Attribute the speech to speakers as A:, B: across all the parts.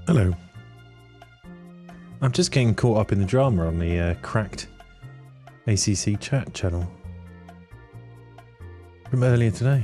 A: Hello. I'm just getting caught up in the drama on the cracked ACC chat channel from earlier today.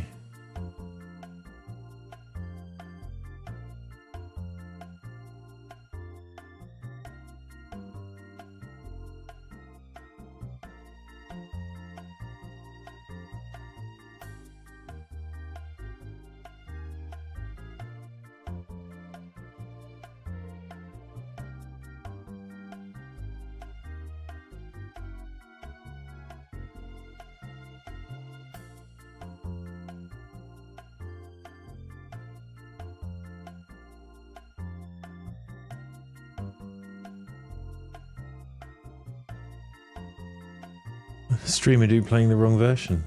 A: Streamer do playing the wrong version.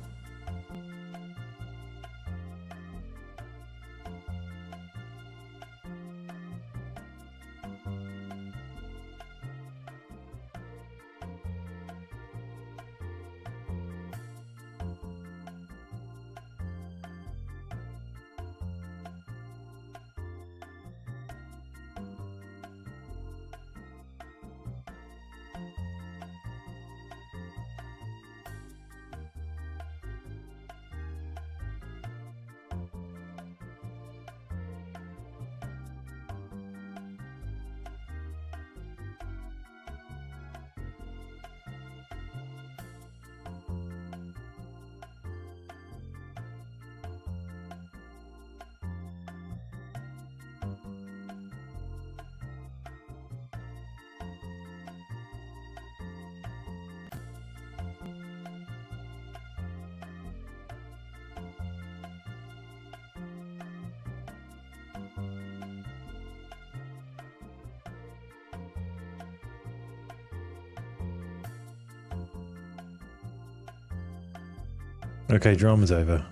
A: Okay, drama's over.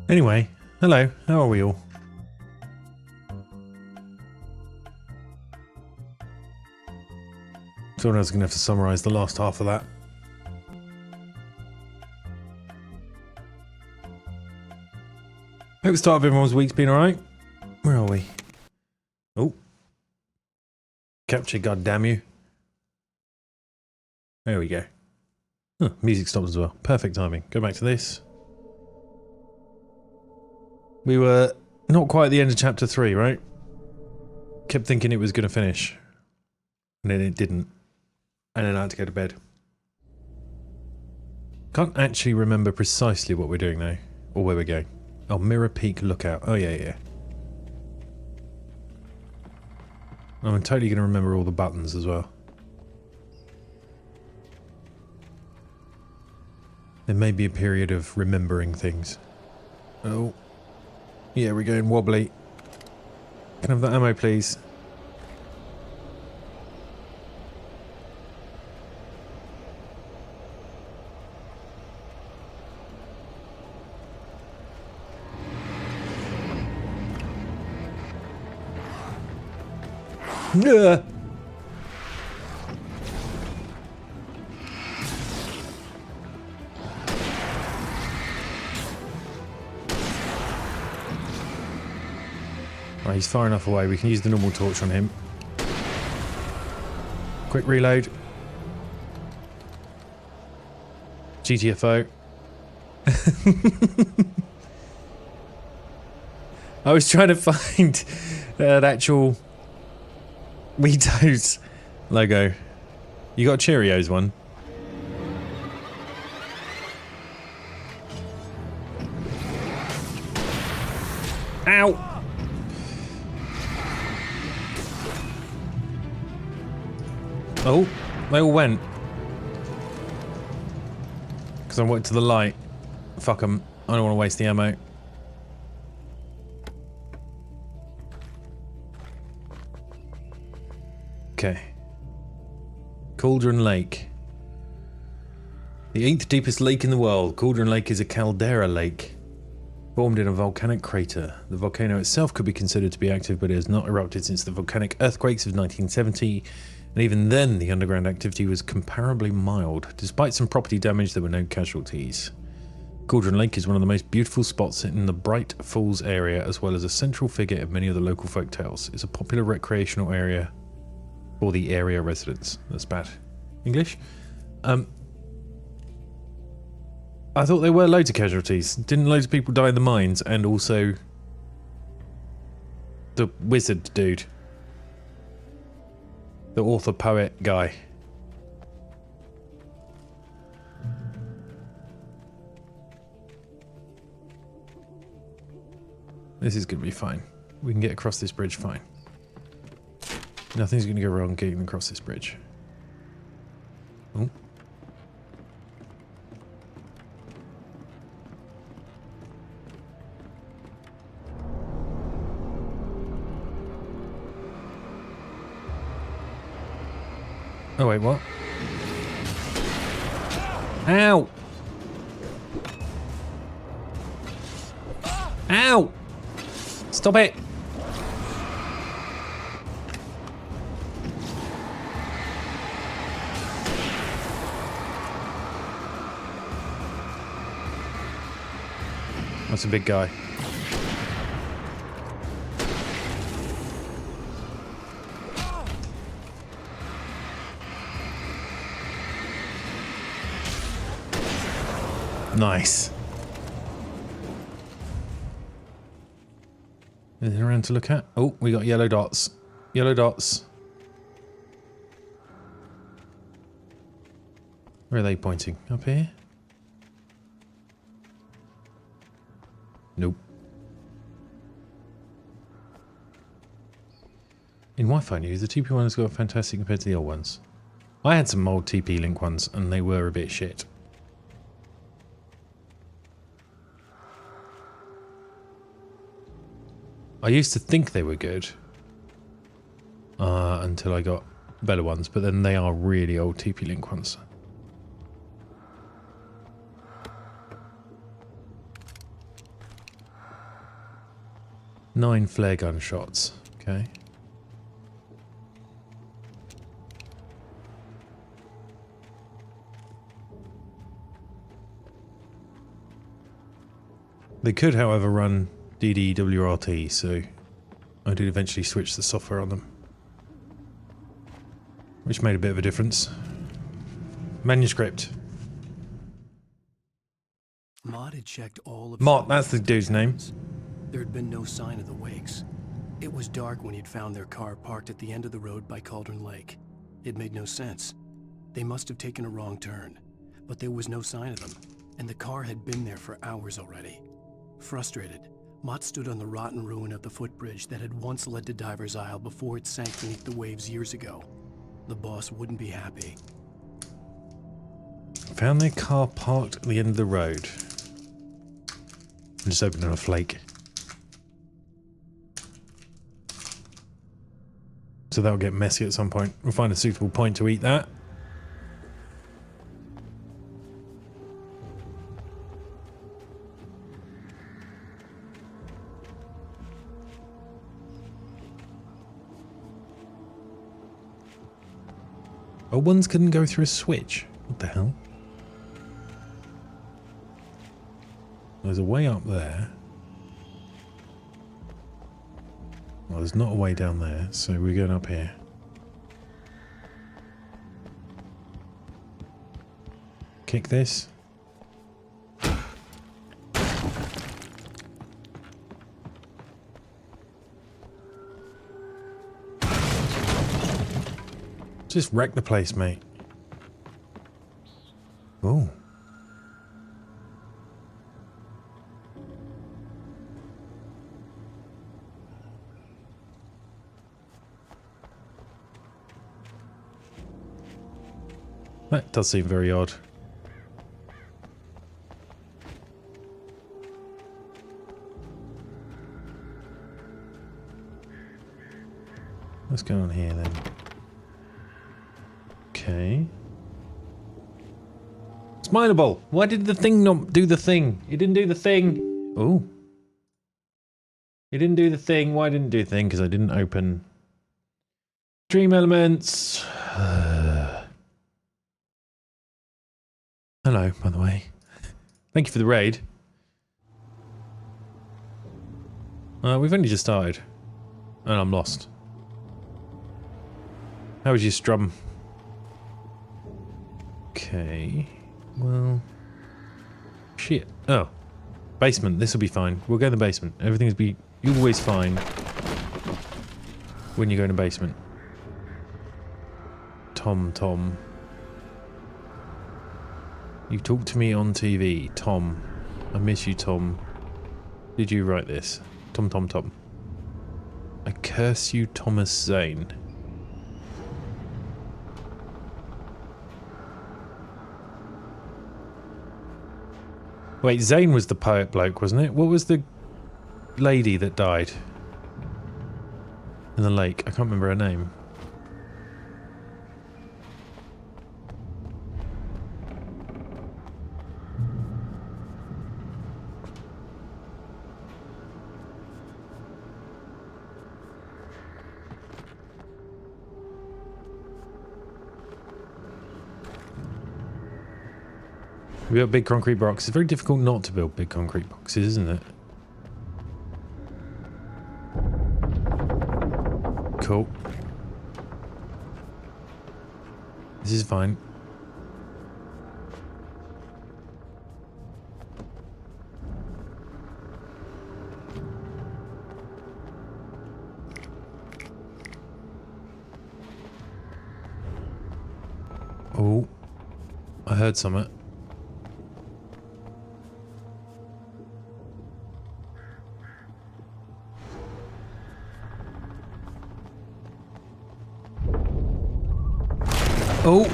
A: Anyway, hello, how are we all? Someone else is going to have to summarise the last half of that. Hope the start of everyone's week's been alright. Where are we? Oh. Capture, goddamn you. There we go. Oh, music stopped as well. Perfect timing. Go back to this. We were not quite at the end of chapter 3, right? Kept thinking it was going to finish. And then it didn't. And then I had to go to bed. Can't actually remember precisely what we're doing now. Or where we're going. Oh, Mirror Peak Lookout. Oh, yeah. I'm totally going to remember all the buttons as well. There may be a period of remembering things. Oh. Yeah, we're going wobbly. Can I have that ammo, please? Nah. Right, he's far enough away. We can use the normal torch on him. Quick reload. GTFO. I was trying to find the actual Weetos logo. You got a Cheerios one? Ow! Oh, they all went. Because I went to the light. Fuck them. I don't want to waste the ammo. Okay. Cauldron Lake. The 8th deepest lake in the world, Cauldron Lake is a caldera lake formed in a volcanic crater. The volcano itself could be considered to be active, but it has not erupted since the volcanic earthquakes of 1970, and even then the underground activity was comparably mild. Despite some property damage, there were no casualties. Cauldron Lake is one of the most beautiful spots in the Bright Falls area, as well as a central figure of many of the local folktales. It's a popular recreational area for the area residents. That's bad English. I thought there were loads of casualties. Didn't loads of people die in the mines, and also the wizard dude, the author poet guy. This is going to be fine. We can get across this bridge fine. Nothing's going to go wrong getting across this bridge. Oh. Oh wait, what? Ow! Ow! Stop it! That's a big guy. Nice. Anything around to look at? Oh, we got yellow dots. Yellow dots. Where are they pointing? Up here? Nope. In Wi-Fi news, the TP one has got fantastic compared to the old ones. I had some old TP Link ones and they were a bit shit. I used to think they were good until I got better ones, but then they are really old TP Link ones. Nine flare gun shots. Okay. They could, however, run DDWRT, so I did eventually switch the software on them, which made a bit of a difference. Manuscript.
B: Mott had checked all of
A: Mott, that's the dude's name.
B: There had been no sign of the wakes. It was dark when he'd found their car parked at the end of the road by Cauldron Lake. It made no sense. They must have taken a wrong turn, but there was no sign of them, and the car had been there for hours already. Frustrated, Mott stood on the rotten ruin of the footbridge that had once led to Diver's Isle before it sank beneath the waves years ago. The boss wouldn't be happy.
A: Found their car parked at the end of the road. I'm just opening a flake. So that'll get messy at some point. We'll find a suitable point to eat that. Oh, ones couldn't go through a switch. What the hell? There's a way up there. Well, there's not a way down there, so we're going up here. Kick this. Just wreck the place, mate. Oh. That does seem very odd. What's going on here then? Okay. Okay. Smileable! Why did the thing not do the thing? It didn't do the thing! Oh. It didn't do the thing. Why didn't it do the thing? Because I didn't open... Dream elements. Hello, by the way. Thank you for the raid. We've only just started. And I'm lost. How was your strum? Okay. Well... Shit. Oh. Basement. This will be fine. We'll go in the basement. Everything's be always fine when you go in the basement. Tom. You talked to me on TV. Tom. I miss you, Tom. Did you write this? Tom. I curse you, Thomas Zane. Wait, Zane was the poet bloke, wasn't it? What was the lady that died in the lake? I can't remember her name. We built big concrete boxes. It's very difficult not to build big concrete boxes, isn't it? Cool. This is fine. Oh. I heard something. Oh!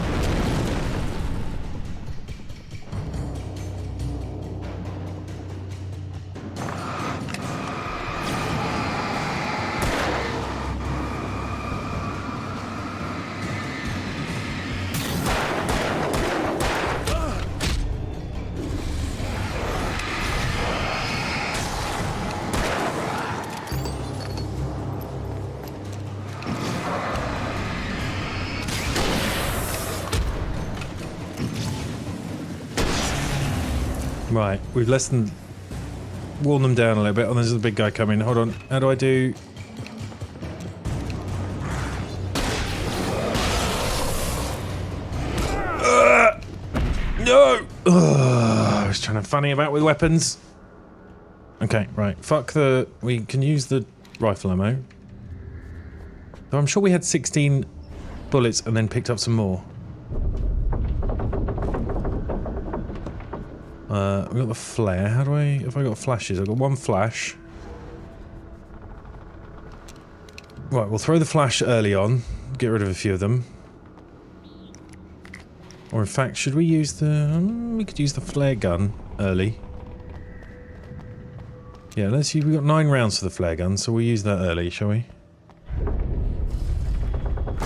A: Right, we've less than worn them down a little bit. Oh, there's the big guy coming. Hold on. How do I do? No! I was trying to funny about with weapons. Okay, right. Fuck the... We can use the rifle ammo. Though I'm sure we had 16 bullets and then picked up some more. We got the flare. How do I... Have I got flashes? I've got one flash. Right, we'll throw the flash early on. Get rid of a few of them. Or in fact, should we use the... we could use the flare gun early. Yeah, let's use... We've got 9 rounds for the flare gun, so we'll use that early, shall we?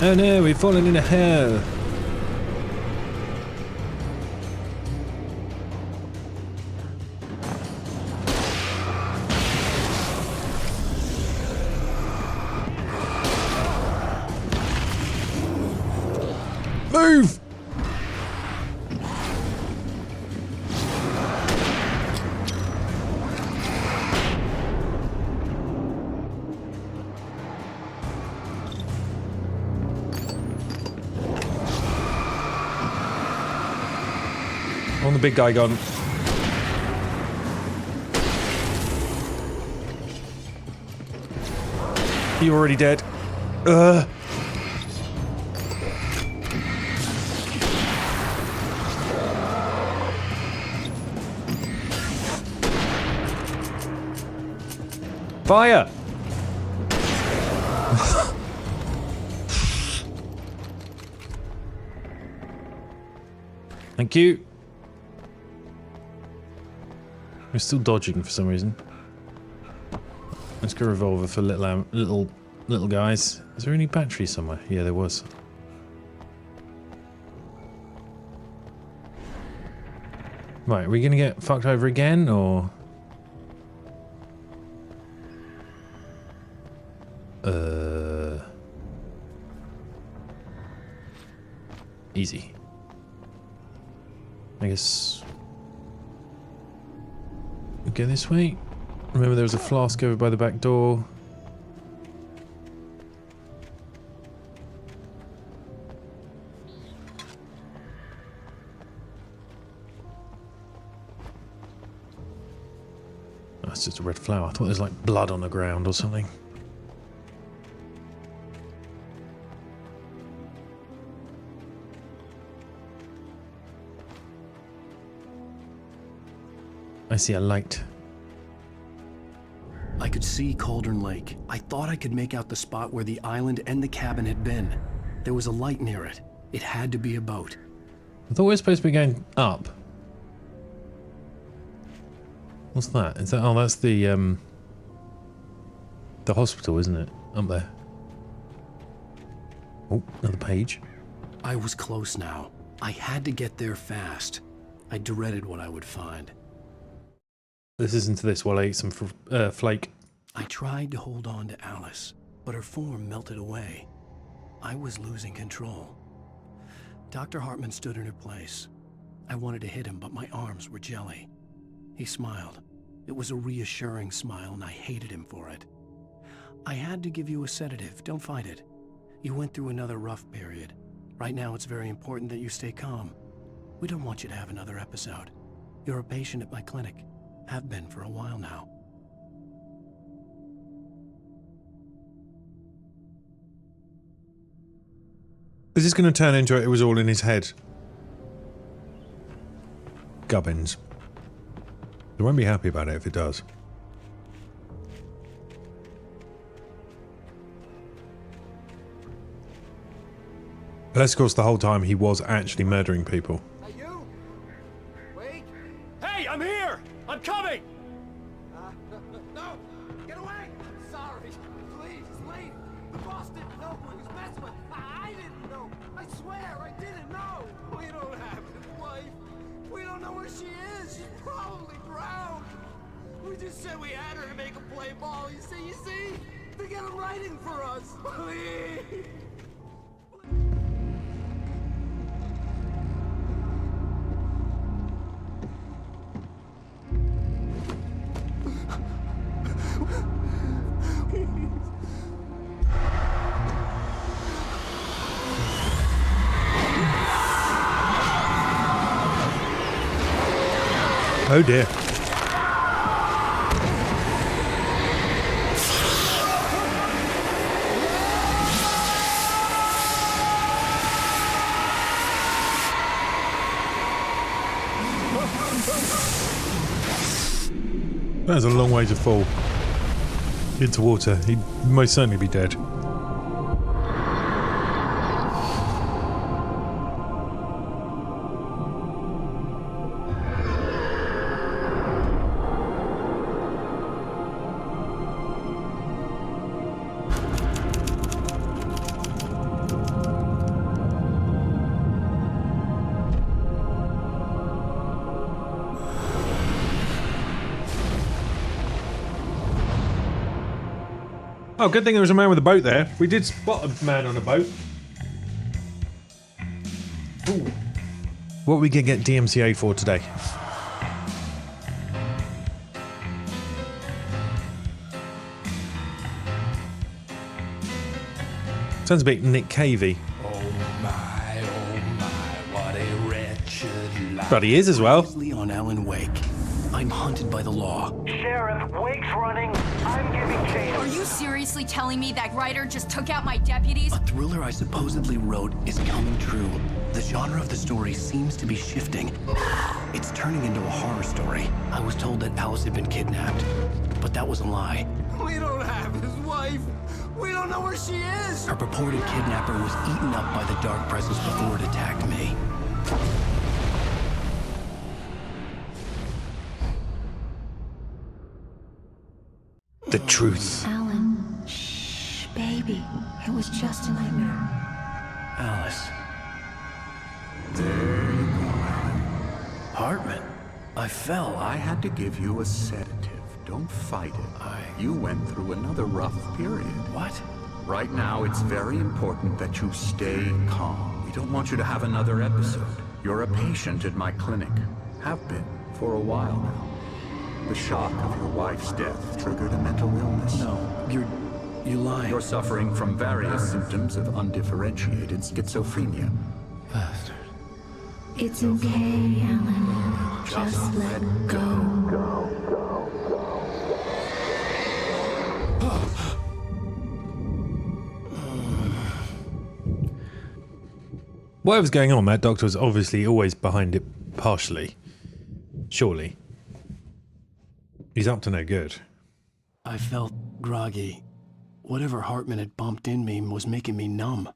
A: Oh no, we've fallen in a hell! Move! On the big guy gone. You're already dead. Fire! Thank you. We're still dodging for some reason. Let's go revolver for little guys. Is there any batteries somewhere? Yeah, there was. Right, are we gonna get fucked over again, or? Easy. I guess we'll go this way. Remember there was a flask over by the back door. That's just a red flower. I thought there was like blood on the ground or something. I see a light.
B: I could see Cauldron Lake. I thought I could make out the spot where the island and the cabin had been. There was a light near it. It had to be a boat.
A: I thought we were supposed to be going up. What's that? Is that? Oh, that's the hospital, isn't it? Up there. Oh, another page.
B: I was close now. I had to get there fast. I dreaded what I would find.
A: Listen to this while I eat some flake.
B: I tried to hold on to Alice, but her form melted away. I was losing control. Dr. Hartman stood in her place. I wanted to hit him, but my arms were jelly. He smiled. It was a reassuring smile, and I hated him for it. I had to give you a sedative. Don't fight it. You went through another rough period. Right now, it's very important that you stay calm. We don't want you to have another episode. You're a patient at my clinic. Have been for a while now.
A: Is this going to turn into it was all in his head? Gubbins. I won't be happy about it if it does. Unless, of course, the whole time he was actually murdering people.
C: Are you? Wait.
B: Hey, I'm here! I'm coming!
C: No! Get away! I'm sorry. Please, leave. The boss didn't know who he was messing with. I didn't know. I swear, I didn't know. We don't have his wife. We don't know where she is. She's probably drowned. We just said we had her to make a play ball. You see? They got him writing for us. Please.
A: Oh dear. That's a long way to fall into water. He'd most certainly be dead. Oh, good thing there was a man with a boat there. We did spot a man on a boat. Ooh. What are we gonna get DMCA for today? Sounds a bit Nick Cavey.
B: Oh my, what a wretched life.
A: But he is as well.
B: On Alan Wake. I'm hunted by the law.
D: Sheriff, Wake's running. I'm giving chase.
E: Are you seriously telling me that Ryder just took out my deputies?
B: A thriller I supposedly wrote is coming true. The genre of the story seems to be shifting. It's turning into a horror story. I was told that Alice had been kidnapped, but that was a lie.
C: We don't have his wife. We don't know where she is.
B: Her purported kidnapper was eaten up by the dark presence before it attacked me.
A: The truth.
F: Alan, shh, baby. It was just a nightmare.
B: Alice. There you go, Alan. Hartman. I fell.
G: I had to give you a sedative. Don't fight it. You went through another rough period.
B: What?
G: Right now, it's very important that you stay calm. We don't want you to have another episode. You're a patient at my clinic. Have been for a while now. The shock of your wife's death triggered a mental illness.
B: No, you're lying.
G: You're suffering from various symptoms of undifferentiated schizophrenia.
B: Bastard.
F: It's okay, Alan. Just let go.
A: Whatever's going on, Mad Doctor was obviously always behind it partially. Surely. He's up to no good.
B: I felt groggy. Whatever Hartman had bumped in me was making me numb.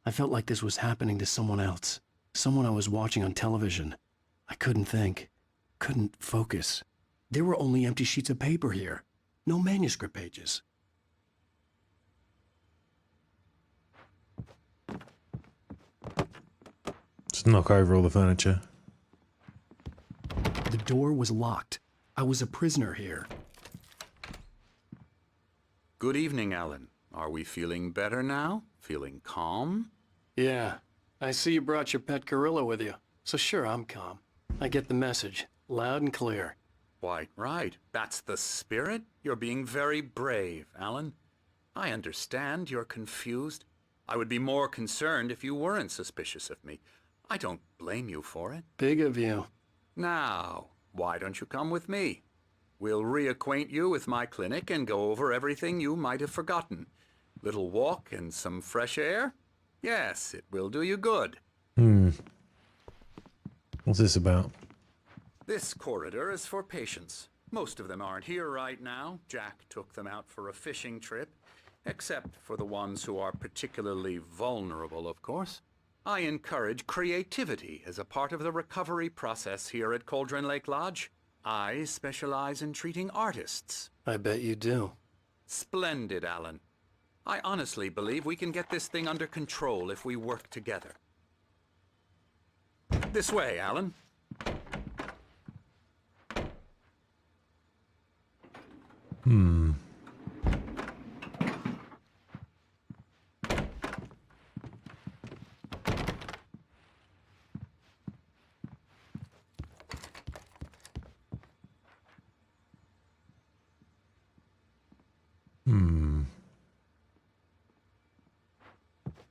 B: I felt like this was happening to someone else. Someone I was watching on television. I couldn't think. Couldn't focus. There were only empty sheets of paper here. No manuscript pages.
A: Just knock over all the furniture.
B: The door was locked. I was a prisoner here.
G: Good evening, Alan. Are we feeling better now? Feeling calm?
B: Yeah. I see you brought your pet gorilla with you. So sure, I'm calm. I get the message. Loud and clear.
G: Quite right. That's the spirit. You're being very brave, Alan. I understand you're confused. I would be more concerned if you weren't suspicious of me. I don't blame you for it.
B: Big of you.
G: Now, why don't you come with me? We'll reacquaint you with my clinic and go over everything you might have forgotten. Little walk and some fresh air? Yes, it will do you good.
A: What's this about?
G: This corridor is for patients. Most of them aren't here right now. Jack took them out for a fishing trip. Except for the ones who are particularly vulnerable, of course. I encourage creativity as a part of the recovery process here at Cauldron Lake Lodge. I specialize in treating artists.
B: I bet you do.
G: Splendid, Alan. I honestly believe we can get this thing under control if we work together. This way, Alan.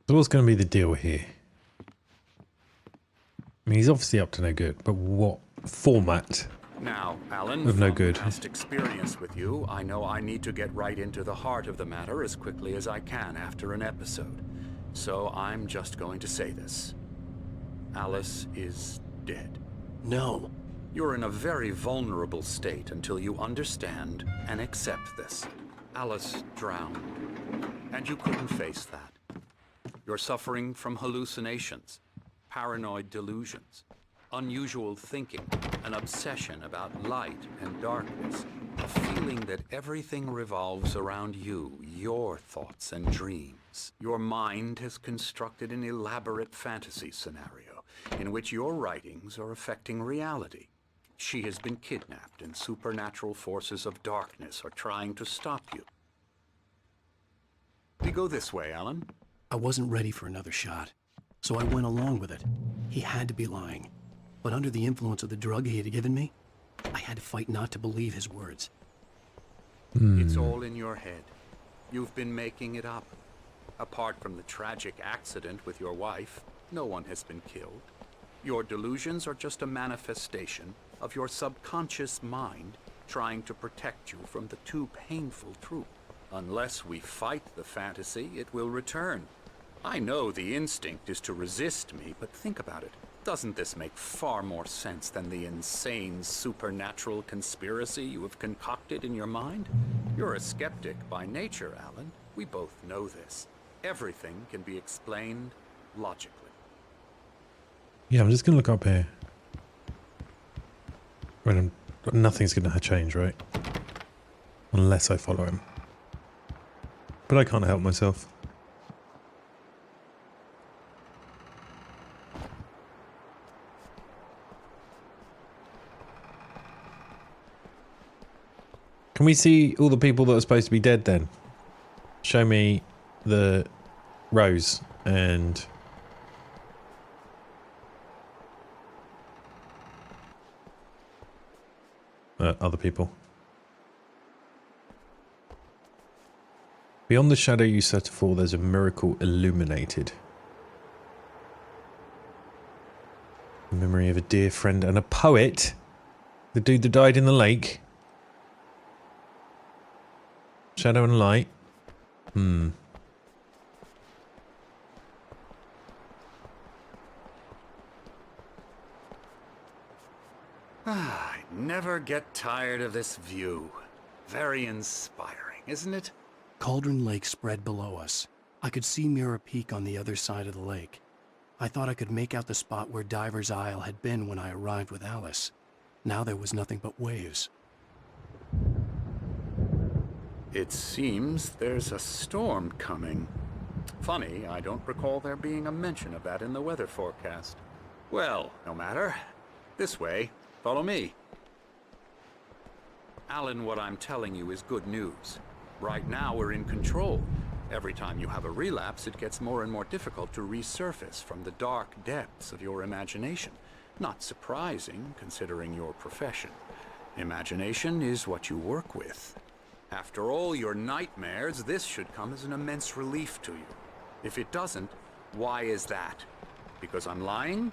A: So what's going to be the deal here? I mean, he's obviously up to no good, but what format?
G: Now, Alan,
A: Of no
G: from
A: good.
G: past experience with you, I know I need to get right into the heart of the matter as quickly as I can after an episode. So I'm just going to say this. Alice is dead.
B: No.
G: You're in a very vulnerable state until you understand and accept this. Alice drowned, and you couldn't face that. You're suffering from hallucinations, paranoid delusions, unusual thinking, an obsession about light and darkness, a feeling that everything revolves around you, your thoughts and dreams. Your mind has constructed an elaborate fantasy scenario in which your writings are affecting reality. She has been kidnapped and supernatural forces of darkness are trying to stop you. We go this way, Alan.
B: I wasn't ready for another shot, so I went along with it. He had to be lying. But under the influence of the drug he had given me, I had to fight not to believe his words.
G: It's all in your head. You've been making it up. Apart from the tragic accident with your wife, no one has been killed. Your delusions are just a manifestation of your subconscious mind trying to protect you from the too painful truth. Unless we fight the fantasy, it will return. I know the instinct is to resist me, but think about it. Doesn't this make far more sense than the insane supernatural conspiracy you have concocted in your mind? You're a skeptic by nature, Alan. We both know this. Everything can be explained logically.
A: Yeah, I'm just going to look up here. When nothing's going to change, right? Unless I follow him. But I can't help myself. Can we see all the people that are supposed to be dead then? Show me the Rose and... other people. Beyond the shadow you set to fall, there's a miracle illuminated. The memory of a dear friend and a poet. The dude that died in the lake. Shadow and light.
G: I never get tired of this view. Very inspiring, isn't it?
B: Cauldron Lake spread below us. I could see Mirror Peak on the other side of the lake. I thought I could make out the spot where Diver's Isle had been when I arrived with Alice. Now there was nothing but waves.
G: It seems there's a storm coming. Funny, I don't recall there being a mention of that in the weather forecast. Well, no matter. This way. Follow me. Alan, what I'm telling you is good news. Right now we're in control. Every time you have a relapse, it gets more and more difficult to resurface from the dark depths of your imagination. Not surprising, considering your profession. Imagination is what you work with. After all your nightmares, this should come as an immense relief to you. If it doesn't, why is that? Because I'm lying?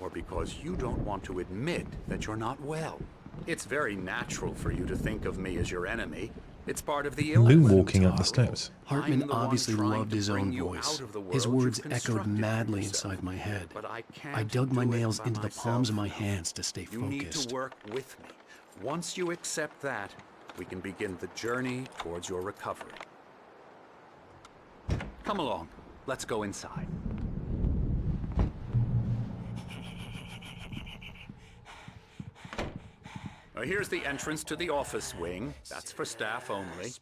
G: Or because you don't want to admit that you're not well? It's very natural for you to think of me as your enemy. It's part of the illness.
A: Moonwalking up the steps.
B: Hartman obviously loved his own voice. His words echoed madly inside my head. I dug my nails into the palms of my hands to stay
G: You need
B: focused.
G: to work with me. Once you accept that, we can begin the journey towards your recovery. Come along. Let's go inside. Here's the entrance to the office wing. That's for staff only.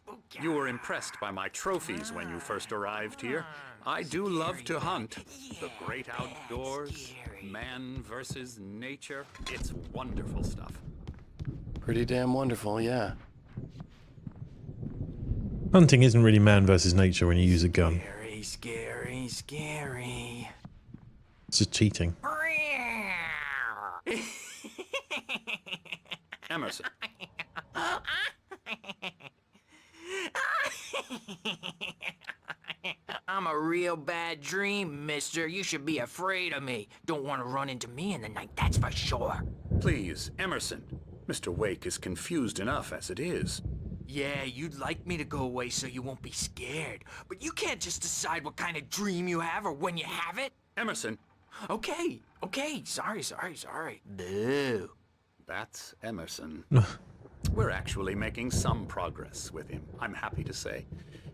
G: You were impressed by my trophies when you first arrived here. I do love to hunt. The great outdoors, man versus nature. It's wonderful stuff.
B: Pretty damn wonderful, yeah.
A: Hunting isn't really man versus nature when you use a gun.
C: Scary, scary, scary.
A: It's just cheating.
G: Emerson.
C: I'm a real bad dream, mister. You should be afraid of me. Don't want to run into me in the night, that's for sure.
G: Please, Emerson. Mr. Wake is confused enough as it is.
C: Yeah, you'd like me to go away so you won't be scared. But you can't just decide what kind of dream you have or when you have it.
G: Emerson.
C: Okay, sorry. Boo.
G: That's Emerson. We're actually making some progress with him, I'm happy to say.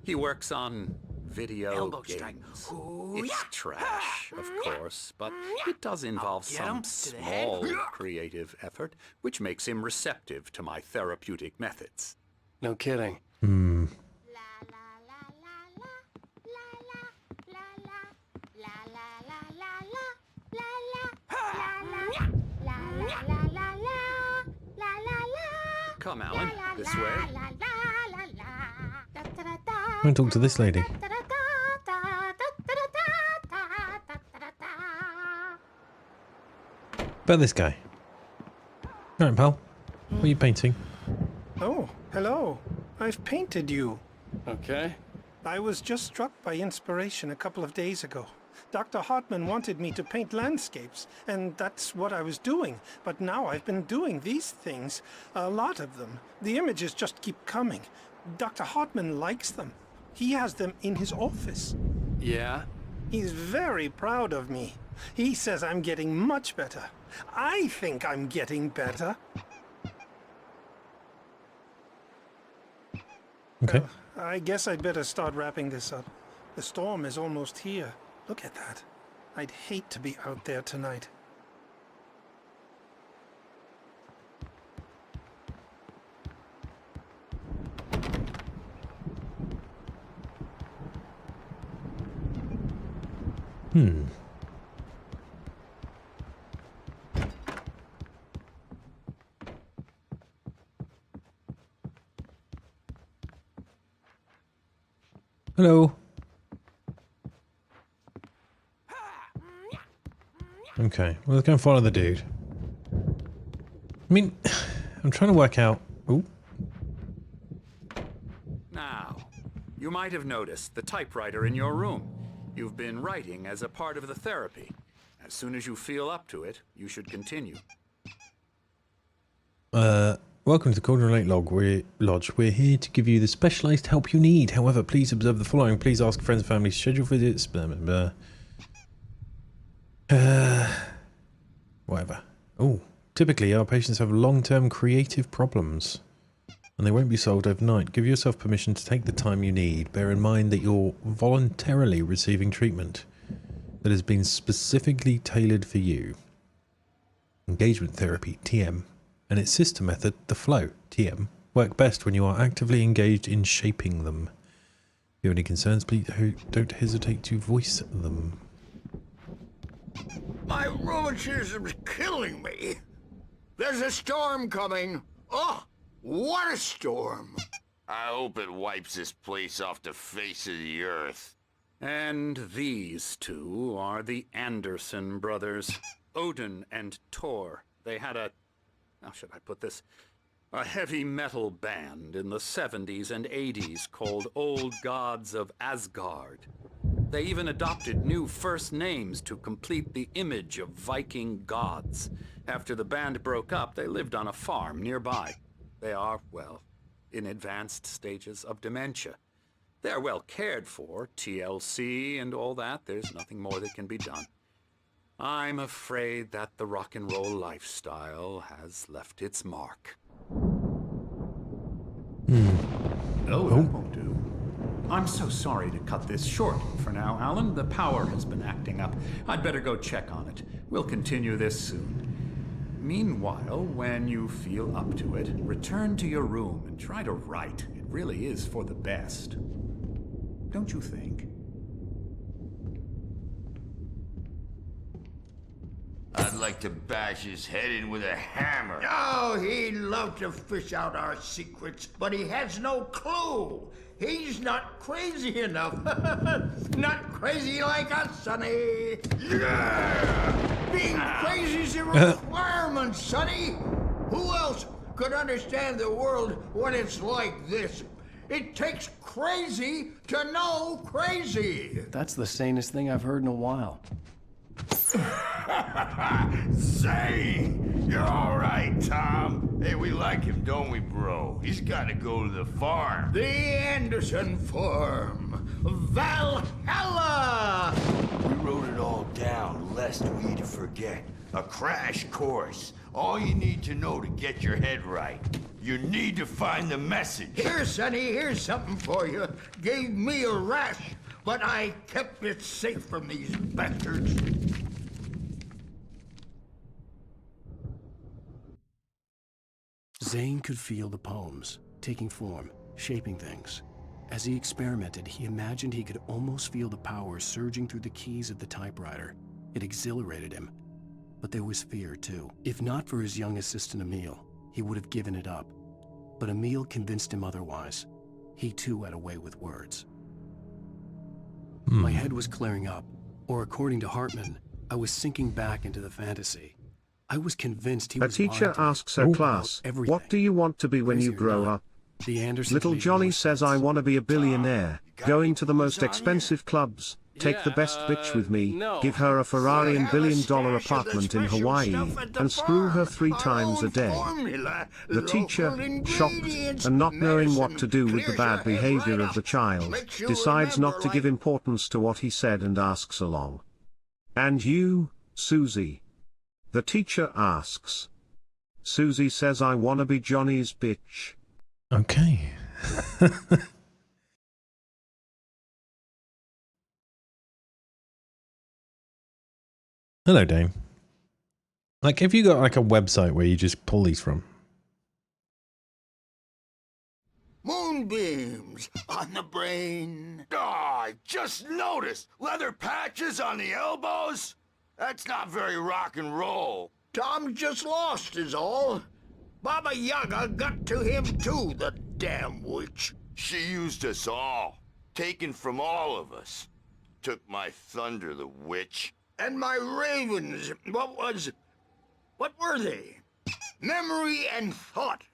G: He works on video
C: Elbow
G: games.
C: strike. Ooh,
G: It's
C: yeah.
G: trash, of course, but it does involve
C: get him
G: some
C: to the head.
G: small creative effort, which makes him receptive to my therapeutic methods.
B: No kidding.
G: Come, Alan, this way.
A: I'm going to talk to this lady. About this guy. Alright, pal. What are you painting?
H: Oh, hello. I've painted you.
B: Okay.
H: I was just struck by inspiration a couple of days ago. Dr. Hartman wanted me to paint landscapes, and that's what I was doing. But now I've been doing these things, a lot of them. The images just keep coming. Dr. Hartman likes them. He has them in his office.
B: Yeah?
H: He's very proud of me. He says I'm getting much better. I think I'm getting better.
A: Okay.
H: I guess I'd better start wrapping this up. The storm is almost here. Look at that. I'd hate to be out there tonight.
A: Hello. Okay, well, let's go and follow the dude. I mean, I'm trying to work out... Ooh.
G: Now, you might have noticed the typewriter in your room. You've been writing as a part of the therapy. As soon as you feel up to it, you should continue.
A: Welcome to the Cauldron Lake Lodge. We're here to give you the specialised help you need. However, please observe the following. Please ask friends and family, schedule visits, blah, blah, blah. Whatever. Oh, typically our patients have long-term creative problems, and they won't be solved overnight. Give yourself permission to take the time you need. Bear in mind that you're voluntarily receiving treatment that has been specifically tailored for you. Engagement therapy, TM, and its sister method, the flow, TM, work best when you are actively engaged in shaping them. If you have any concerns, please don't hesitate to voice them.
C: My rheumatism's killing me. There's a storm coming. Oh, what a storm.
I: I hope it wipes this place off the face of the earth.
G: And these two are the Anderson brothers, Odin and Thor. They had a... how should I put this? A heavy metal band in the 70s and 80s called Old Gods of Asgard. They even adopted new first names to complete the image of Viking gods. After the band broke up, they lived on a farm nearby. They are, well, in advanced stages of dementia. They're well cared for, TLC and all that. There's nothing more that can be done. I'm afraid that the rock and roll lifestyle has left its mark.
J: Oh, that won't do. I'm so sorry to cut this short for now, Alan. The power has been acting up. I'd better go check on it. We'll continue this soon. Meanwhile, when you feel up to it, return to your room and try to write. It really is for the best. Don't you think?
I: I'd like to bash his head in with a hammer.
C: Oh, he'd love to fish out our secrets, but he has no clue. He's not crazy enough. Not crazy like us, Sonny. Yeah! Being crazy's a requirement, Sonny. Who else could understand the world when it's like this? It takes crazy to know crazy.
B: That's the sanest thing I've heard in a while.
I: Zane! You're all right, Tom. Hey, we like him, don't we, bro? He's got to go to the farm.
C: The Anderson farm. Valhalla!
I: We wrote it all down, lest we forget. A crash course. All you need to know to get your head right. You need to find the message.
C: Here, Sonny, here's something for you. Gave me a rash, but I kept it safe from these bastards.
B: Zane could feel the poems, taking form, shaping things. As he experimented, he imagined he could almost feel the power surging through the keys of the typewriter. It exhilarated him. But there was fear, too. If not for his young assistant, Emil, he would have given it up. But Emil convinced him otherwise. He, too, had a way with words. My head was clearing up, or according to Hartman, I was sinking back into the fantasy. I was convinced he was
K: A teacher
B: lying to me
K: asks her
B: about
K: class,
B: everything.
K: what do you want to be when you
B: Crazy or
K: grow
B: not,
K: up?
B: The Andersons
K: Little
B: made
K: Johnny
B: no
K: says,
B: sense.
K: I want to be a billionaire, going to the most expensive clubs, take the best bitch with me, give her a Ferrari and $1 billion apartment in Hawaii, and screw her 3 times a day. The teacher, shocked and not knowing what to do with the bad behavior of the child, decides not to give importance to what he said and asks along. And you, Susie? The teacher asks. Susie says, I wanna be Johnny's bitch.
A: Okay. Hello, Dame. Like, have you got like a website where you just pull these from?
C: Moonbeams on the brain.
I: Oh, I just noticed. Leather patches on the elbows? That's not very rock and roll.
C: Tom just lost is all. Baba Yaga got to him too, the damn witch.
I: She used us all. taken from all of us. Took my thunder, the witch.
L: And my ravens, what were they? Memory and thought,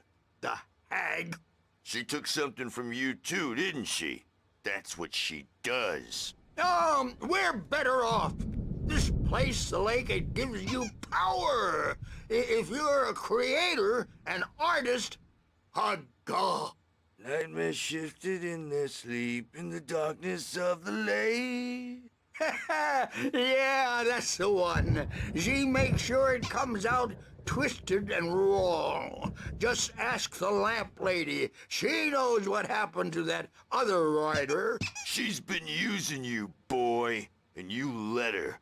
L: the hag.
I: She took something from you too, didn't she? That's what she does.
L: We're better off. This place, the lake, it gives you power. If you're a creator, an artist, haga.
I: Nightmare shifted in their sleep in the darkness of the lake.
L: Yeah, that's the one. She makes sure it comes out twisted and wrong. Just ask the lamp lady. She knows what happened to that other rider.
I: She's been using you, boy, and you let her.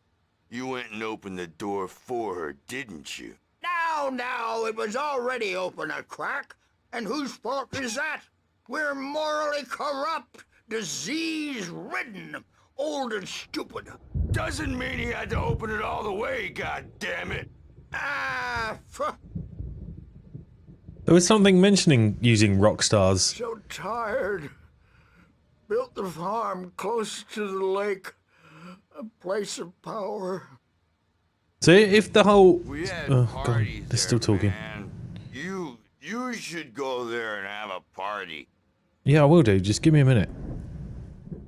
I: You went and opened the door for her, didn't you?
L: Now, it was already open a crack. And whose fault is that? We're morally corrupt, disease-ridden, old and stupid.
I: Doesn't mean he had to open it all the way, goddammit.
A: There was something mentioning using rock stars.
L: So tired. Built the farm close to the lake. A place of power.
A: So if the whole...
I: We had
A: oh,
I: parties
A: God, they're still talking.
I: Man. You should go there and have a party.
A: Yeah, I will do. Just give me a minute.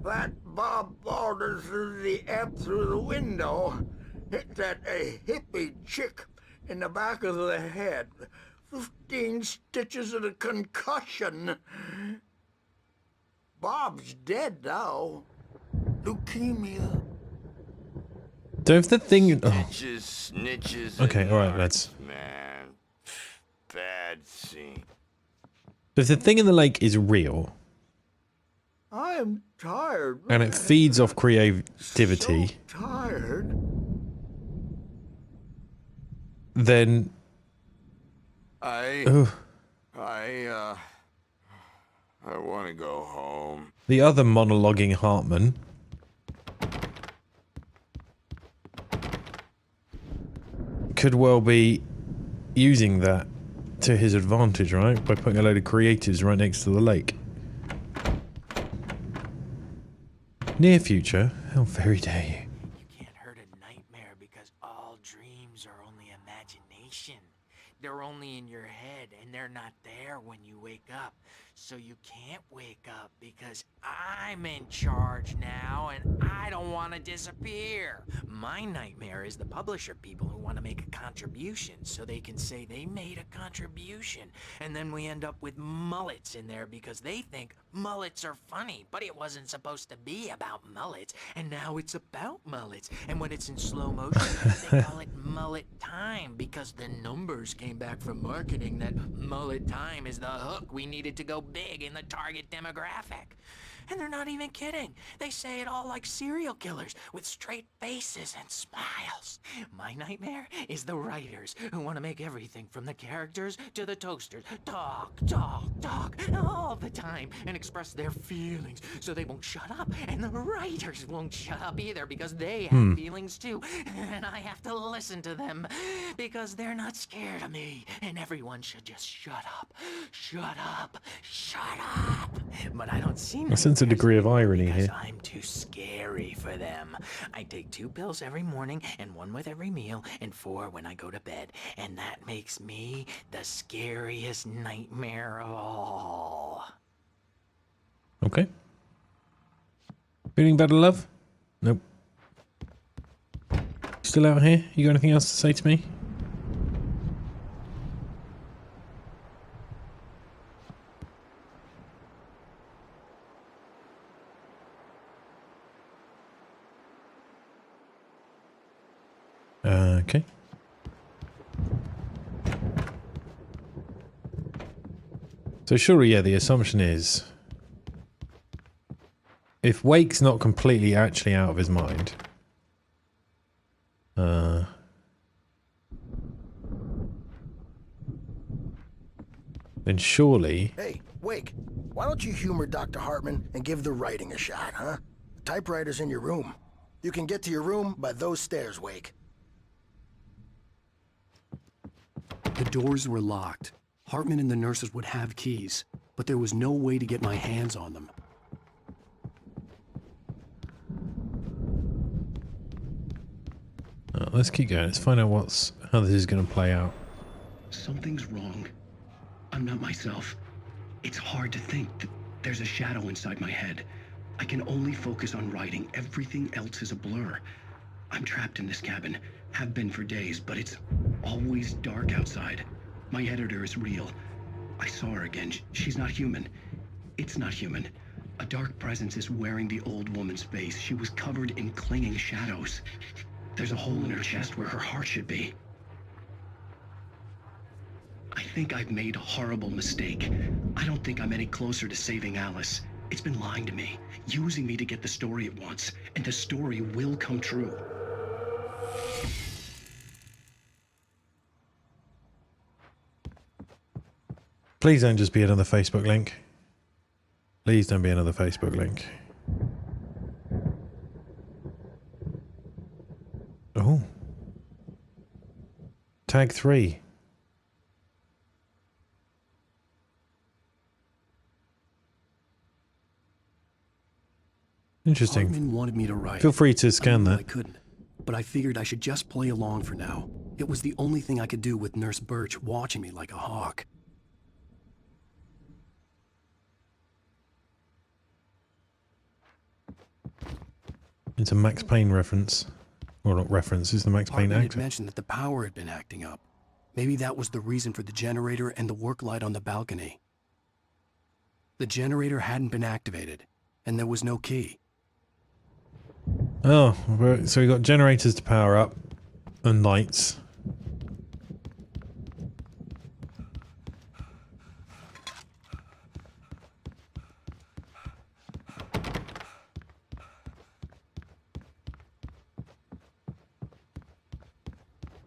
L: That Bob Balder threw the amp through the window. Hit that hippie chick in the back of the head. 15 stitches and a concussion. Bob's dead now. Leukemia.
A: So if the thing...
I: Snitches, snitches.
A: Okay, alright, lads.
I: Man. Bad scene.
A: If the thing in the lake is real...
L: I am tired.
A: And it feeds off creativity...
L: So tired.
A: Then...
I: I want to go home.
A: The other monologuing Hartman... could well be using that to his advantage, right? By putting a load of creatives right next to the lake. Near future? How very dare you?
M: You can't hurt a nightmare because all dreams are only imagination. They're only in your head and they're not there when you wake up. So you can't wake up because I'm in charge now and I don't want to disappear. My nightmare is the publisher people who want to make a contribution so they can say they made a contribution. And then we end up with mullets in there because they think mullets are funny, but it wasn't supposed to be about mullets. And now it's about mullets. And when it's in slow motion, they call it mullet time because the numbers came back from marketing that mullet time is the hook we needed to go big in the target demographic. And they're not even kidding. They say it all like serial killers with straight faces and smiles. My nightmare is the writers who want to make everything from the characters to the toasters talk all the time and express their feelings so they won't shut up. And the writers won't shut up either because they have feelings too. And I have to listen to them because they're not scared of me. And everyone should just shut up. Shut up. Shut up. But I don't seem
A: I sense a degree of irony here.
M: I'm too scary for them. I take 2 pills every morning and 1 with every meal and 4 when I go to bed. And that makes me the scariest nightmare of all.
A: Okay. Feeling better, love? Nope. Still out here? You got anything else to say to me? Okay. So surely, yeah, the assumption is if Wake's not completely actually out of his mind, then surely...
N: Hey, Wake, why don't you humor Dr. Hartman and give the writing a shot, huh? The typewriter's in your room. You can get to your room by those stairs, Wake.
B: The doors were locked. Hartman and the nurses would have keys, but there was no way to get my hands on them.
A: Let's keep going. Let's find out how this is going to play out.
B: Something's wrong. I'm not myself. It's hard to think that there's a shadow inside my head. I can only focus on writing. Everything else is a blur. I'm trapped in this cabin. Have been for days, but it's always dark outside. My editor is real. I saw her again. She's not human. It's not human. A dark presence is wearing the old woman's face. She was covered in clinging shadows. There's a hole in her chest where her heart should be. I think I've made a horrible mistake. I don't think I'm any closer to saving Alice. It's been lying to me, using me to get the story it wants, and the story will come true.
A: Please don't just be another Facebook link. Please don't be another Facebook link. Oh. Tag 3. Interesting.
B: Hartman wanted me to write.
A: Feel free to scan that.
B: I couldn't, but I figured I should just play along for now. It was the only thing I could do with Nurse Birch watching me like a hawk.
A: It's a Max Payne reference. Well, not reference, it's the Max Payne
B: Hartman had
A: actor.
B: mentioned that the power had been acting up. Maybe that was the reason for the generator and the work light on the balcony. The generator hadn't been activated, and there was no key.
A: Oh, so we got generators to power up and lights.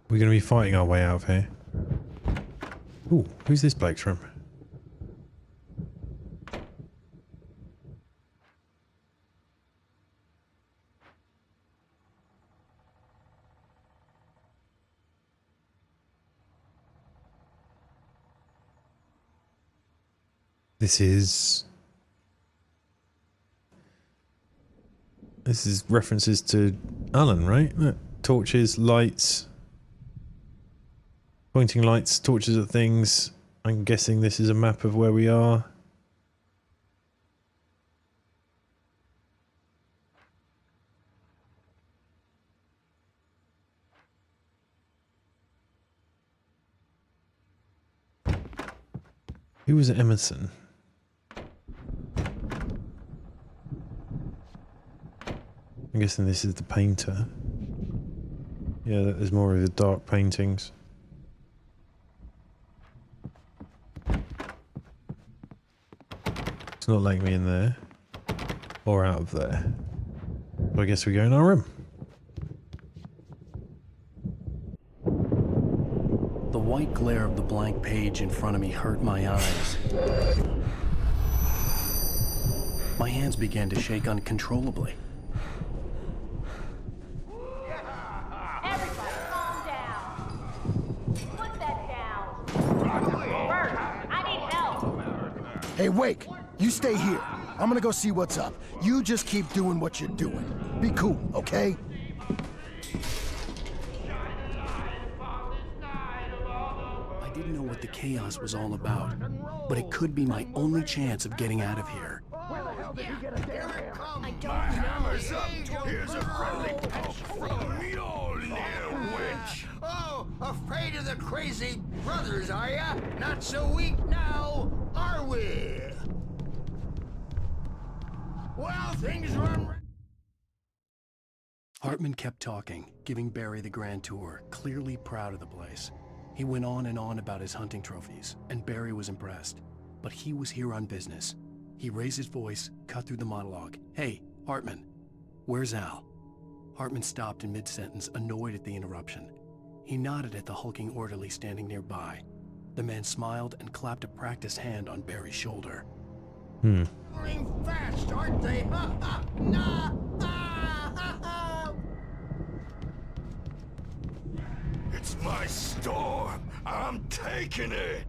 A: We're going to be fighting our way out of here. Ooh, who's this bloke from? This is references to Alan, right? Look, torches, lights, pointing lights, torches at things. I'm guessing this is a map of where we are. Who was Emerson? I'm guessing this is the painter. Yeah, there's more of the dark paintings. It's not letting me in there. Or out of there. So I guess we go in our room.
B: The white glare of the blank page in front of me hurt my eyes. My hands began to shake uncontrollably.
N: Hey, Wake, you stay here. I'm gonna go see what's up. You just keep doing what you're doing. Be cool, okay?
B: I didn't know what the chaos was all about, but it could be my only chance of getting out of here.
L: I don't hammer's up. Here's a friendly pinch from Mjolnir, wench. Oh, afraid of the crazy brothers, are ya? Not so weak now, are we? Well, things run.
B: Hartman kept talking, giving Barry the grand tour, clearly proud of the place. He went on and on about his hunting trophies, and Barry was impressed. But he was here on business. He raised his voice, cut through the monologue. Hey, Hartman, where's Al? Hartman stopped in mid-sentence, annoyed at the interruption. He nodded at the hulking orderly standing nearby. The man smiled and clapped a practiced hand on Barry's shoulder.
L: Running fast, aren't they? Ha ha! Nah! Ah, ha, ha. It's my storm. I'm taking it.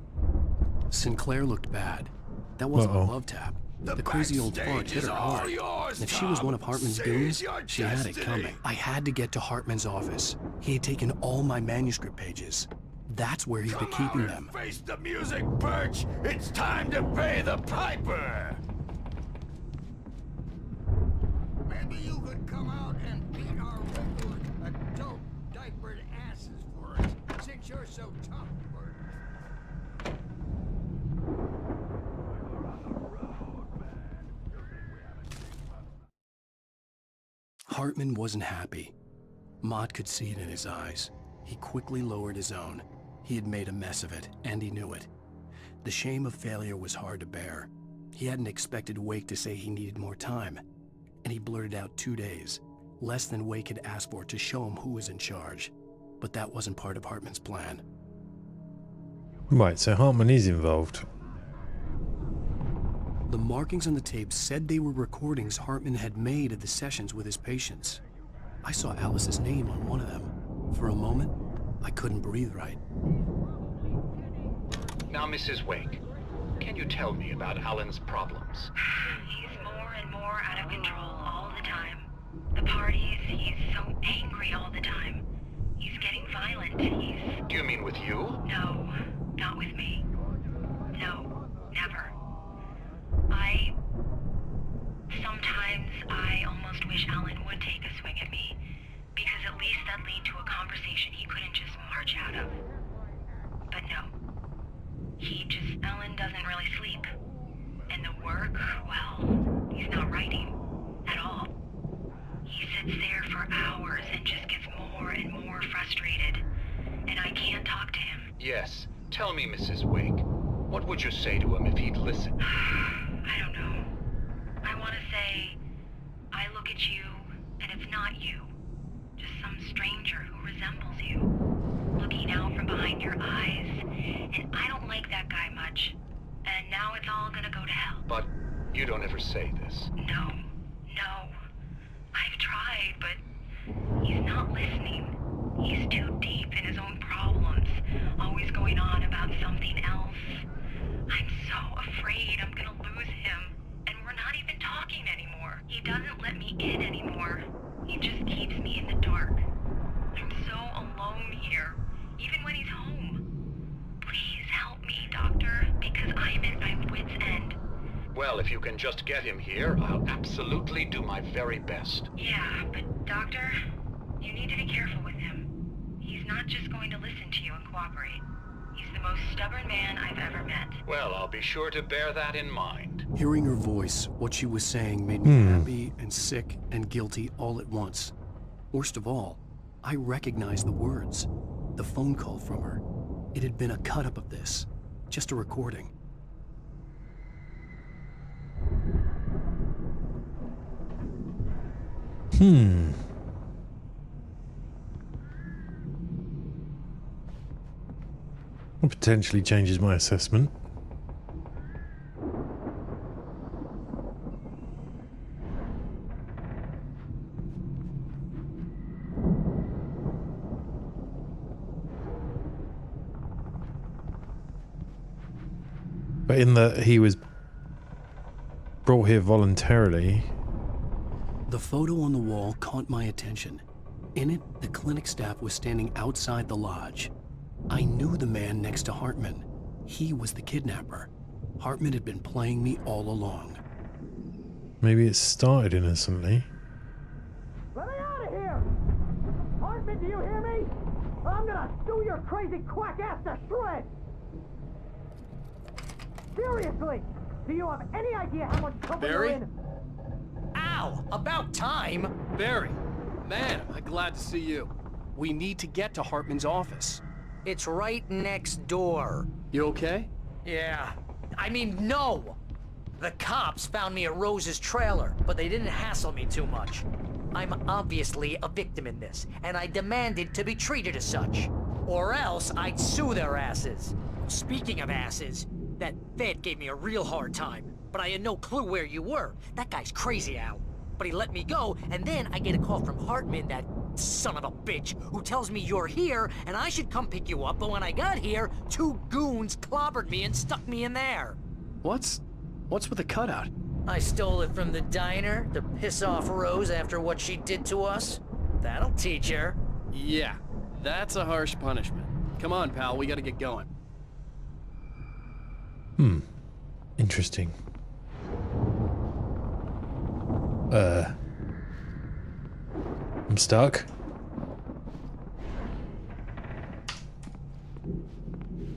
B: Sinclair looked bad. That wasn't a love tap. The crazy old fart hit her hard. And if she was one of Hartman's goons, she had it coming. I had to get to Hartman's office. He had taken all my manuscript pages. That's where he'd been keeping them.
I: Face the music, Birch! It's time to pay the piper!
L: Maybe you could come out and beat our regular adult diapered asses for us, since you're so tough, Bert.
B: Hartman wasn't happy. Mott could see it in his eyes. He quickly lowered his own. He had made a mess of it, and he knew it. The shame of failure was hard to bear. He hadn't expected Wake to say he needed more time, and he blurted out 2 days, less than Wake had asked for to show him who was in charge. But that wasn't part of Hartman's plan.
A: Right, so Hartman is involved.
B: The markings on the tape said they were recordings Hartman had made of the sessions with his patients. I saw Alice's name on one of them. For a moment, I couldn't breathe right.
G: Now, Mrs. Wake, can you tell me about Alan's problems?
F: He's more and more out of control all the time. The parties, he's so angry all the time. He's getting violent.
G: Do you mean with you?
F: No, not with me. No, never. Sometimes I almost wish Alan would take a swing at me, because at least that'd lead to a conversation he couldn't just march out of. But no. Alan doesn't really sleep. And the work, well, he's not writing at all. He sits there for hours and just gets more and more frustrated. And I can't talk to him.
G: Yes. Tell me, Mrs. Wake, what would you say to him if he'd listen?
F: I don't know. I want to say, I look at you, and it's not you. Just some stranger who resembles you. Looking out from behind your eyes. And I don't like that guy much. And now it's all gonna go to hell.
G: But you don't ever say this.
F: No. I've tried, but he's not listening. He's too deep in his own problems, always going on about something else. I'm so afraid I'm gonna lose him, and we're not even talking anymore. He doesn't let me in anymore. He just keeps me in the dark. I'm so alone here, even when he's home. Please help me, Doctor, because I'm at my wit's end.
G: Well, if you can just get him here, I'll absolutely do my very best.
F: Yeah, but Doctor, you need to be careful with him. He's not just going to listen to you and cooperate. He's the most stubborn man I've ever met.
G: Well, I'll be sure to bear that in mind.
B: Hearing her voice, what she was saying made me happy and sick and guilty all at once. Worst of all, I recognized the words. The phone call from her. It had been a cut-up of this. Just a recording.
A: That potentially changes my assessment. But in that he was brought here voluntarily.
B: The photo on the wall caught my attention. In it, the clinic staff was standing outside the lodge. I knew the man next to Hartman. He was the kidnapper. Hartman had been playing me all along.
A: Maybe it started innocently.
C: Let me out of here! Hartman, do you hear me? I'm gonna sue your crazy quack ass to shreds! Seriously! Do you have any idea how much trouble you're in?
O: Ow! About time!
B: Barry! Man, am I glad to see you. We need to get to Hartman's office.
O: It's right next door.
B: You okay?
O: Yeah. I mean, no! The cops found me at Rose's trailer, but they didn't hassle me too much. I'm obviously a victim in this, and I demanded to be treated as such. Or else I'd sue their asses. Speaking of asses, that Fed gave me a real hard time, but I had no clue where you were. That guy's crazy, Al. But he let me go, and then I get a call from Hartman, that son of a bitch, who tells me you're here, and I should come pick you up, but when I got here, 2 goons clobbered me and stuck me in there.
B: What's with the cutout?
O: I stole it from the diner to piss off Rose after what she did to us? That'll teach her.
B: Yeah, that's a harsh punishment. Come on, pal, we gotta get going.
A: Interesting. I'm stuck.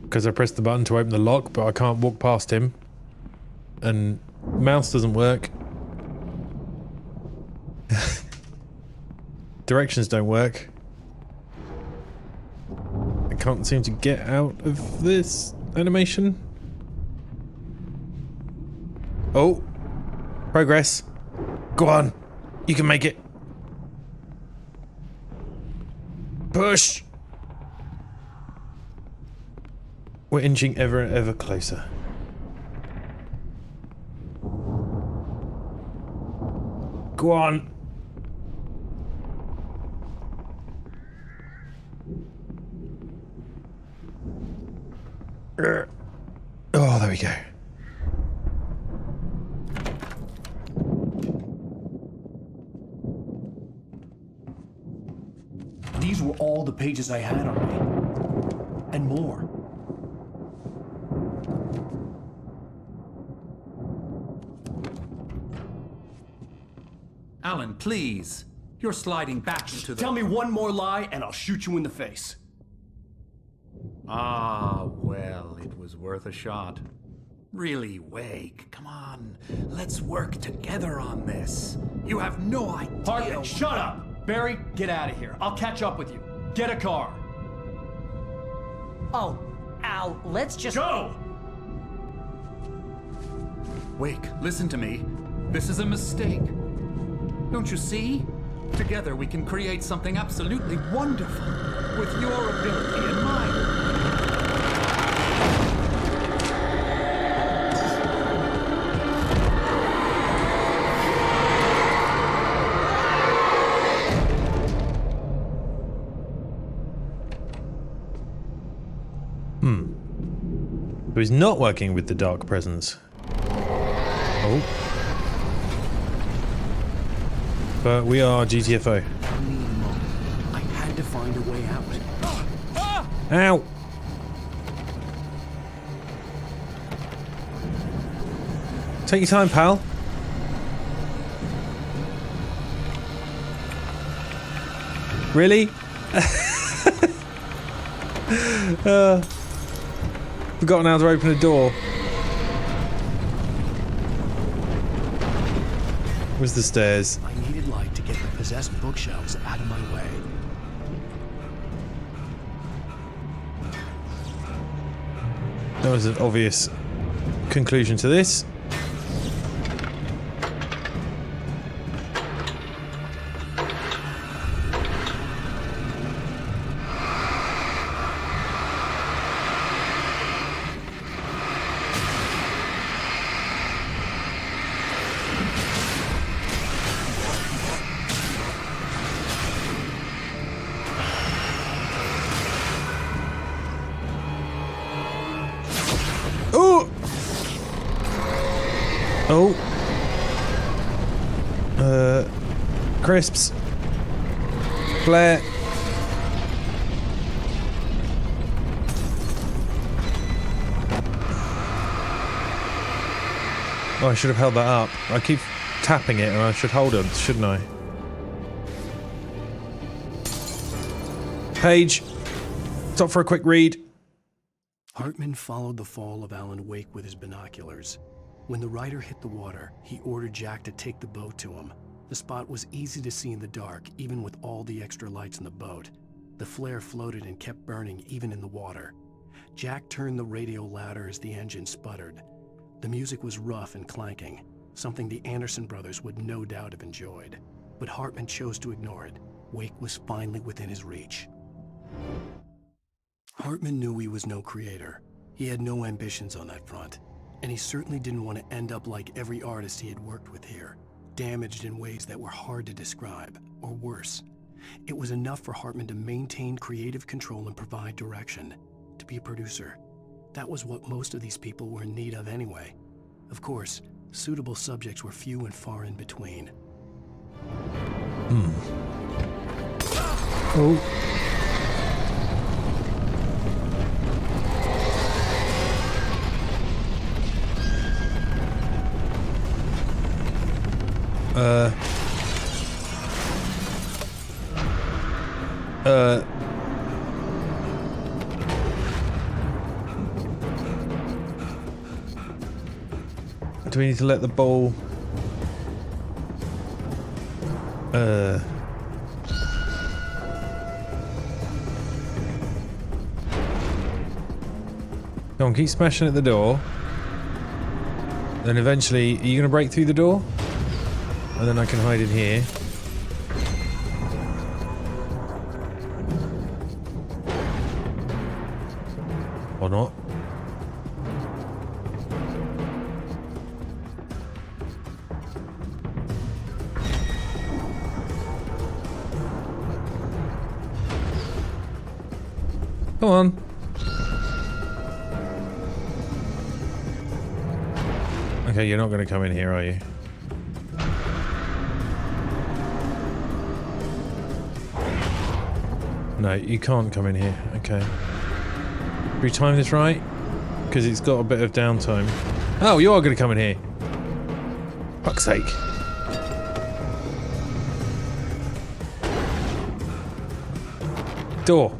A: Because I pressed the button to open the lock, but I can't walk past him. And mouse doesn't work. Directions don't work. I can't seem to get out of this animation. Oh. Progress. Go on. You can make it. Push. We're inching ever and ever closer. Go on. Oh, there we go.
B: These were all the pages I had on me. And more.
J: Alan, please. You're sliding back into the...
B: Tell me one more lie and I'll shoot you in the face.
J: Ah, well, it was worth a shot. Really, Wake, come on. Let's work together on this. You have no idea...
B: Hartman, shut up! Barry, get out of here. I'll catch up with you. Get a car.
O: Oh, Al, let's just...
B: Go!
J: Wake, listen to me. This is a mistake. Don't you see? Together we can create something absolutely wonderful. With your ability and mine.
A: So he's not working with the dark presence. Oh. But we are GTFO.
B: I had to find a way out.
A: Ow! Take your time, pal. Really? Forgotten how to open a door. Where's the stairs?
B: I needed light to get the possessed bookshelves out of my way.
A: That was an obvious conclusion to this. Crisps. Flare. Oh, I should have held that up. I keep tapping it and I should hold it, shouldn't I? Page. Stop for a quick read.
B: Hartman followed the fall of Alan Wake with his binoculars. When the rider hit the water, he ordered Jack to take the boat to him. The spot was easy to see in the dark, even with all the extra lights in the boat. The flare floated and kept burning even in the water. Jack turned the radio louder as the engine sputtered. The music was rough and clanking, something the Anderson brothers would no doubt have enjoyed. But Hartman chose to ignore it. Wake was finally within his reach. Hartman knew he was no creator. He had no ambitions on that front. And he certainly didn't want to end up like every artist he had worked with here, damaged in ways that were hard to describe, or worse. It was enough for Hartman to maintain creative control and provide direction, to be a producer. That was what most of these people were in need of anyway. Of course, Suitable subjects were few and far in between.
A: Oh. Do we need to let the ball... Come on, keep smashing at the door. Then eventually... Are you going to break through the door? And then I can hide in here. Or not. Come on. Okay, you're not going to come in here, are you? No, you can't come in here. Okay. Did we time this right? Because it's got a bit of downtime. Oh, you are going to come in here. Fuck's sake. Door.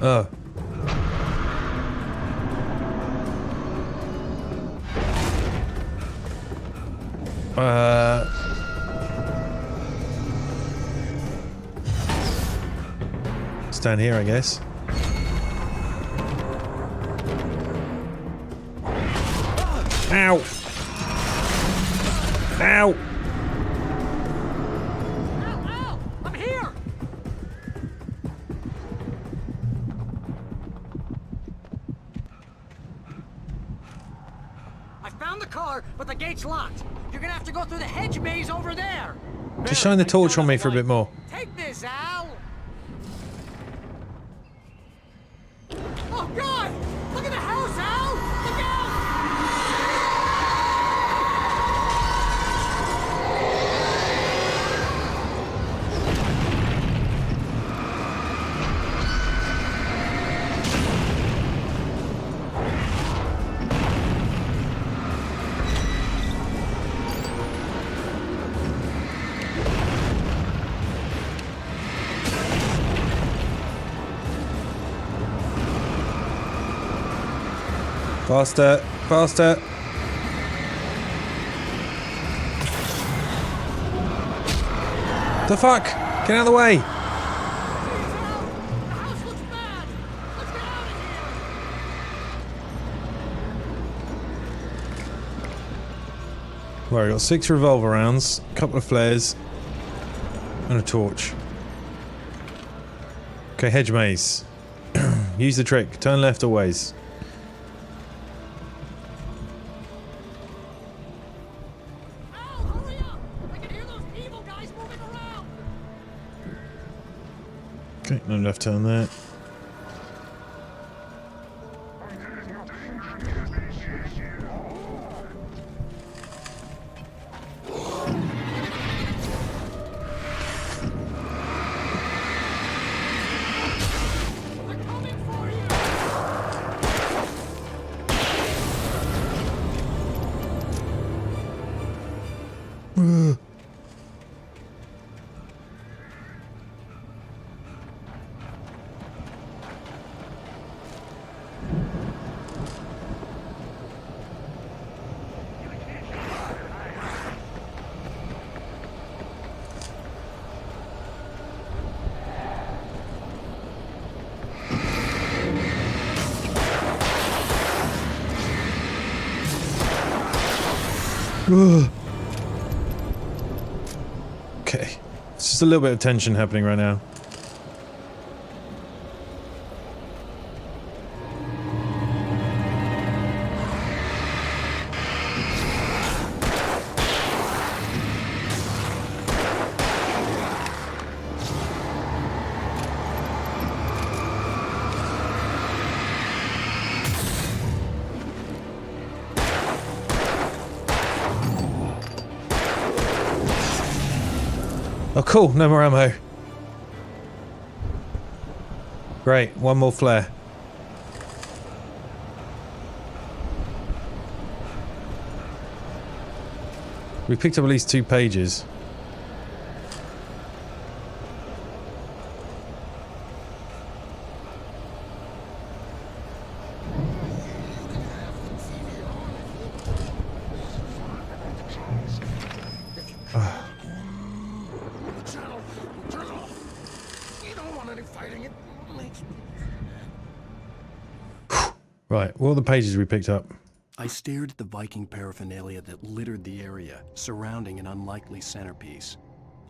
A: Oh. Stand here, I guess. Ow! Ow!
O: Ow! I'm here! I found the car, but the gate's locked. You're gonna have to go through the hedge maze over there.
A: Just shine the torch on me for a bit more.
O: Take this, Al! Oh, God! Look at the house, Al! Look out!
A: Faster, faster. The fuck? Get out of the way. Right, we got 6 revolver rounds, a couple of flares, and a torch. Okay, hedge maze. Use the trick. Turn left always. Okay, no left turn there. Okay. It's just a little bit of tension happening right now. Oh, cool. No more ammo. Great. One more flare. We picked up at least 2 pages. Right, what are the pages we picked up?
B: I stared at the Viking paraphernalia that littered the area surrounding an unlikely centerpiece.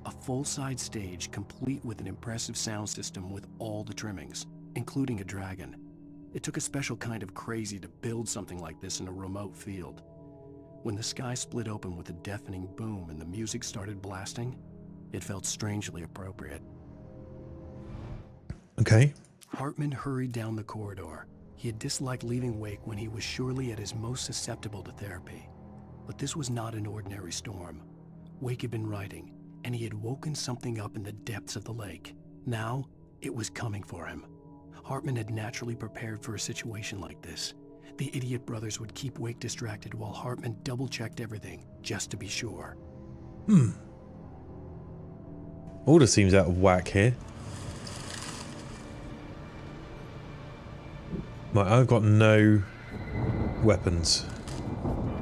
B: A full-size stage complete with an impressive sound system with all the trimmings, including a dragon. It took a special kind of crazy to build something like this in a remote field. When the sky split open with a deafening boom and the music started blasting, it felt strangely appropriate.
A: Okay.
B: Hartman hurried down the corridor. He had disliked leaving Wake when he was surely at his most susceptible to therapy. But this was not an ordinary storm. Wake had been writing, and he had woken something up in the depths of the lake. Now, it was coming for him. Hartman had naturally prepared for a situation like this. The idiot brothers would keep Wake distracted while Hartman double-checked everything, just to be sure.
A: Order seems out of whack here. Right, I've got no weapons.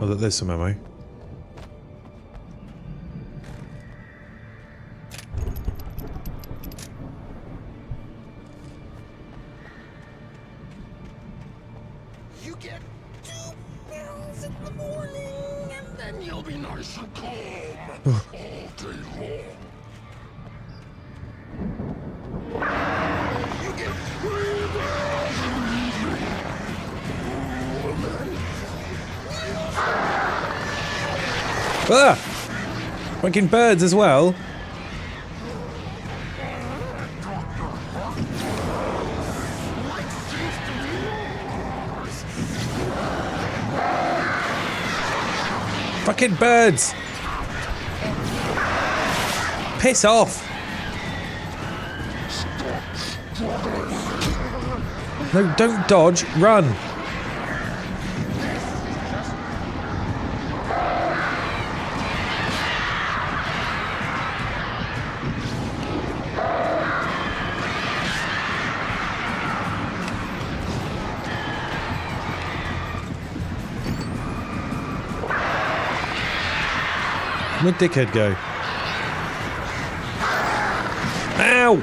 A: Oh, there's some ammo.
C: You get 2 pills in the morning, and then you'll be nice and calm all day long. You get 3 pills in the evening. And then
A: Ah! Fucking birds as well. Fucking birds! Piss off! No, don't dodge, run! Where'd dickhead go? Ow!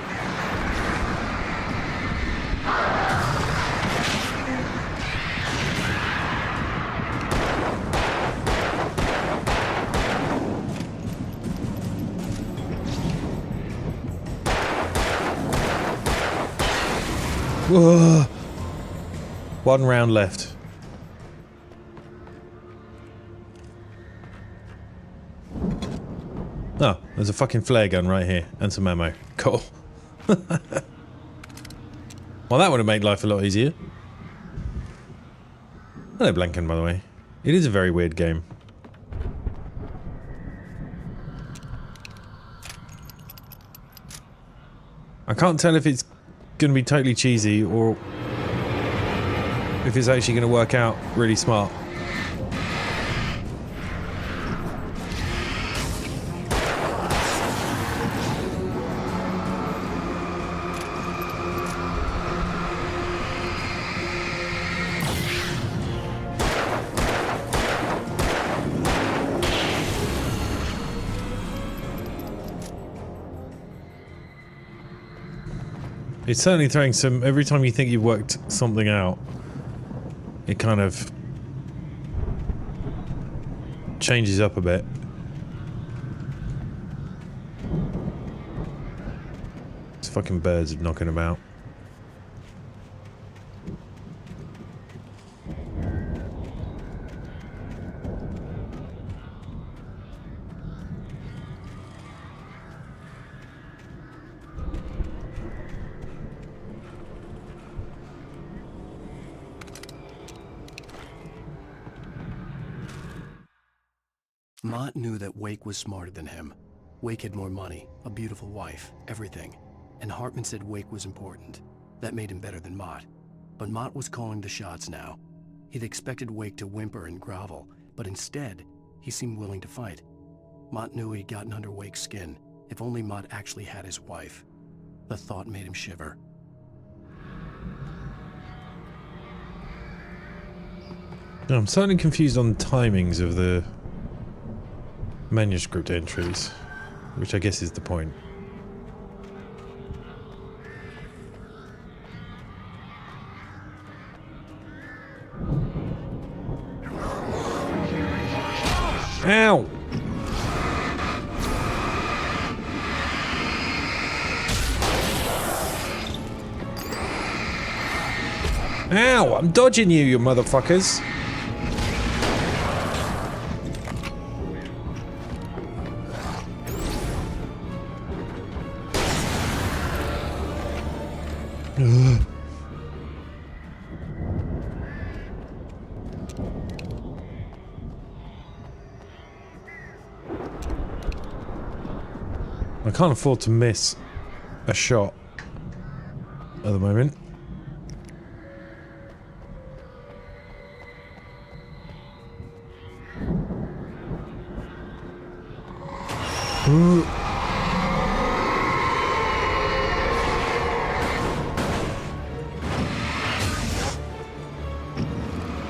A: Whoa. 1 round left. Oh, there's a fucking flare gun right here, and some ammo. Cool. Well, that would have made life a lot easier. Hello, Blanken, by the way. It is a very weird game. I can't tell if it's going to be totally cheesy or if it's actually going to work out really smart. It's certainly throwing some... Every time you think you've worked something out, it kind of changes up a bit. It's fucking birds knocking about.
B: Mott knew that Wake was smarter than him. Wake had more money, a beautiful wife, everything. And Hartman said Wake was important. That made him better than Mott. But Mott was calling the shots now. He'd expected Wake to whimper and grovel, but instead, he seemed willing to fight. Mott knew he'd gotten under Wake's skin. If only Mott actually had his wife. The thought made him shiver.
A: I'm slightly confused on timings of the manuscript entries, which I guess is the point. Ow! Ow! I'm dodging you, you motherfuckers! I can't afford to miss a shot at the moment. Ooh.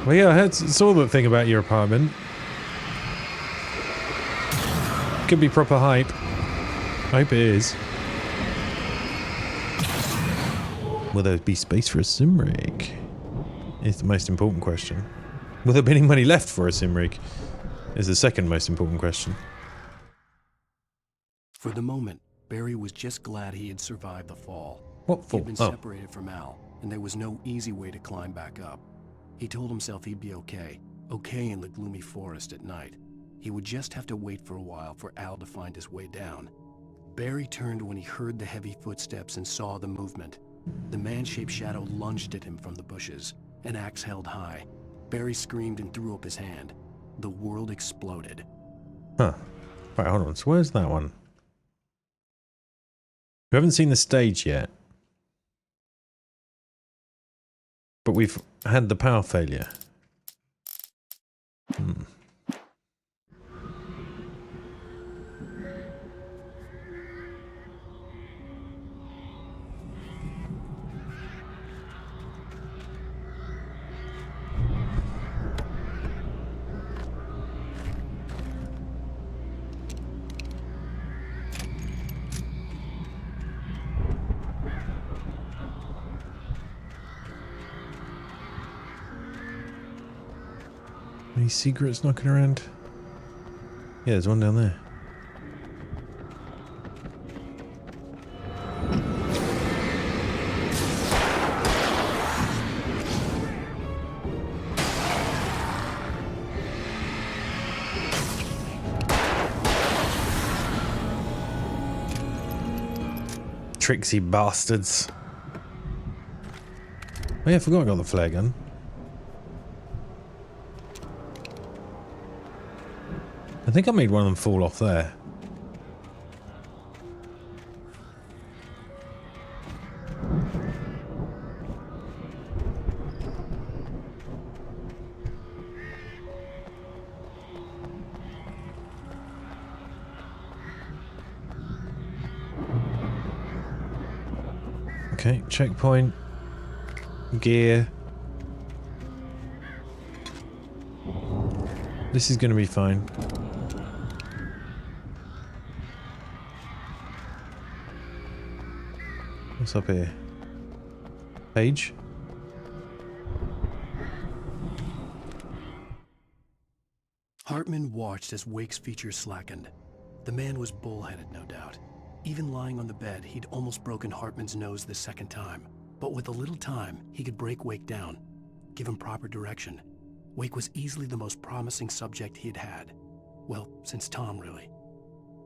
A: Well, yeah, I saw the thing about your apartment. Could be proper hype. I hope it is. Will there be space for a sim rig? Is the most important question. Will there be any money left for a sim rig? Is the second most important question.
B: For the moment, Barry was just glad he had survived the fall.
A: What fall?
B: He'd been separated from Al, and there was no easy way to climb back up. He told himself he'd be okay. Okay in the gloomy forest at night. He would just have to wait for a while for Al to find his way down. Barry turned when he heard the heavy footsteps and saw the movement. The man-shaped shadow lunged at him from the bushes, an axe held high. Barry screamed and threw up his hand. The world exploded.
A: Huh. Right, hold on. So where's that one? We haven't seen the stage yet. But we've had the power failure. Any secrets knocking around? Yeah, there's one down there. Tricksy bastards. Oh yeah, I forgot I got the flare gun. I think I made one of them fall off there. Okay, checkpoint. Gear. This is going to be fine. What's up here? Page?
B: Hartman watched as Wake's features slackened. The man was bullheaded, no doubt. Even lying on the bed, he'd almost broken Hartman's nose the second time. But with a little time, he could break Wake down, give him proper direction. Wake was easily the most promising subject he'd had. Well, since Tom, really.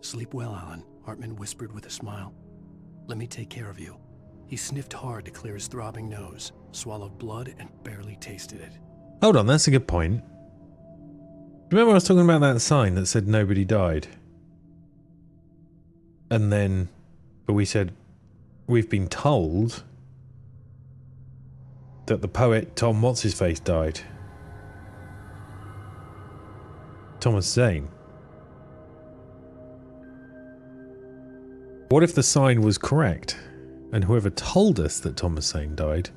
B: Sleep well, Alan, Hartman whispered with a smile. Let me take care of you. He sniffed hard to clear his throbbing nose, swallowed blood, and barely tasted it.
A: Hold on, that's a good point. Remember I was talking about that sign that said nobody died? And then, but we said, we've been told that the poet Tom What's-His-Face died. Thomas Zane. What if the sign was correct? And whoever told us that Thomas Zane died,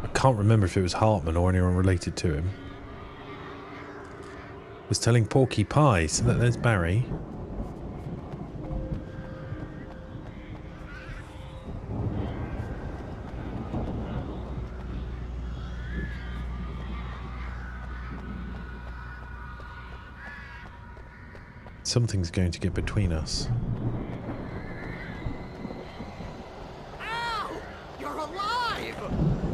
A: I can't remember if it was Hartman or anyone related to him, was telling Porky Pie. So there's Barry. Something's going to get between us.
C: Ow! You're alive!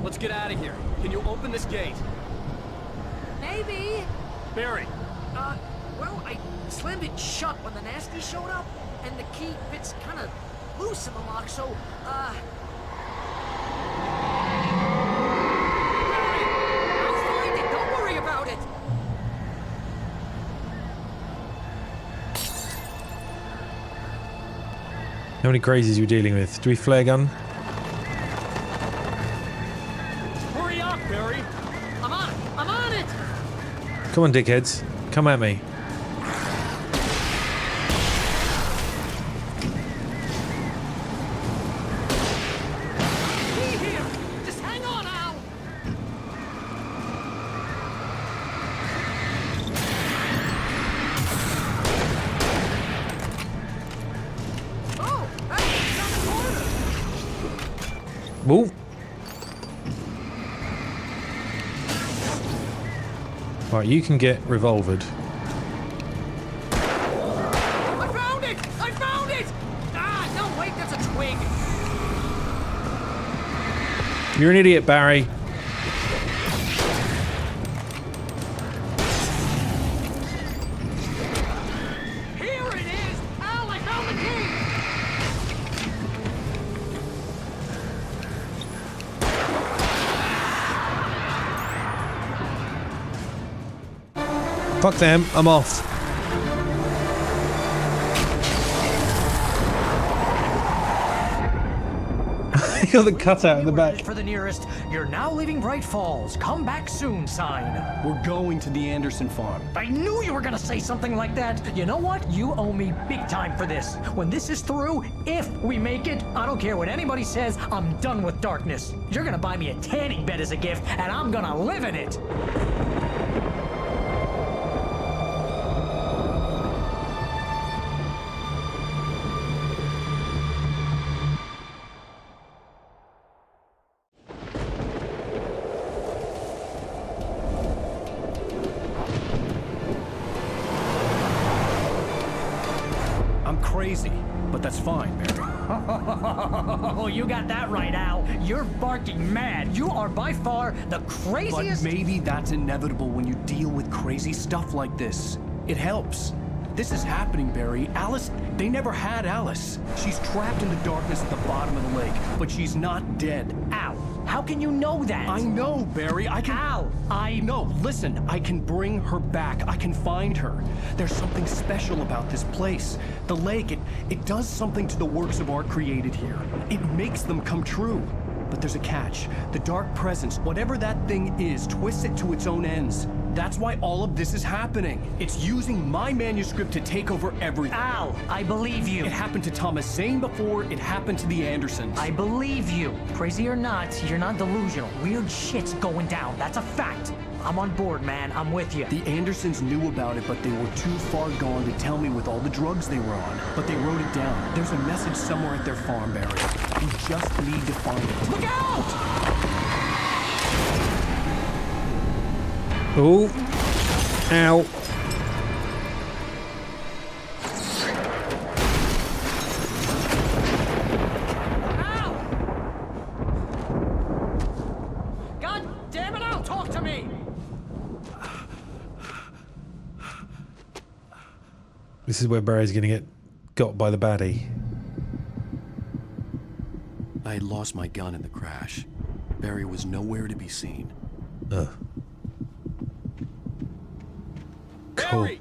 C: Let's get out of here. Can you open this gate?
O: Maybe.
C: Barry!
O: Well, I slammed it shut when the nasty showed up, and the key fits kind of loose in the lock, so, Barry! I'll find it! Don't worry about it!
A: How many crazies are we dealing with? Do we flare gun?
C: Hurry up, Barry!
O: I'm on it! I'm on it!
A: Come on, dickheads. Come at me.
O: Be here! Just hang on, Al! Oh! Hey! It's on the corner!
A: Ooh. Right, you can get revolvered.
O: I found it! I found it! Ah, no, wait, that's a twig.
A: You're an idiot, Barry.
O: Here it is! Al, I found the
A: Fuck them, I'm off. You got the cutout in the back.
O: For the nearest, you're now leaving Bright Falls. Come back soon sign.
B: We're going to the Anderson farm.
O: I knew you were gonna say something like that. You know what? You owe me big time for this. When this is through, if we make it, I don't care what anybody says, I'm done with darkness. You're gonna buy me a tanning bed as a gift, and I'm gonna live in it.
B: I'm crazy, but that's fine, Barry.
O: Oh, you got that right, Al. You're barking mad. You are by far the craziest.
B: But maybe that's inevitable when you deal with crazy stuff like this. It helps. This is happening, Barry. Alice, they never had Alice. She's trapped in the darkness at the bottom of the lake, but she's not dead.
O: Al, how can you know that?
B: I know, Barry. I can...
O: Al,
B: No, listen. I can bring her back. I can find her. There's something special about this place. The lake, it does something to the works of art created here. It makes them come true. But there's a catch. The dark presence, whatever that thing is, twists it to its own ends. That's why all of this is happening. It's using my manuscript to take over everything.
O: Al, I believe you.
B: It happened to Thomas Zane before, it happened to the Andersons.
O: I believe you. Crazy or not, you're not delusional. Weird shit's going down. That's a fact. I'm on board, man. I'm with you.
B: The Andersons knew about it, but they were too far gone to tell me with all the drugs they were on. But they wrote it down. There's a message somewhere at their farm, Barry. You just need to find it.
O: Look out!
A: Oh. Ow.
O: God damn it, Al, talk to me!
A: This is where Barry's gonna get got by the baddie.
B: I had lost my gun in the crash. Barry was nowhere to be seen.
A: Ugh. Cool.
C: Barry!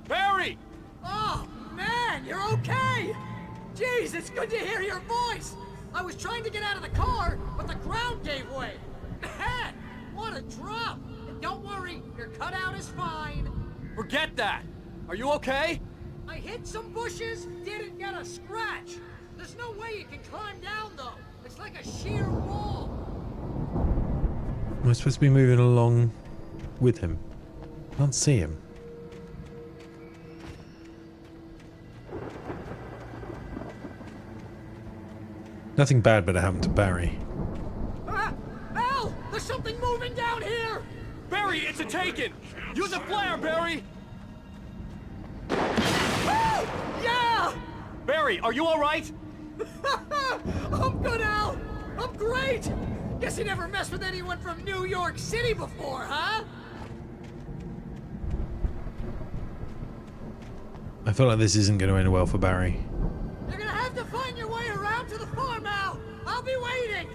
C: Barry!
O: Oh, man, you're okay! Jeez, it's good to hear your voice! I was trying to get out of the car, but the ground gave way. Man, what a drop! And don't worry, your cutout is fine.
C: Forget that! Are you okay?
O: I hit some bushes, didn't get a scratch. There's no way you can climb down, though. It's like a sheer wall.
A: Am I supposed to be moving along with him? I can't see him. Nothing bad better happened to Barry.
O: Al! There's something moving down here!
C: Barry, it's a taken! Use a flare, Barry!
O: Oh! Yeah!
C: Barry, are you alright?
O: I'm good, Al! I'm great! Guess you never messed with anyone from New York City before, huh?
A: I feel like this isn't going to end well for Barry.
O: You're gonna have to find your way around to the farm, Al! I'll be waiting!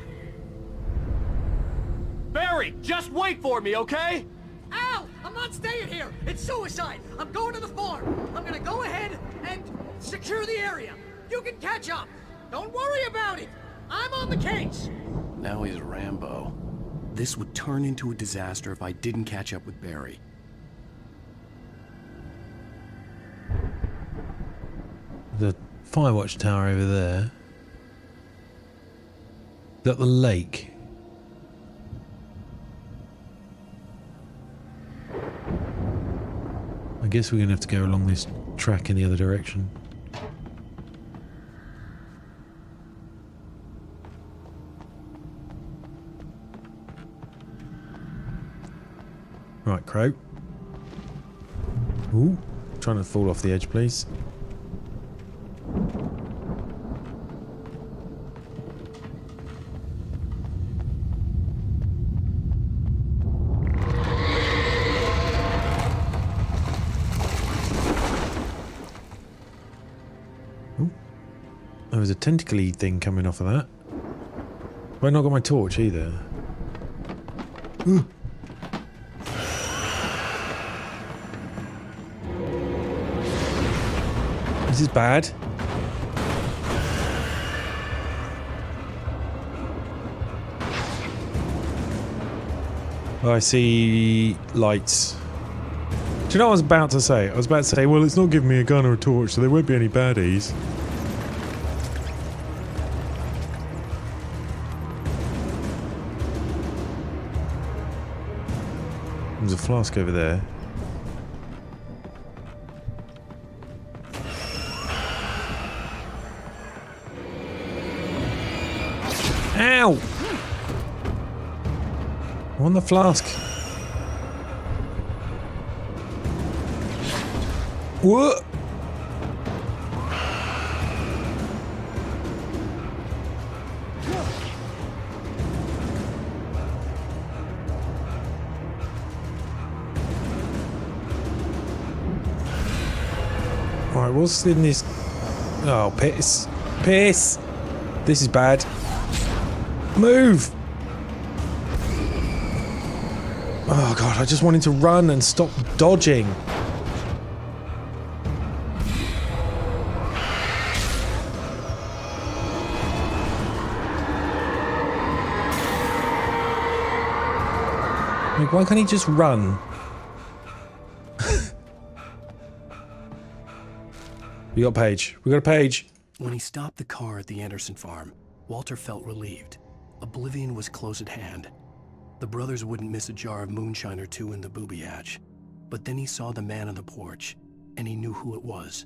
C: Barry, just wait for me, okay?
O: Al! I'm not staying here! It's suicide! I'm going to the farm! I'm gonna go ahead and secure the area! You can catch up! Don't worry about it! I'm on the case!
B: Now he's Rambo. This would turn into a disaster if I didn't catch up with Barry.
A: The Firewatch tower over there. Is that the lake? I guess we're going to have to go along this track in the other direction. Right, Crow. Ooh, trying to fall off the edge, please. Ooh. There was a tentacly thing coming off of that. I've not got my torch either. Ooh. This is bad. Oh, I see lights. Do you know what I was about to say? I was about to say, well, it's not giving me a gun or a torch, so there won't be any baddies. There's a flask over there. Ow! I want the flask. What? Alright, what's in this? Oh, piss. Piss! This is bad. Move! Oh god, I just wanted to run and stop dodging. Like, why can't he just run? We got a page. We got a page.
B: When he stopped the car at the Anderson farm, Walter felt relieved. Oblivion was close at hand. The brothers wouldn't miss a jar of moonshine or two in the booby hatch. But then he saw the man on the porch, and he knew who it was.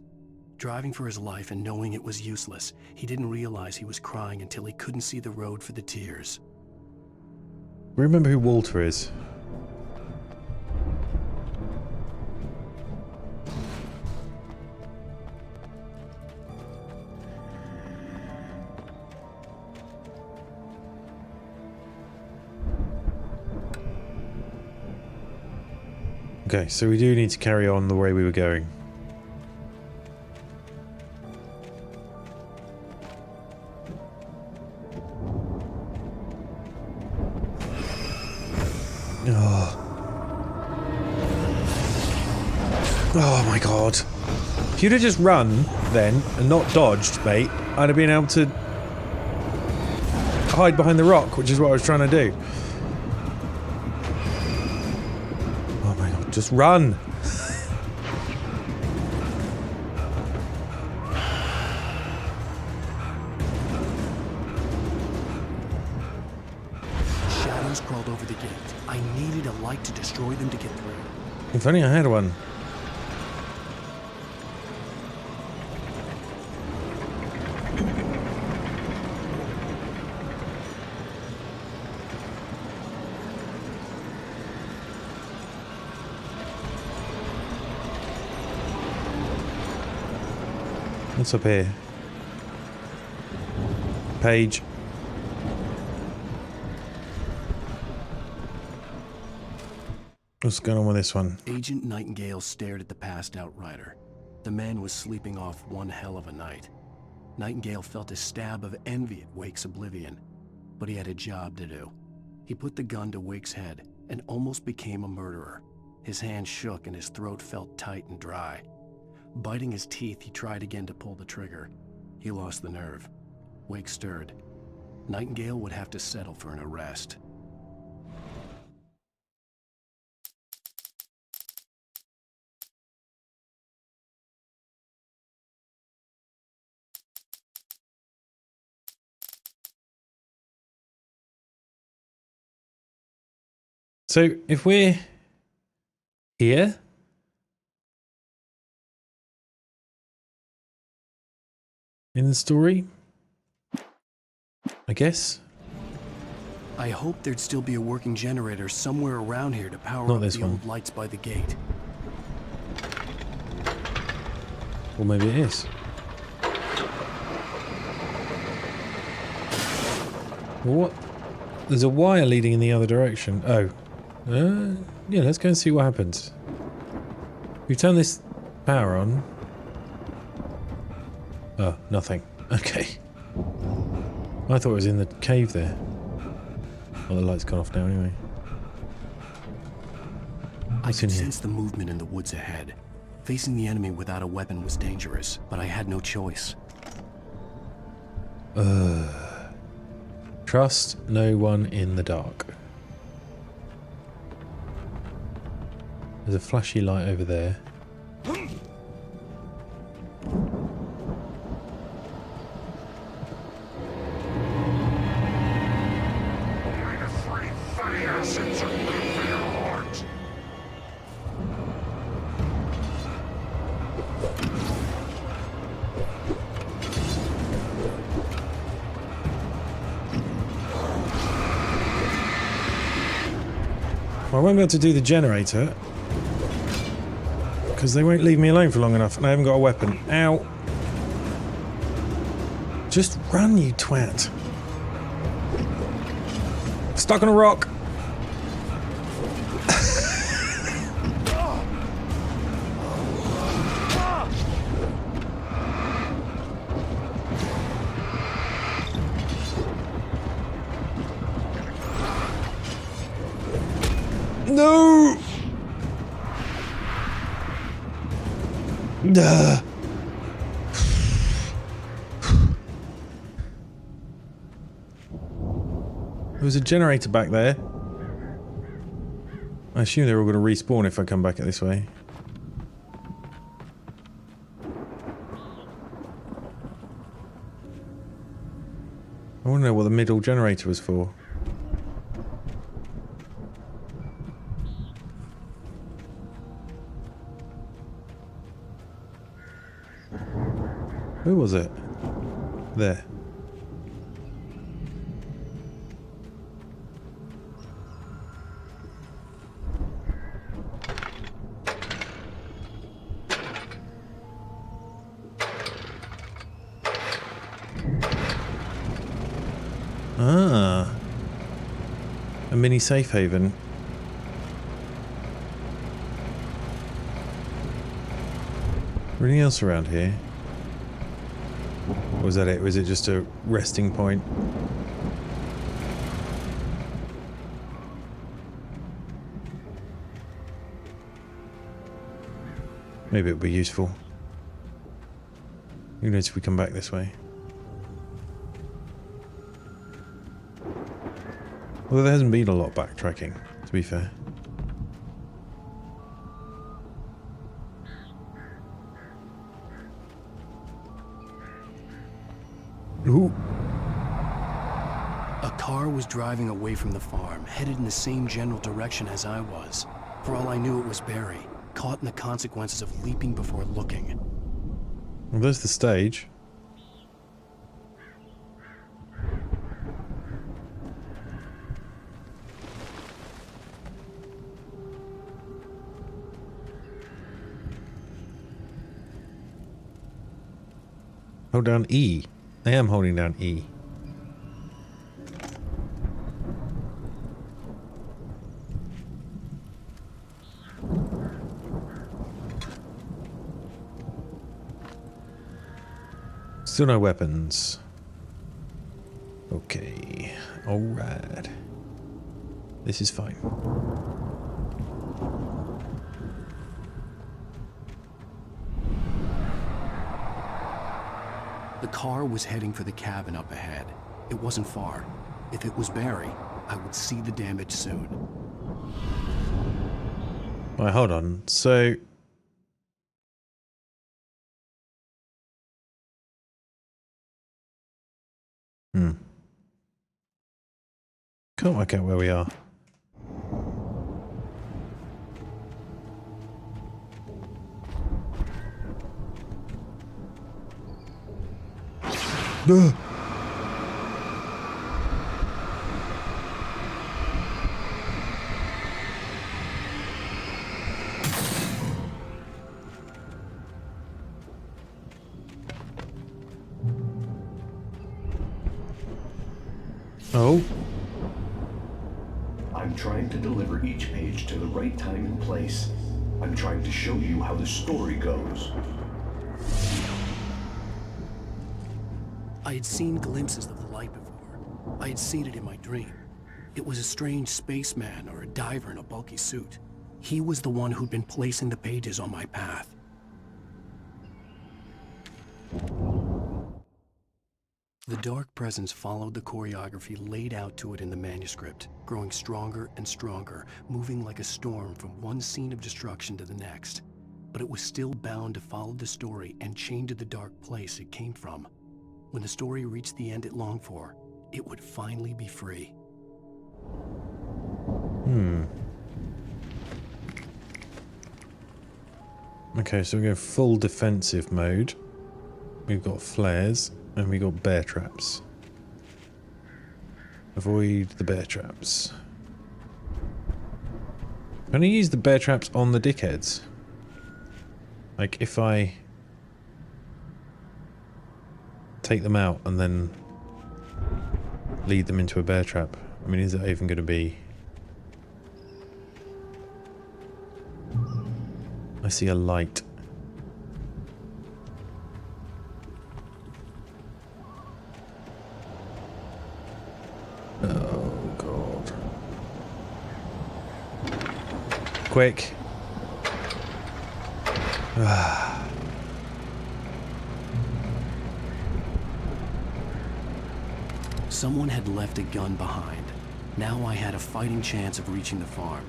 B: Driving for his life and knowing it was useless, he didn't realize he was crying until he couldn't see the road for the tears.
A: Remember who Walter is. Okay, so we do need to carry on the way we were going. Oh my god. If you'd have just run then and not dodged, mate, I'd have been able to hide behind the rock, which is what I was trying to do. Oh my god, just run!
B: Shadows crawled over the gate. I needed a light to destroy them to get through.
A: If only I had one. What's up here? Page. What's going on with this one?
B: Agent Nightingale stared at the passed out rider. The man was sleeping off one hell of a night. Nightingale felt a stab of envy at Wake's oblivion, but he had a job to do. He put the gun to Wake's head and almost became a murderer. His hand shook and his throat felt tight and dry. Biting his teeth, he tried again to pull the trigger. He lost the nerve. Wake stirred. Nightingale would have to settle for an arrest.
A: So, if we're here, in the story, I guess.
B: I hoped there'd still be a working generator somewhere around here to power
A: Not
B: up
A: this
B: the
A: one.
B: old lights by the gate.
A: Or maybe it is. What? There's a wire leading in the other direction. Oh. Yeah, let's go and see what happens. We turn this power on. Oh, nothing. Okay. I thought it was in the cave there. Oh, the light's gone off now anyway.
B: I could sense the movement in the woods ahead. Facing the enemy without a weapon was dangerous, but I had no choice.
A: Trust no one in the dark. There's a flashy light over there. Well, I won't be able to do the generator because they won't leave me alone for long enough and I haven't got a weapon. Ow. Just run, you twat. Stuck on a rock. No! Duh. There was a generator back there. I assume they're all going to respawn if I come back this way. I want to know what the middle generator was for. Where was it? There. Ah. A mini safe haven. Anything else around here? Or was that it? Was it just a resting point? Maybe it would be useful. Who knows if we come back this way? Although there hasn't been a lot of backtracking, to be fair. Ooh.
B: A car was driving away from the farm, headed in the same general direction as I was. For all I knew, it was Barry, caught in the consequences of leaping before looking.
A: Well, there's the stage. Hold down E. I am holding down E. Still no weapons. Okay. Alright. This is fine.
B: The car was heading for the cabin up ahead. It wasn't far. If it was Barry, I would see the damage soon.
A: Right, hold on. So... Can't work out where we are. Ugh. Oh.
P: I'm trying to deliver each page to the right time and place. I'm trying to show you how the story goes.
B: I had seen glimpses of the light before. I had seen it in my dream. It was a strange spaceman or a diver in a bulky suit. He was the one who'd been placing the pages on my path. The dark presence followed the choreography laid out to it in the manuscript, growing stronger and stronger, moving like a storm from one scene of destruction to the next. But it was still bound to follow the story and chained to the dark place it came from. When the story reached the end it longed for, it would finally be free.
A: Okay, so we go full defensive mode. We've got flares. And we got bear traps. Avoid the bear traps. Can I use the bear traps on the dickheads? Like if I take them out and then lead them into a bear trap. I mean, is that even going to be... I see a light. Oh, God. Quick.
B: Someone had left a gun behind. Now I had a fighting chance of reaching the farm.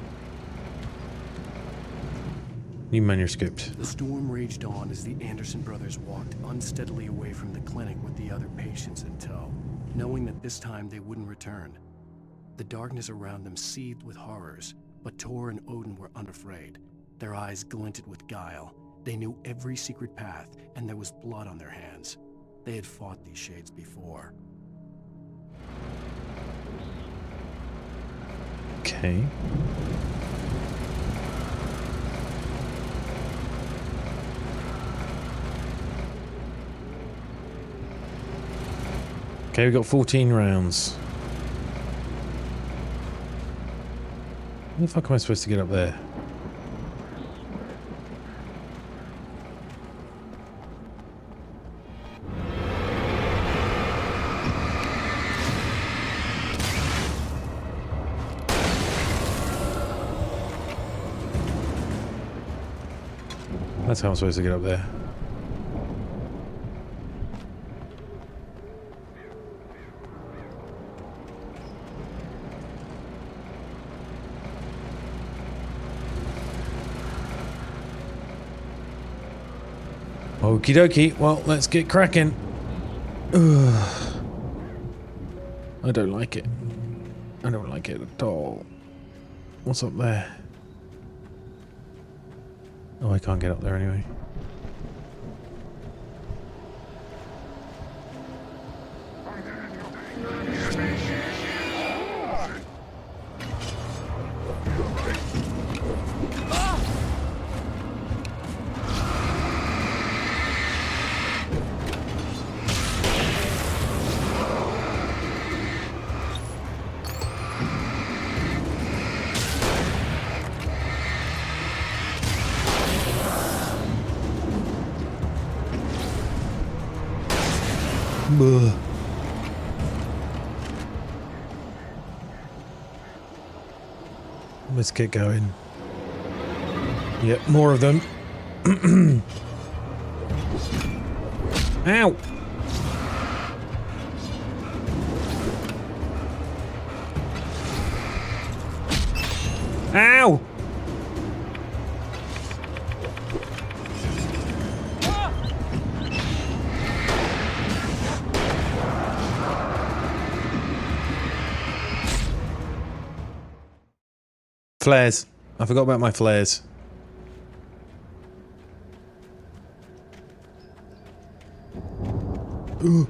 A: New manuscript.
B: The storm raged on as the Anderson brothers walked unsteadily away from the clinic with the other patients in tow, knowing that this time they wouldn't return. The darkness around them seethed with horrors, but Tor and Odin were unafraid. Their eyes glinted with guile. They knew every secret path, and there was blood on their hands. They had fought these shades before.
A: Okay. Okay, we got 14 rounds. How the fuck am I supposed to get up there? That's how I'm supposed to get up there. Okie dokie. Well, let's get cracking. Ugh. I don't like it. I don't like it at all. What's up there? Oh, I can't get up there anyway. Buh. Let's get going. Yep, more of them. Ow! Ow! Flares. I forgot about my flares. Ooh.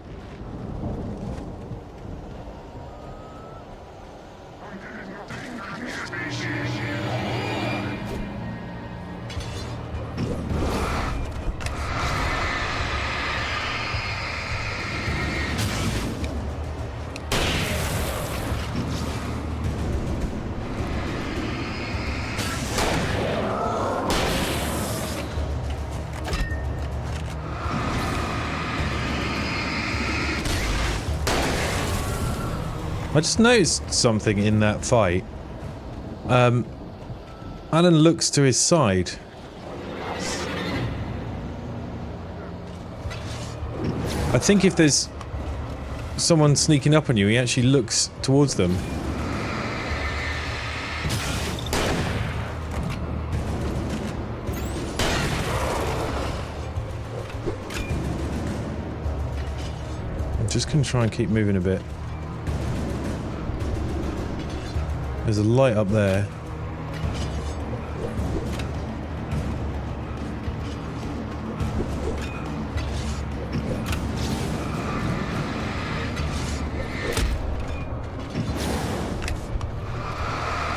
A: I just noticed something in that fight. Alan looks to his side. I think if there's someone sneaking up on you, he actually looks towards them. I'm just gonna try and keep moving a bit. There's a light up there.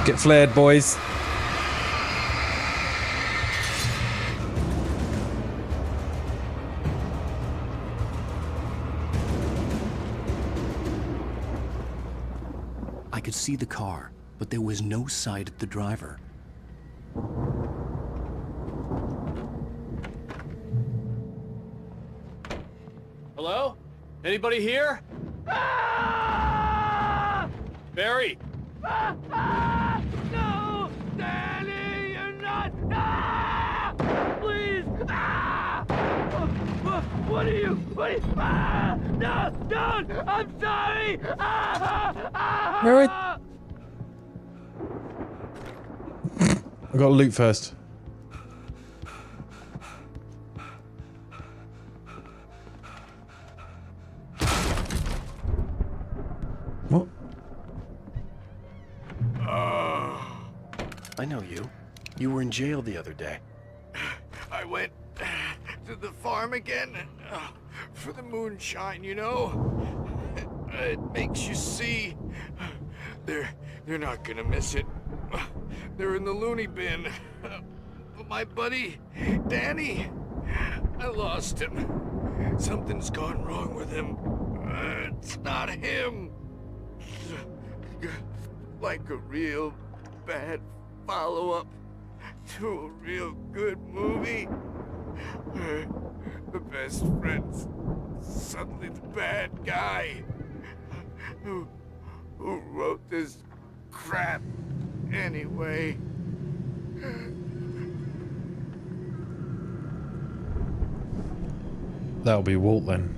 A: Get flared, boys.
B: I could see the car, but there was no sight of the driver.
Q: Hello? Anybody here? Ah! Barry!
C: No! Danny, you're not! Ah! Please! Ah! What are you? What are you? Ah! No! Don't! I'm sorry! Ah! Ah!
A: Alright. I gotta loot first. What?
B: I know you. You were in jail the other day.
L: I went to the farm again for the moonshine, you know? It makes you see. They're not gonna miss it. They're in the loony bin. But my buddy, Danny, I lost him. Something's gone wrong with him. It's not him. Like a real bad follow-up to a real good movie. The best friend's suddenly the bad guy. Who wrote this crap anyway?
A: That'll be Walt then.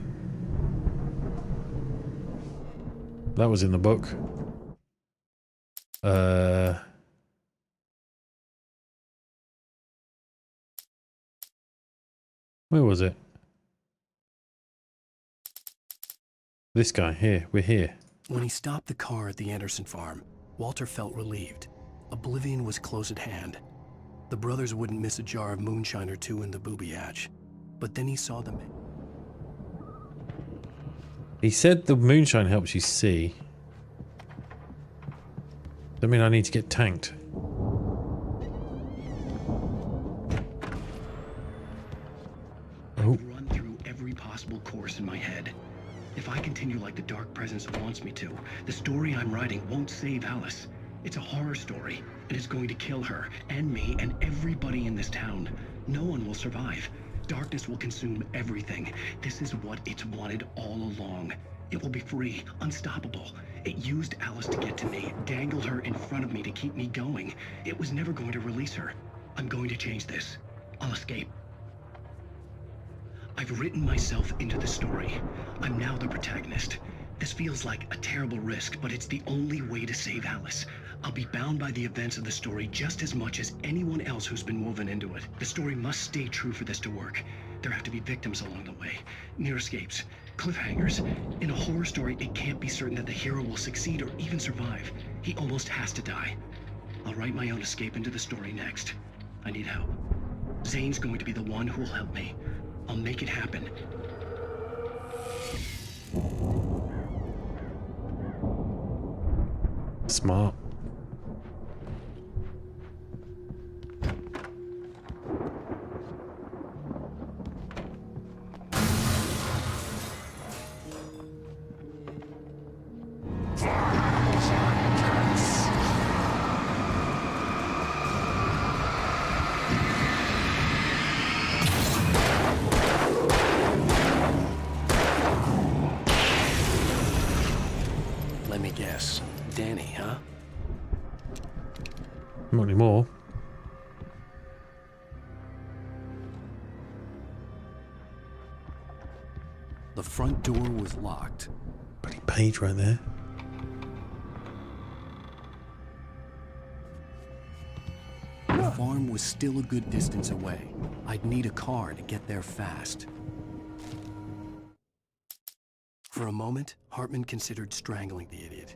A: That was in the book. Where was it? This guy, here. We're here.
B: When he stopped the car at the Anderson farm, Walter felt relieved. Oblivion was close at hand. The brothers wouldn't miss a jar of moonshine or two in the booby hatch. But then he saw them.
A: He said the moonshine helps you see. Does that mean I need to get tanked?
B: I've run through every possible course in my head. If I continue like the Dark Presence wants me to, the story I'm writing won't save Alice. It's a horror story, and it's going to kill her, and me, and everybody in this town. No one will survive. Darkness will consume everything. This is what it's wanted all along. It will be free, unstoppable. It used Alice to get to me, dangled her in front of me to keep me going. It was never going to release her. I'm going to change this. I'll escape. I've written myself into the story. I'm now the protagonist. This feels like a terrible risk, but it's the only way to save Alice. I'll be bound by the events of the story just as much as anyone else who's been woven into it. The story must stay true for this to work. There have to be victims along the way, near escapes, cliffhangers. In a horror story, it can't be certain that the hero will succeed or even survive. He almost has to die. I'll write my own escape into the story next. I need help. Zane's going to be the one who will help me. I'll make it happen.
A: Smart.
B: Let me guess. Danny, huh?
A: Not anymore.
B: The front door was locked.
A: Bloody page right there.
B: The farm was still a good distance away. I'd need a car to get there fast. For a moment, Hartman considered strangling the idiot.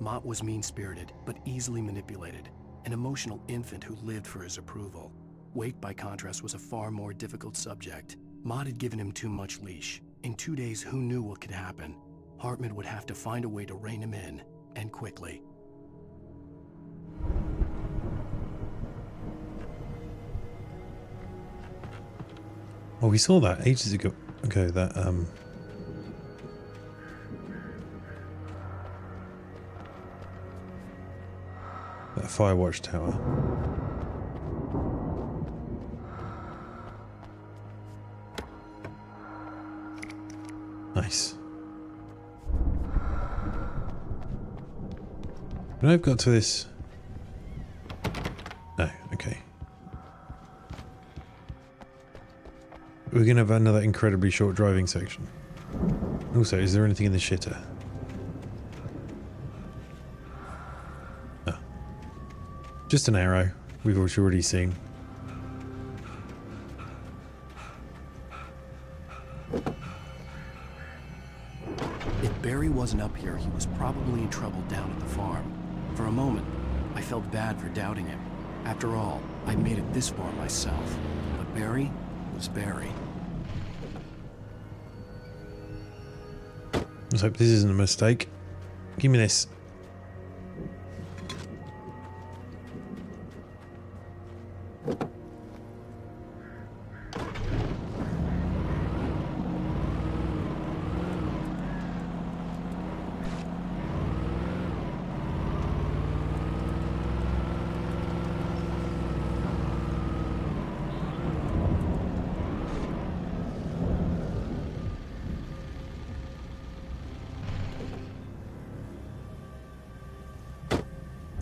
B: Mott was mean-spirited, but easily manipulated. An emotional infant who lived for his approval. Wake, by contrast, was a far more difficult subject. Mott had given him too much leash. In 2 days, who knew what could happen? Hartman would have to find a way to rein him in, and quickly.
A: Oh, we saw that ages ago. Okay, that, that fire watchtower. Nice. And I've got to this. No, okay. We're gonna have another incredibly short driving section. Also, is there anything in the shitter? Oh. Just an arrow. We've already seen.
B: If Barry wasn't up here, he was probably in trouble down at the farm. For a moment, I felt bad for doubting him. After all, I made it this far myself. But Barry was Barry.
A: Let's hope this isn't a mistake. Give me this.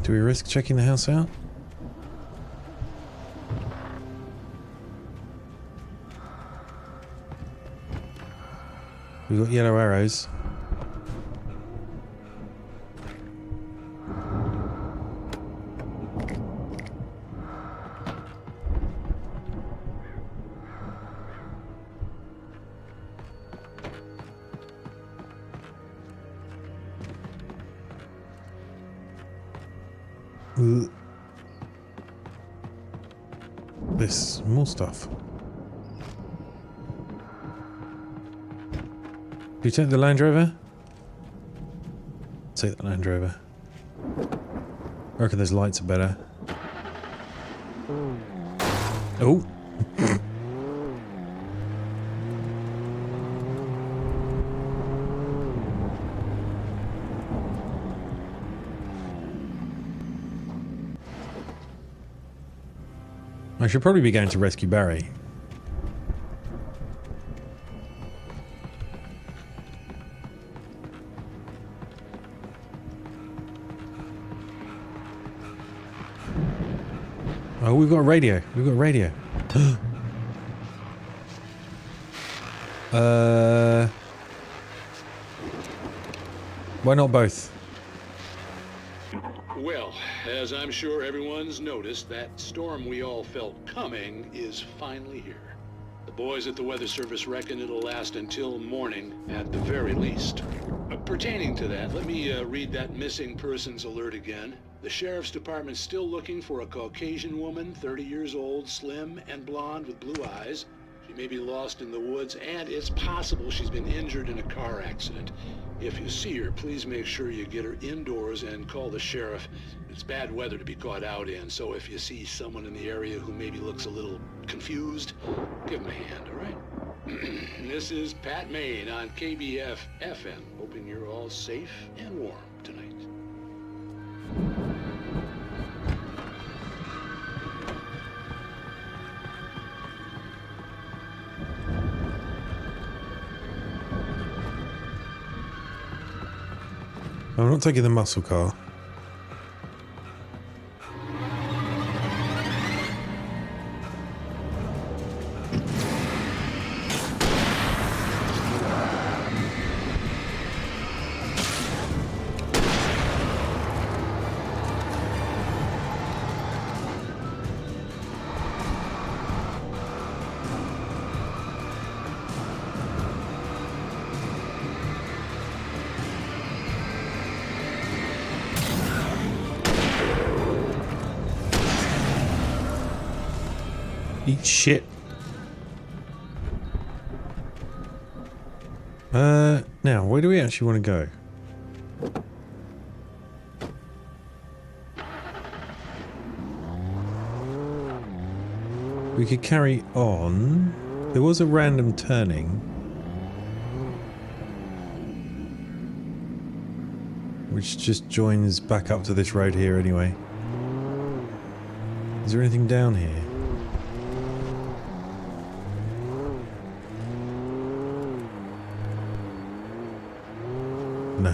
A: Do we risk checking the house out? We've got yellow arrows. This, more stuff. Do you take the Land Rover? Take the Land Rover. I reckon those lights are better. Oh! I should probably be going to rescue Barry. Oh, we've got a radio. We've got a radio. Why not both?
R: Well, as I'm sure everyone's noticed, that storm we all felt coming is finally here. The boys at the Weather Service reckon it'll last until morning at the very least. Pertaining to that, let me read that missing persons alert again. The Sheriff's Department's still looking for a Caucasian woman, 30 years old, slim and blonde with blue eyes. She may be lost in the woods, and it's possible she's been injured in a car accident. If you see her, please make sure you get her indoors and call the sheriff. It's bad weather to be caught out in, so if you see someone in the area who maybe looks a little confused, give them a hand, all right? This is Pat Maine on KBF FM, hoping you're all safe and warm tonight.
A: I'm not taking the muscle car. Eat shit. Now, where do we actually want to go? We could carry on. There was a random turning. Which just joins back up to this road here anyway. Is there anything down here? No.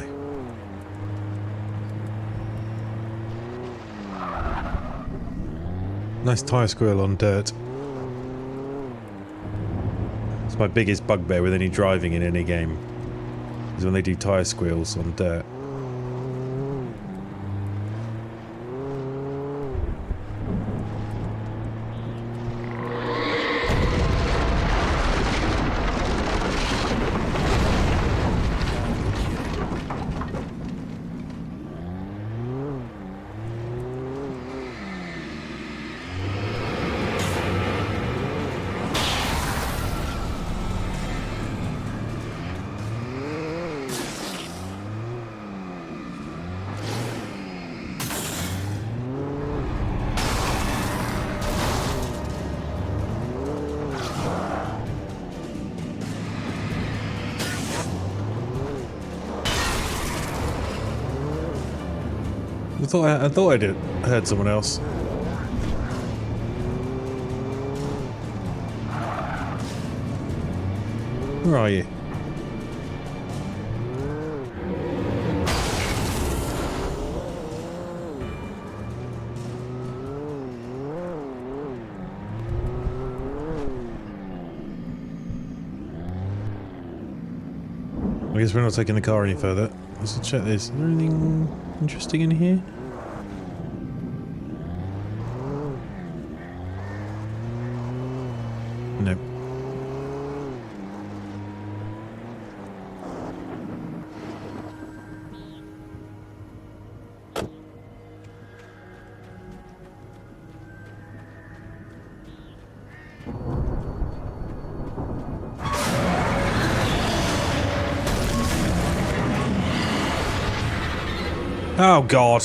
A: Nice tyre squirrel on dirt. It's my biggest bugbear with any driving in any game, is when they do tyre squeals on dirt. I thought I heard someone else. Where are you? I guess we're not taking the car any further. Let's check this. Is there anything interesting in here? Nope. Oh, God.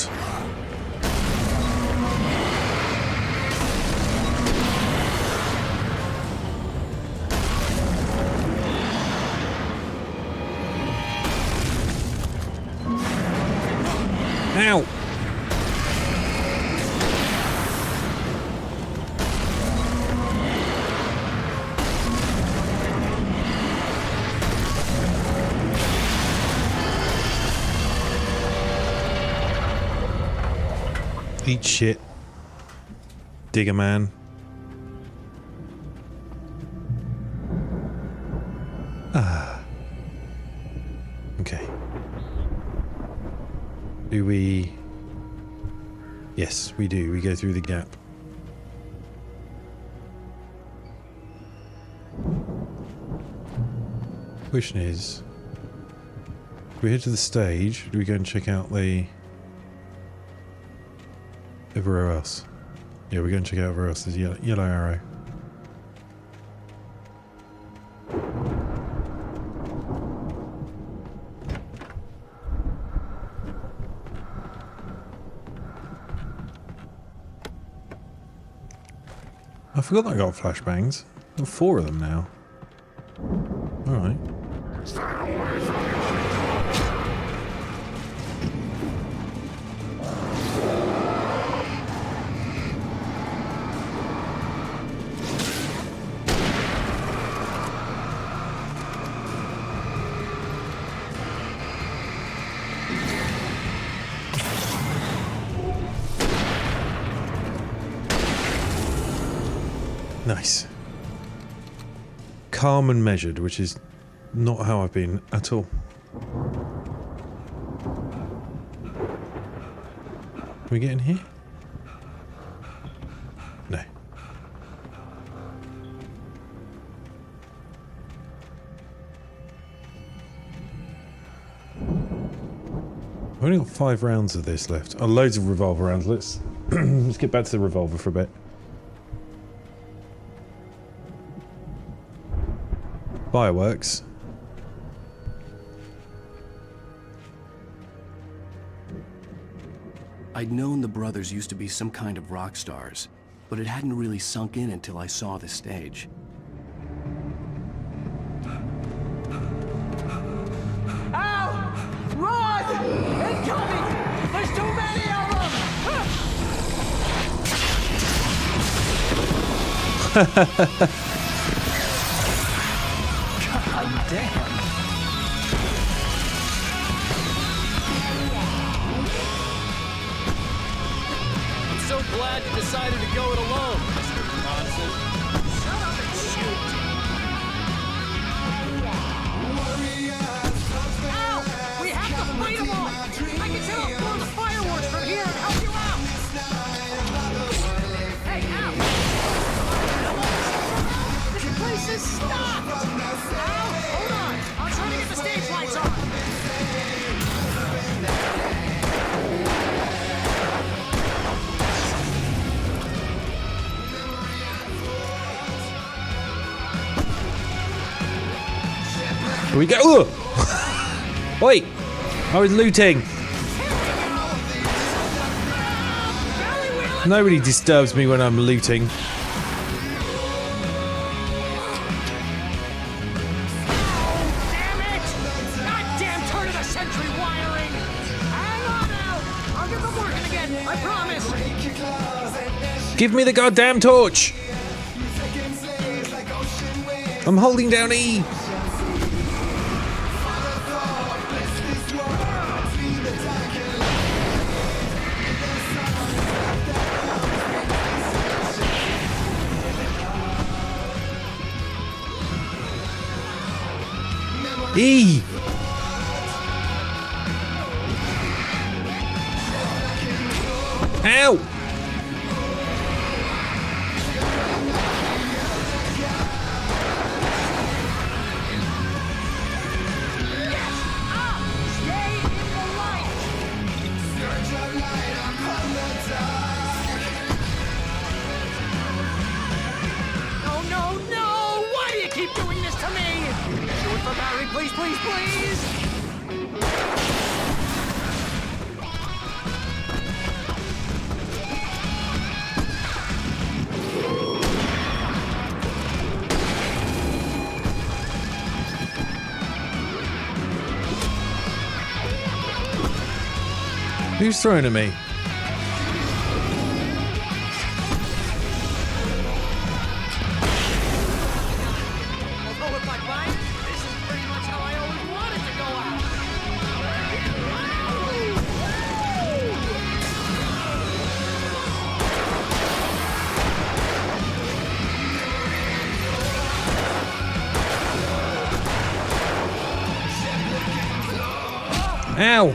A: Ow. Eat shit. Digger man. Ah. Okay. Do we... Yes, we do. We go through the gap. Question is... Do we head to the stage? Do we go and check out the... everywhere else? Yeah, we're going to check out everywhere else. There's a yellow arrow. I forgot I got flashbangs. I've got 4 of them now. Alright. Nice. Calm and measured, which is not how I've been at all. Can we get in here? No. I've only got 5 rounds of this left. Oh, loads of revolver rounds. Let's get back to the revolver for a bit. Fireworks.
B: I'd known the brothers used to be some kind of rock stars, but it hadn't really sunk in until I saw the stage.
C: Ow! Run! Incoming! There's too many of them! God damn.
Q: I'm so glad you decided to go it alone, Mr. Bronson.
C: Shut up and shoot! Ow! We have to fight them all! I can set off more of the fireworks from here and help you out! Hey, ow! This place is stopped! Ow! Hold on! I'm trying to get the stage lights on!
A: Here we go. Ugh. Wait, I was looting. Nobody disturbs me when I'm looting.
C: Damn it! Goddamn turn of the century wiring! Hang on now! I'll get them working again, I promise!
A: Give me the goddamn torch. I'm holding down E. E! Ow!
C: Please, please, please!
A: Who's throwing at me?
M: Although if I bite, this is pretty much how I always wanted to go out.
A: Ow!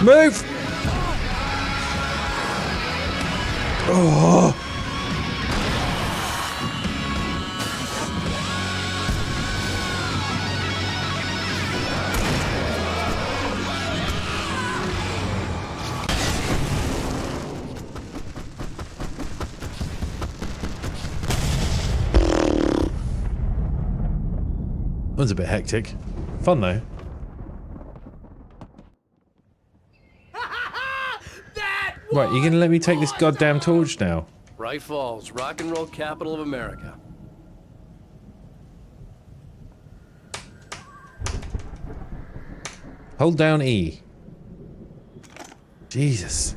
A: Move! Oh! That was a bit hectic. Fun though. Right, you're gonna let me take this goddamn torch now?
Q: Bright Falls, rock and roll capital of America.
A: Hold down E. Jesus.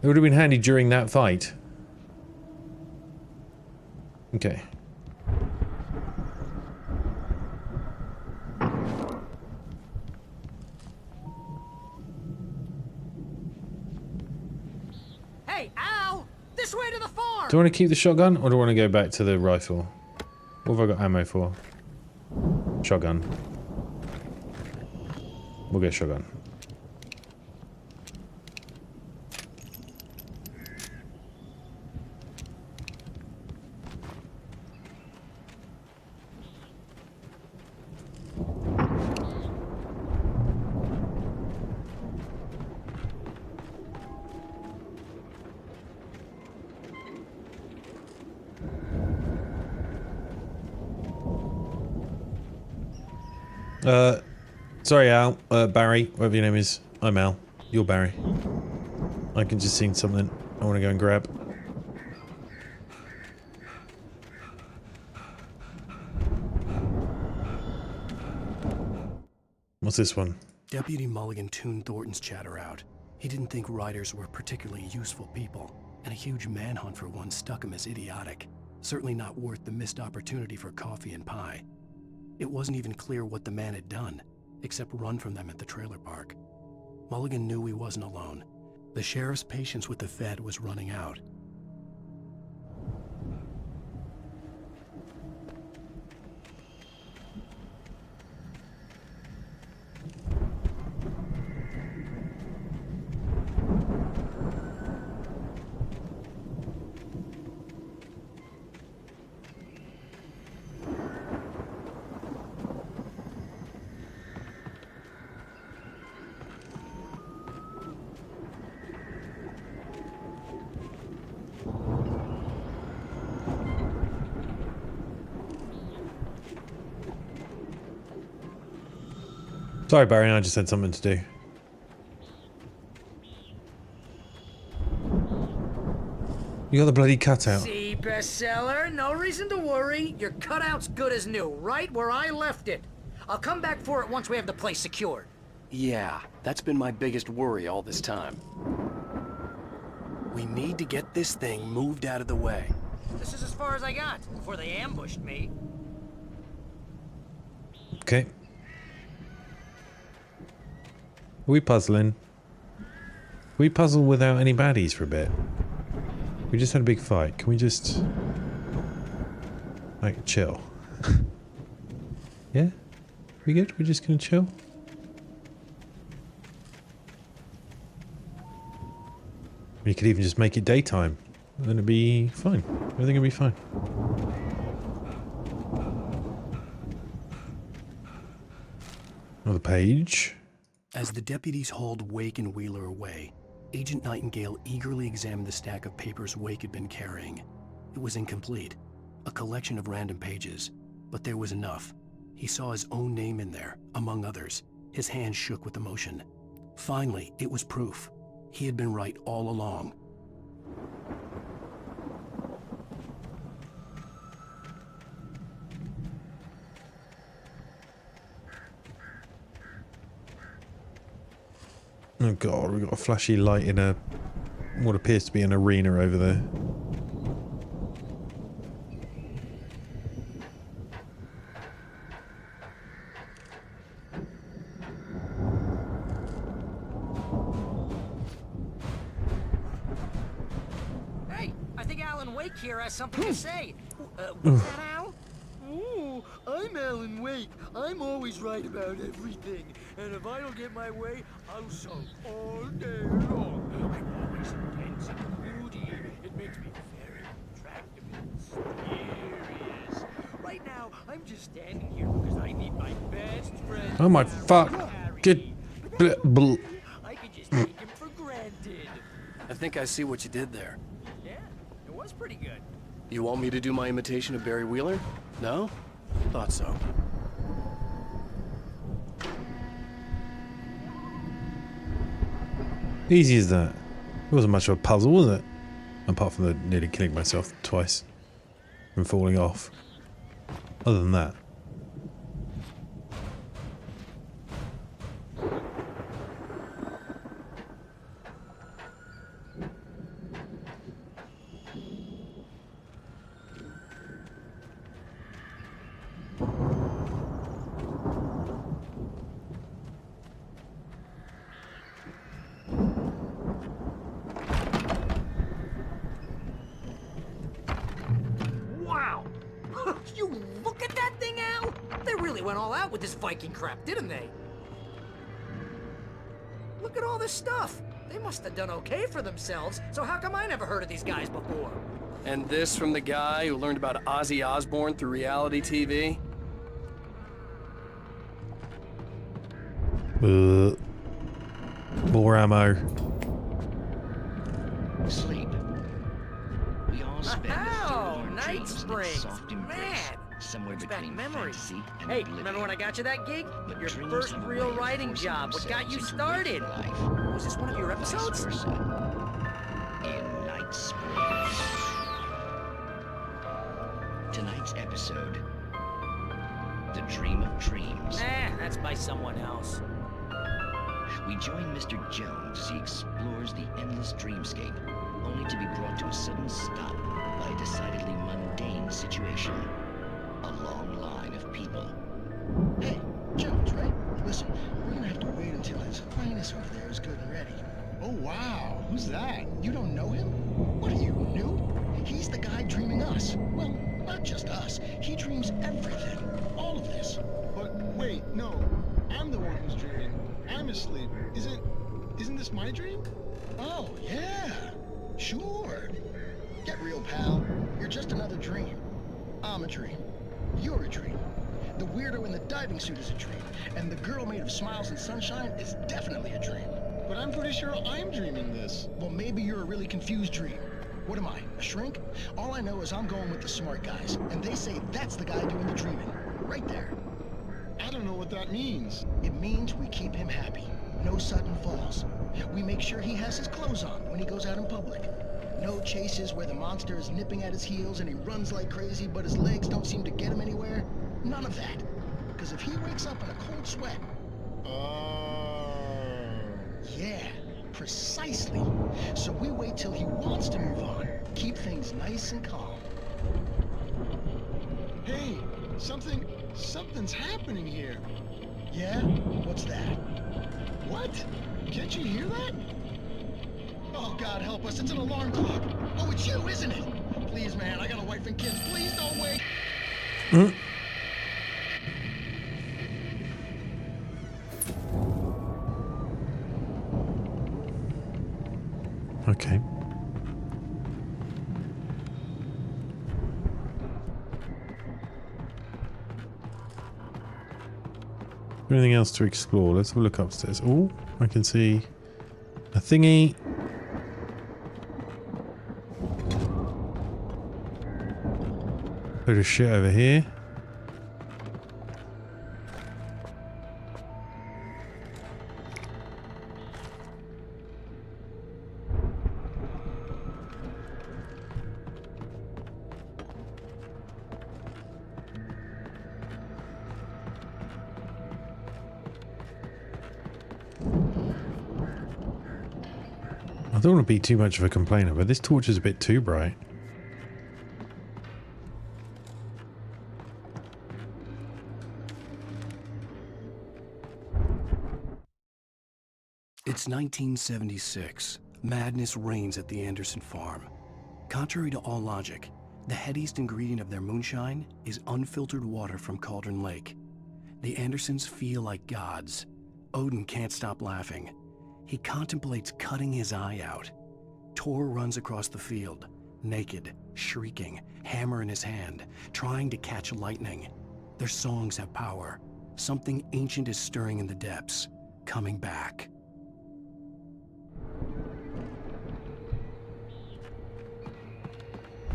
A: It would have been handy during that fight. Okay.
M: Hey, Al! This way to the farm!
A: Do I want to keep the shotgun or do I want to go back to the rifle? What have I got ammo for? Shotgun. We'll go shotgun. Sorry Al, Barry, whatever your name is. I'm Al. You're Barry. I can just see something I want to go and grab. What's this one?
B: Deputy Mulligan tuned Thornton's chatter out. He didn't think riders were particularly useful people, and a huge manhunt for one stuck him as idiotic. Certainly not worth the missed opportunity for coffee and pie. It wasn't even clear what the man had done, except run from them at the trailer park. Mulligan knew he wasn't alone. The sheriff's patience with the Fed was running out.
A: Sorry Barry, I just had something to do. You got the bloody cutout.
O: See, bestseller? No reason to worry. Your cutout's good as new, right where I left it. I'll come back for it once we have the place secured.
B: Yeah, that's been my biggest worry all this time. We need to get this thing moved out of the way.
O: This is as far as I got before they ambushed me.
A: Okay. Are we puzzling? We puzzle without any baddies for a bit. We just had a big fight. Can we just... like, chill? Yeah? We good? We're just gonna chill? We could even just make it daytime. Then it'd be fine. Everything will be fine. Another page.
B: As the deputies hauled Wake and Wheeler away, Agent Nightingale eagerly examined the stack of papers Wake had been carrying. It was incomplete, a collection of random pages, but there was enough. He saw his own name in there, among others. His hands shook with emotion. Finally, it was proof. He had been right all along.
A: Oh god, we've got a flashy light in a what appears to be an arena over there.
O: Hey, I think Alan Wake here has something to say. What's that, Al?
C: Ooh, I'm Alan Wake. I'm always right about everything. And if I don't get my way, I'll sulk all day long. I'm always intense and moody. It makes me very attractive and mysterious. Right now, I'm just standing here because I need my best friend.
A: Oh my fuck. Get.
C: I could just take him for granted.
B: I think I see what you did there.
C: Yeah, it was pretty good.
B: You want me to do my imitation of Barry Wheeler? No? Thought so.
A: Easy as that. It wasn't much of a puzzle, was it? Apart from the nearly killing myself twice and falling off. Other than that.
O: Wow! You look at that thing, Al! They really went all out with this Viking crap, didn't they? Look at all this stuff. They must have done okay for themselves, so how come I never heard of these guys before?
B: And this from the guy who learned about Ozzy Osbourne through reality TV?
A: More ammo.
S: Sleep. We all spend a third of our
O: Night
S: dreams in
O: Springs.
S: its soft embrace,
O: Man,
S: somewhere
O: brings back
S: between
O: memories.
S: fantasy and
O: Hey,
S: oblivion.
O: remember when I got you that gig?
S: But
O: Your
S: dreams
O: first
S: have a
O: real
S: way of
O: writing
S: forcing
O: job. What got you
S: themselves into
O: started?
S: waking life.
O: Was this one of your
S: Or vice
O: episodes?
S: versa. In Night Springs. Tonight's episode, The Dream of Dreams.
O: That's by someone else.
S: We join Mr. Jones as he explores the endless dreamscape, only to be brought to a sudden stop by a decidedly mundane situation. A long line of people.
N: Hey, Jones, right? Listen, we're gonna have to wait until his highness over there is good and ready. Oh, wow. Who's that? You don't know him? What are you, new? He's the guy dreaming us. Well, not just us. He dreams everything. All of this.
T: But wait, no. I'm the one who's dreaming. I'm asleep. Isn't this my dream?
N: Oh, yeah. Sure. Get real, pal. You're just another dream. I'm a dream. You're a dream. The weirdo in the diving suit is a dream. And the girl made of smiles and sunshine is definitely a dream.
T: But I'm pretty sure I'm dreaming this.
N: Well, maybe you're a really confused dream. What am I, a shrink? All I know is I'm going with the smart guys, and they say that's the guy doing the dreaming. Right there.
T: I don't know what that means.
N: It means we keep him happy. No sudden falls. We make sure he has his clothes on when he goes out in public. No chases where the monster is nipping at his heels and he runs like crazy, but his legs don't seem to get him anywhere. None of that. Because if he wakes up in a cold sweat... Yeah, precisely. So we wait till he wants to move on. Keep things nice and calm.
T: Hey, something's happening here.
N: Yeah? What's that?
T: What? Can't you hear that?
N: Oh, God help us, it's an alarm clock. Oh, it's you, isn't it? Please, man, I got a wife and kids. Please don't wait.
A: Okay. Anything else to explore? Let's have a look upstairs. Oh, I can see a thingy. Load of shit over here. I don't want to be too much of a complainer, but this torch is a bit too bright.
B: It's 1976. Madness reigns at the Anderson farm. Contrary to all logic, the headiest ingredient of their moonshine is unfiltered water from Cauldron Lake. The Andersons feel like gods. Odin can't stop laughing. He contemplates cutting his eye out. Tor runs across the field, naked, shrieking, hammer in his hand, trying to catch lightning. Their songs have power. Something ancient is stirring in the depths, coming back.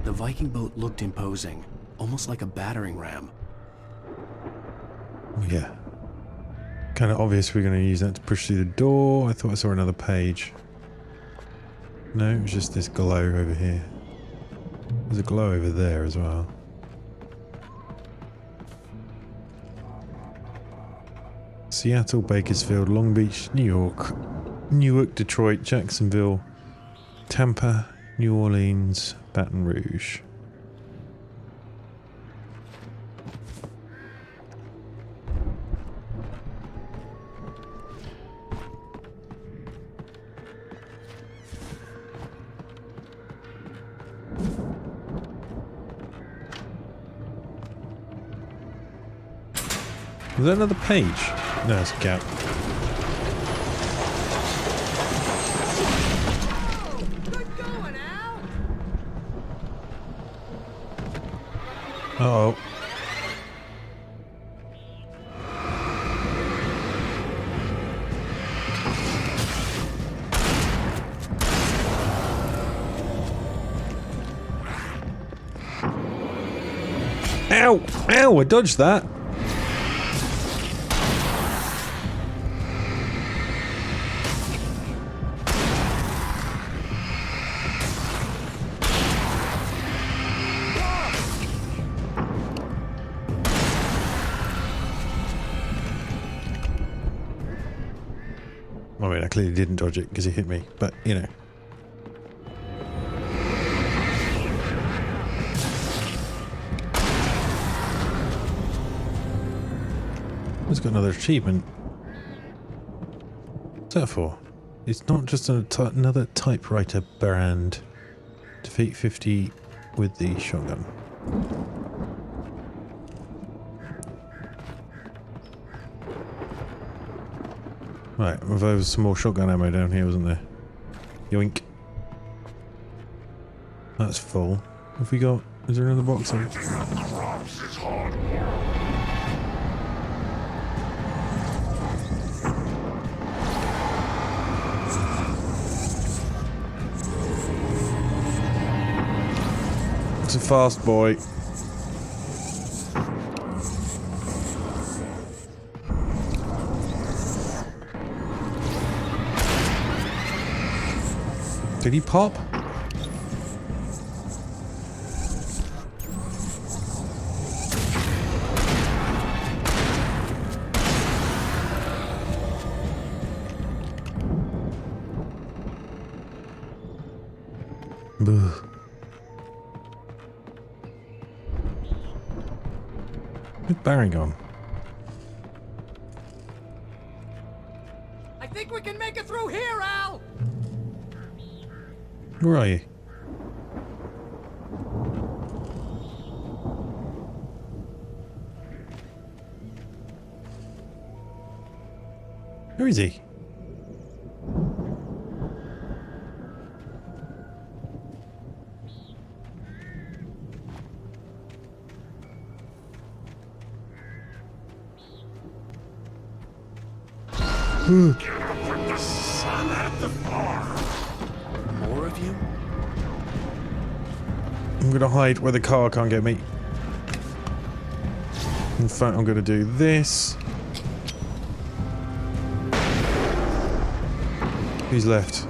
B: The Viking boat looked imposing, almost like a battering ram.
A: Yeah. Kind of obvious we're going to use that to push through the door. I thought I saw another page. No, it was just this glow over here. There's a glow over there as well. Seattle, Bakersfield, Long Beach, New York, Newark, Detroit, Jacksonville, Tampa, New Orleans, Baton Rouge. Was that another page? No, it's a gap. Uh-oh. Ow! Ow! I dodged that! I mean, I clearly didn't dodge it because he hit me, but, you know. It's got another achievement. What's that for? It's not just another typewriter brand. Defeat 50 with the shotgun. Right, there was some more shotgun ammo down here, wasn't there? Yoink. That's full. Have we got... Is there another box on? It's a fast boy. Did he pop? Boo. Where's Barry gone?
C: I think we can make it through here, Al!
A: Where are you? Where is he?
B: More of you?
A: I'm gonna hide where the car can't get me. In fact, I'm gonna do this. Who's left?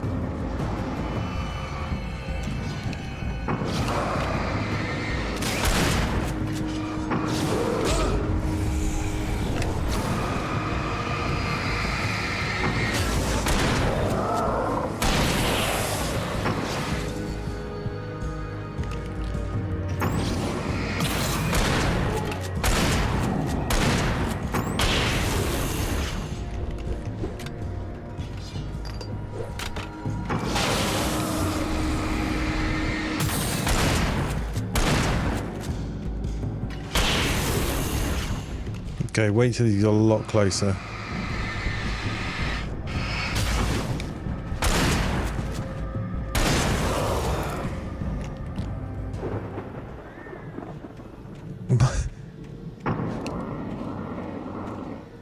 A: Okay, wait till he's a lot closer.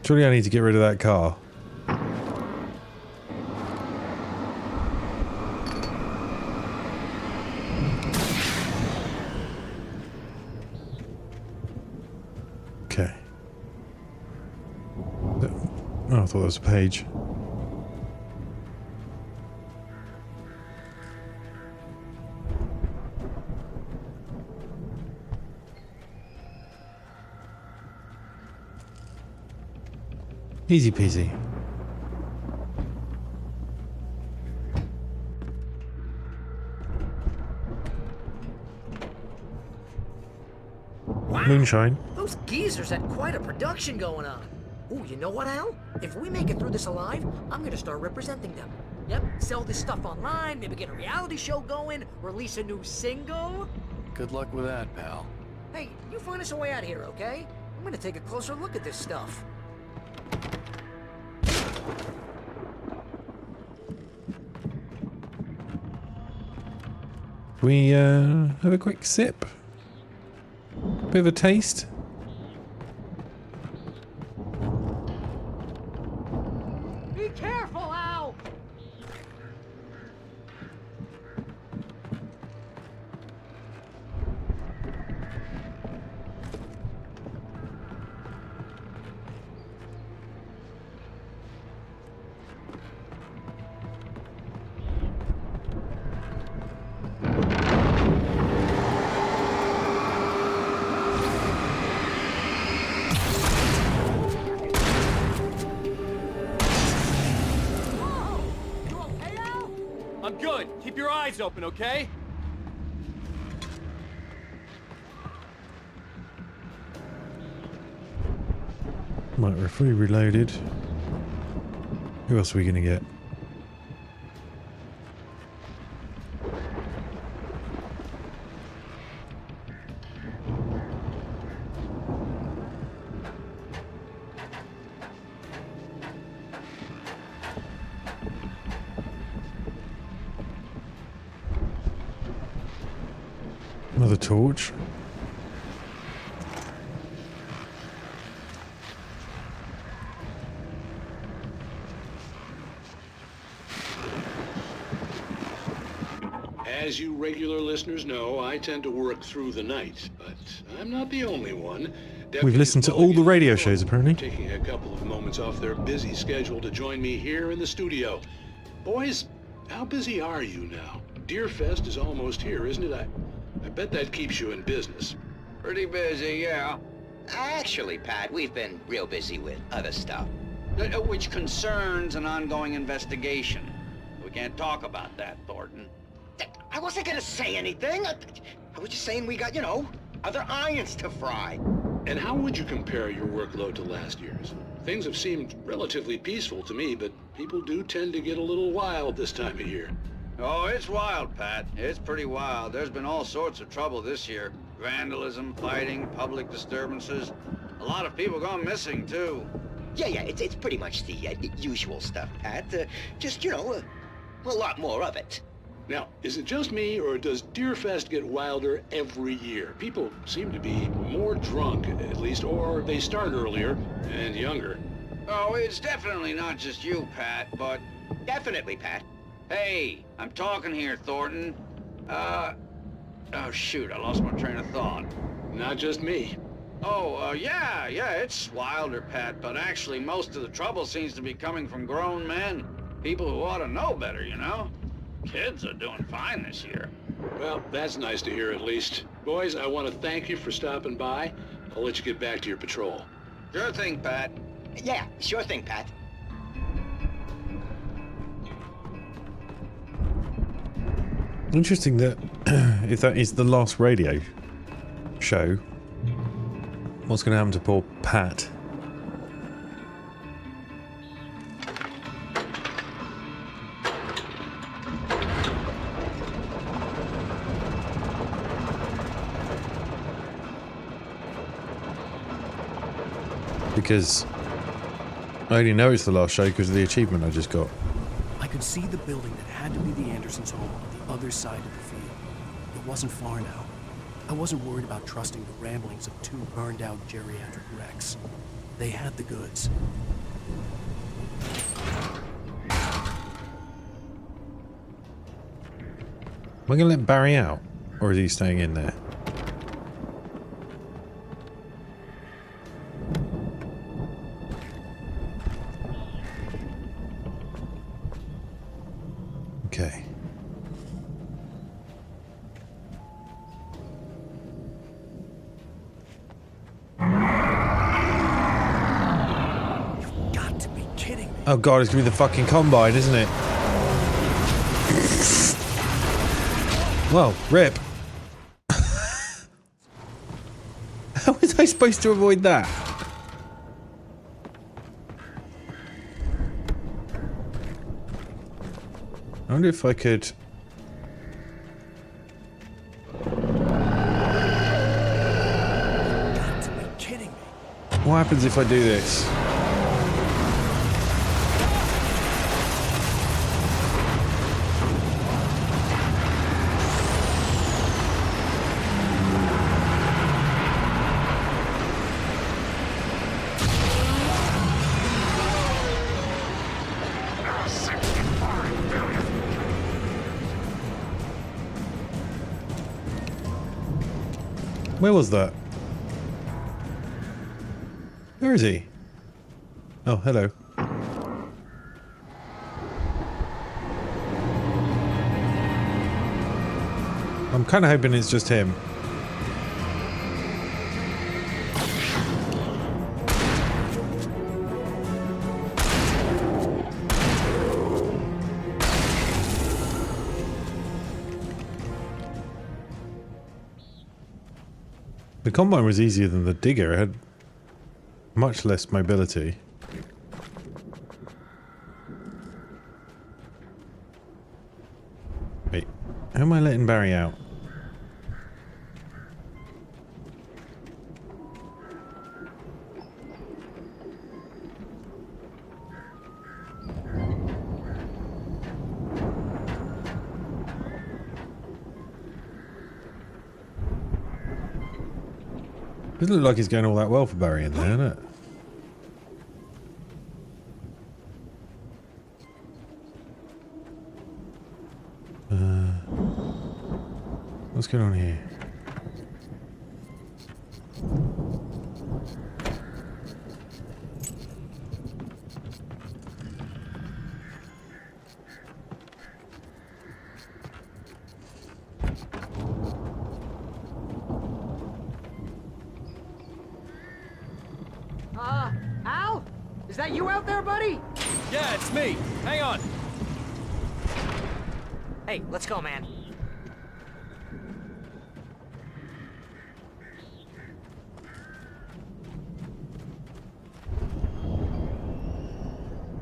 A: Surely I need to get rid of that car. Okay. Oh, I thought that was a page. Easy peasy.
O: Wow.
A: Moonshine.
O: Those geezers had quite a production going on. Ooh, you know what, Al? If we make it through this alive, I'm gonna start representing them. Yep, sell this stuff online, maybe get a reality show going, release a new single.
B: Good luck with that, pal.
O: Hey, you find us a way out of here, okay? I'm gonna take a closer look at this stuff.
A: We have a quick sip. Bit of a taste.
O: Be careful, Al!
Q: I'm good. Keep your eyes open, okay?
A: Right, we're fully reloaded. Who else are we gonna get? Another torch.
R: As you regular listeners know, I tend to work through the night, but I'm not the only one.
A: We've listened to all the radio shows, apparently.
R: Taking a couple of moments off their busy schedule to join me here in the studio. Boys, how busy are you now? Deerfest is almost here, isn't it? I bet that keeps you in business.
U: Pretty busy, yeah. Actually, Pat, we've been real busy with other stuff, which concerns an ongoing investigation. We can't talk about that, Thornton. I wasn't gonna say anything. I was just saying we got, other irons to fry.
R: And how would you compare your workload to last year's? Things have seemed relatively peaceful to me, but people do tend to get a little wild this time of year.
U: Oh, it's wild, Pat. It's pretty wild. There's been all sorts of trouble this year. Vandalism, fighting, public disturbances. A lot of people gone missing, too.
S: Yeah, it's pretty much the usual stuff, Pat. Just, a lot more of it.
R: Now, is it just me, or does Deerfest get wilder every year? People seem to be more drunk, at least, or they start earlier and younger.
U: Oh, it's definitely not just you, Pat, but... Definitely, Pat. Hey, I'm talking here, Thornton. Oh, shoot, I lost my train of thought.
R: Not just me.
U: Oh, yeah, it's Wilder, Pat, but actually most of the trouble seems to be coming from grown men. People who ought to know better, you know? Kids are doing fine this year.
R: Well, that's nice to hear at least. Boys, I want to thank you for stopping by. I'll let you get back to your patrol.
U: Sure thing, Pat.
S: Yeah, sure thing, Pat.
A: Interesting that if that is the last radio show, what's going to happen to poor Pat? Because I only know it's the last show because of the achievement I just got.
B: I could see the building that had to be the Andersons' home on the other side of the field. It wasn't far now. I wasn't worried about trusting the ramblings of two burned-out geriatric wrecks. They had the goods.
A: Am I going to let Barry out? Or is he staying in there? Okay.
B: You've got to be kidding me.
A: Oh god, it's going to be the fucking Combine, isn't it? Well, rip. How was I supposed to avoid that? I wonder if I could...
B: Got to be kidding me.
A: What happens if I do this? Where was that? Where is he? Oh, hello. I'm kind of hoping it's just him. The Combine was easier than the Digger. It had much less mobility. Wait, how am I letting Barry out? Doesn't look like it's going all that well for Barry in there, does it? What's going on here?
O: Al? Is that you out there, buddy?
Q: Yeah, it's me. Hang on.
O: Hey, let's go, man.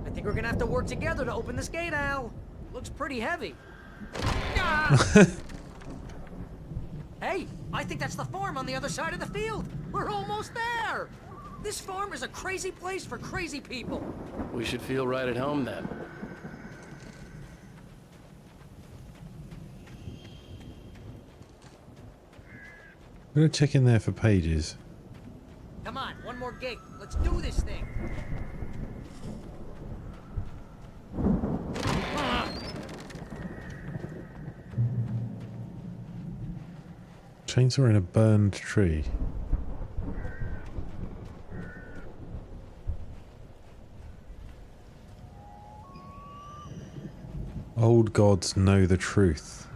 O: I think we're gonna have to work together to open this gate, Al. Looks pretty heavy. Ah! Hey, I think that's the farm on the other side of the field. We're almost there. This farm is a crazy place for crazy people.
Q: We should feel right at home then.
A: I'm gonna check in there for pages.
O: Come on, one more gate. Let's do this thing.
A: Chainsaw in a burned tree. Old gods know the truth.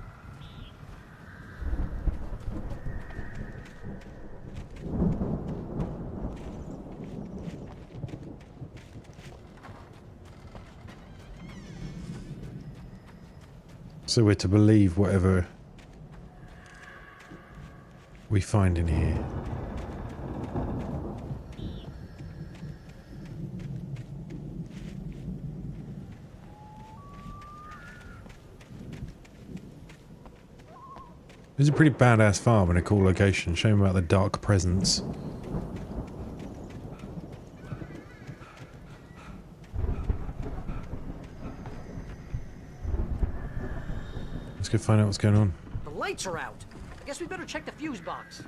A: So we're to believe whatever we find in here. This is a pretty badass farm in a cool location. Shame about the dark presence. Let's go find out what's going on.
O: The lights are out. I guess we better check the fuse box.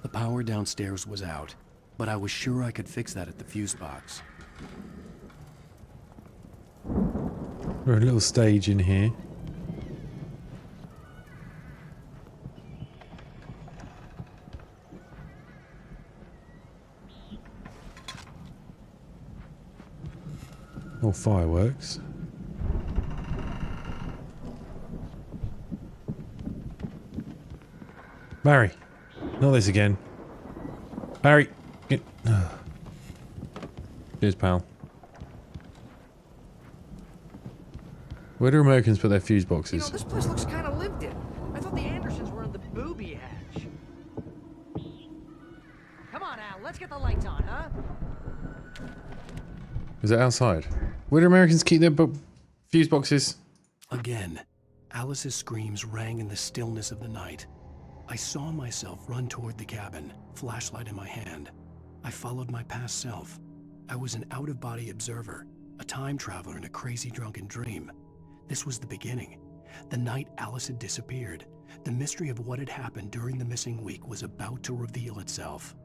B: The power downstairs was out, but I was sure I could fix that at the fuse box.
A: We're a little stage in here. More fireworks. Barry, not this again. Barry, get... Cheers, pal. Where do Americans put their fuse boxes?
O: You know, this place looks kind of lived in. I thought the Andersons were in the booby hatch. Come on, Al, let's get the lights on, huh?
A: Is it outside? Where do Americans keep their fuse boxes?
B: Again, Alice's screams rang in the stillness of the night. I saw myself run toward the cabin, flashlight in my hand. I followed my past self. I was an out-of-body observer, a time traveler in a crazy drunken dream. This was the beginning. The night Alice had disappeared. The mystery of what had happened during the missing week was about to reveal itself.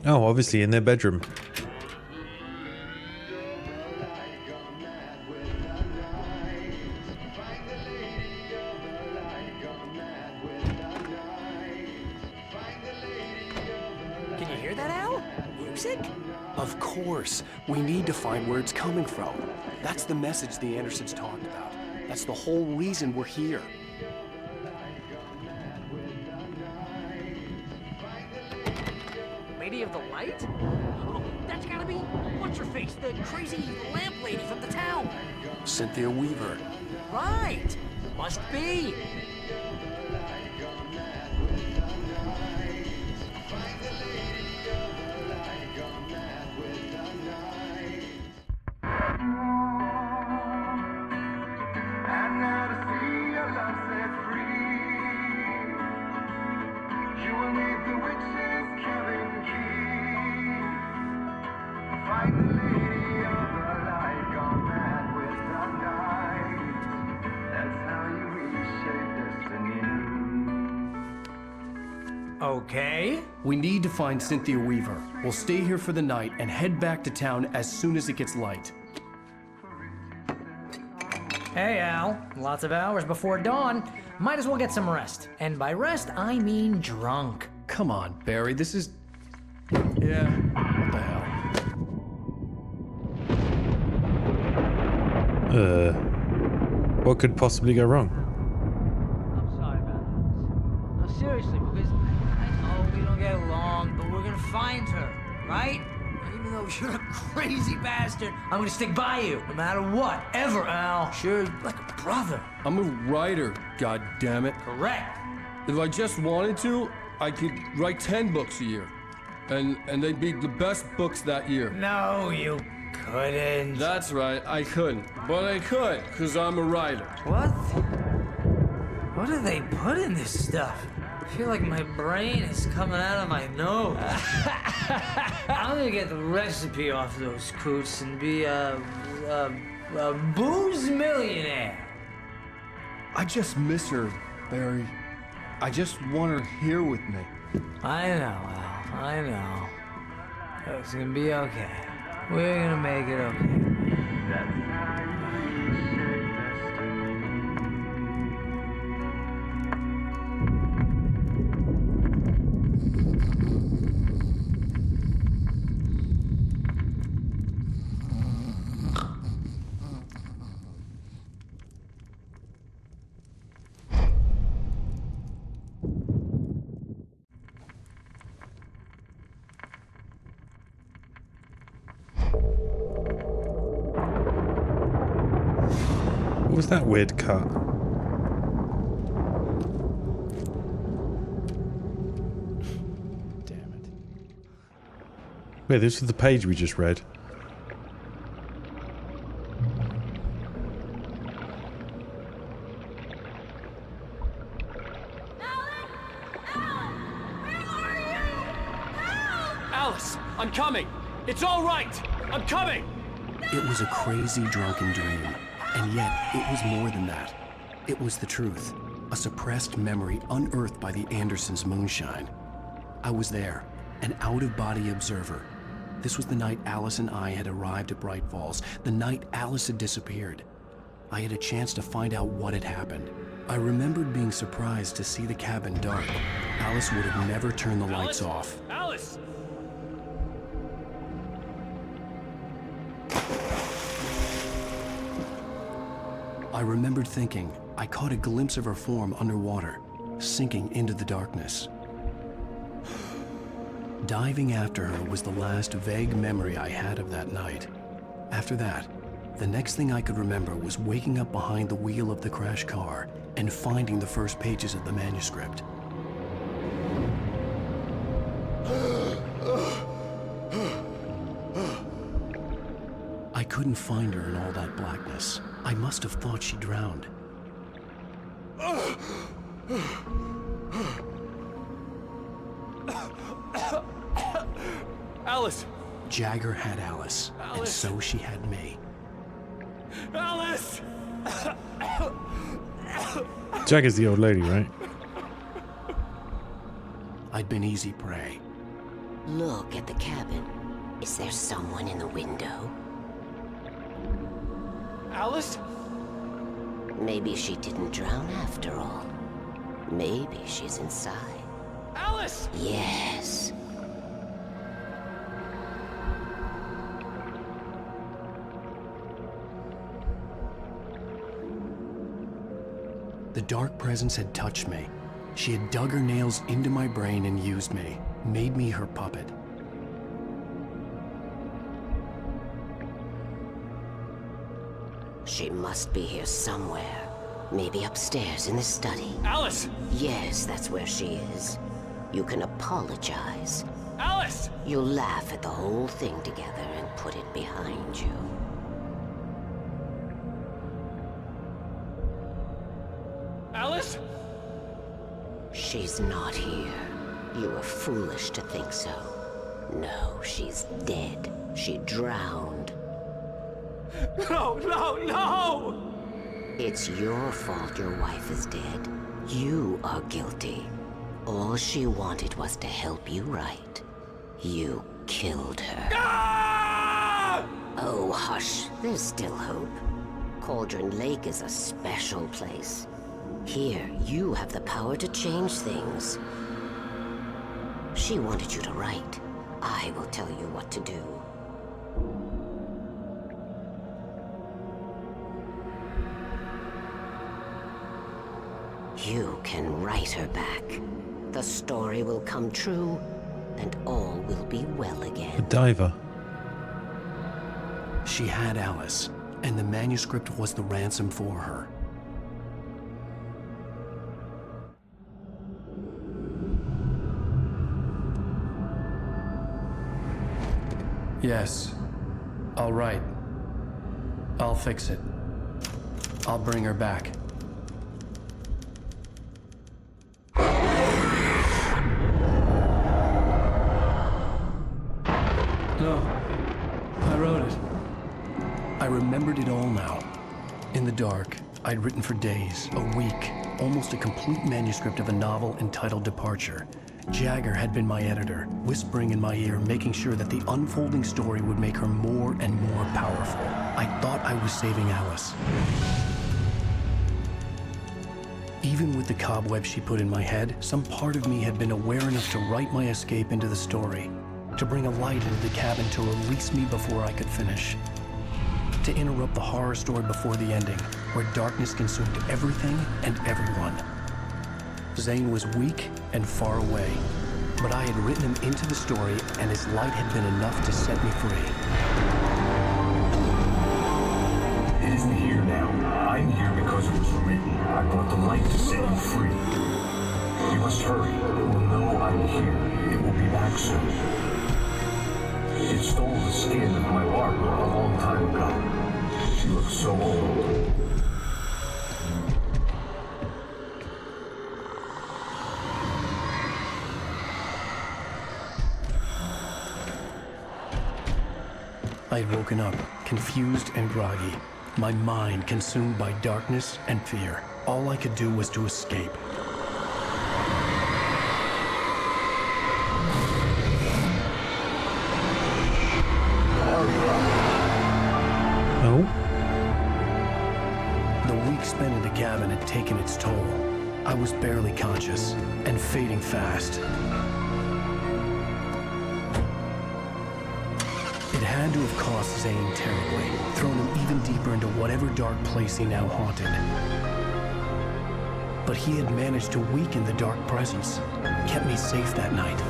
A: Oh, obviously in their bedroom.
O: Can you hear that, Al? Music?
B: Of course. We need to find where it's coming from. That's the message the Andersons talked about. That's the whole reason we're here.
O: Lady of the Light? Oh, that's gotta be... What's-her-face? The crazy lamp lady from the town.
B: Cynthia Weaver.
O: Right. Must be. Okay.
B: We need to find Cynthia Weaver. We'll stay here for the night and head back to town as soon as it gets light.
O: Hey, Al. Lots of hours before dawn. Might as well get some rest. And by rest, I mean drunk.
B: Come on, Barry. This is... Yeah, what the hell?
A: What could possibly go wrong?
O: I'm sorry about this. No, seriously, because I know we don't get along, but we're gonna find her, right? Even though you're a crazy bastard, I'm gonna stick by you, no matter what, ever, Al. Sure, like a brother.
Q: I'm a writer, goddammit.
O: Correct.
Q: If I just wanted to, I could write 10 books a year. And they'd be the best books that year.
O: No, you couldn't.
Q: That's right, I couldn't. But I could, because I'm a writer.
O: What? What do they put in this stuff? I feel like my brain is coming out of my nose. I'm gonna get the recipe off those coots and be a booze millionaire.
Q: I just miss her, Barry. I just want her here with me.
O: I know, Al. I know. It's gonna be okay. We're gonna make it okay.
A: What was that weird cut?
D: Damn it.
A: Wait, this was the page we just read.
C: Alice, I'm coming. It's all right. I'm coming.
B: It was a crazy drunken dream, and yet it was more than that. It was the truth, a suppressed memory unearthed by the Andersons' moonshine. I was there, an out-of-body observer. This was the night Alice and I had arrived at Bright Falls, the night Alice had disappeared. I had a chance to find out what had happened. I remembered being surprised to see the cabin dark. Alice would have never turned the lights off.
C: Alice!
B: I remembered thinking I caught a glimpse of her form underwater, sinking into the darkness. Diving after her was the last vague memory I had of that night. After that, the next thing I could remember was waking up behind the wheel of the crashed car and finding the first pages of the manuscript. I couldn't find her in all that blackness. I must have thought she drowned.
C: Alice!
B: Jagger had Alice, and so she had me.
C: Alice!
A: Jagger's the old lady, right?
B: I'd been easy prey.
V: Look at the cabin. Is there someone in the window?
C: Alice?
V: Maybe she didn't drown after all. Maybe she's inside.
C: Alice!
V: Yes.
B: The dark presence had touched me. She had dug her nails into my brain and used me, made me her puppet.
V: She must be here somewhere. Maybe upstairs in the study.
C: Alice!
V: Yes, that's where she is. You can apologize.
C: Alice!
V: You'll laugh at the whole thing together and put it behind you.
C: Alice?
V: She's not here. You were foolish to think so. No, she's dead. She drowned.
C: No, no, no!
V: It's your fault your wife is dead. You are guilty. All she wanted was to help you right. You killed her.
C: Ah!
V: Oh, hush. There's still hope. Cauldron Lake is a special place. Here, you have the power to change things. She wanted you to write. I will tell you what to do. You can write her back. The story will come true, and all will be well again.
A: A diver.
B: She had Alice, and the manuscript was the ransom for her. Yes. I'll write. I'll fix it. I'll bring her back.
Q: wrote it.
B: I remembered it all now. In the dark, I'd written for days, a week, almost a complete manuscript of a novel entitled Departure. Jagger had been my editor, whispering in my ear, making sure that the unfolding story would make her more and more powerful. I thought I was saving Alice. Even with the cobweb she put in my head, some part of me had been aware enough to write my escape into the story, to bring a light into the cabin to release me before I could finish, to interrupt the horror story before the ending, where darkness consumed everything and everyone. Zane was weak and far away, but I had written him into the story, and his light had been enough to set me free.
P: It isn't here now. I'm here because it was written. I brought the light to set you free. You must hurry. It will know I'm here. It will be back soon. It stole the skin of my Barbara a long time ago. She looks so old.
B: I had woken up, confused and groggy, my mind consumed by darkness and fear. All I could do was to escape.
A: Oh?
B: The week spent in the cabin had taken its toll. I was barely conscious and fading fast. It had to have cost Zane terribly, thrown him even deeper into whatever dark place he now haunted. But he had managed to weaken the dark presence, kept me safe that night.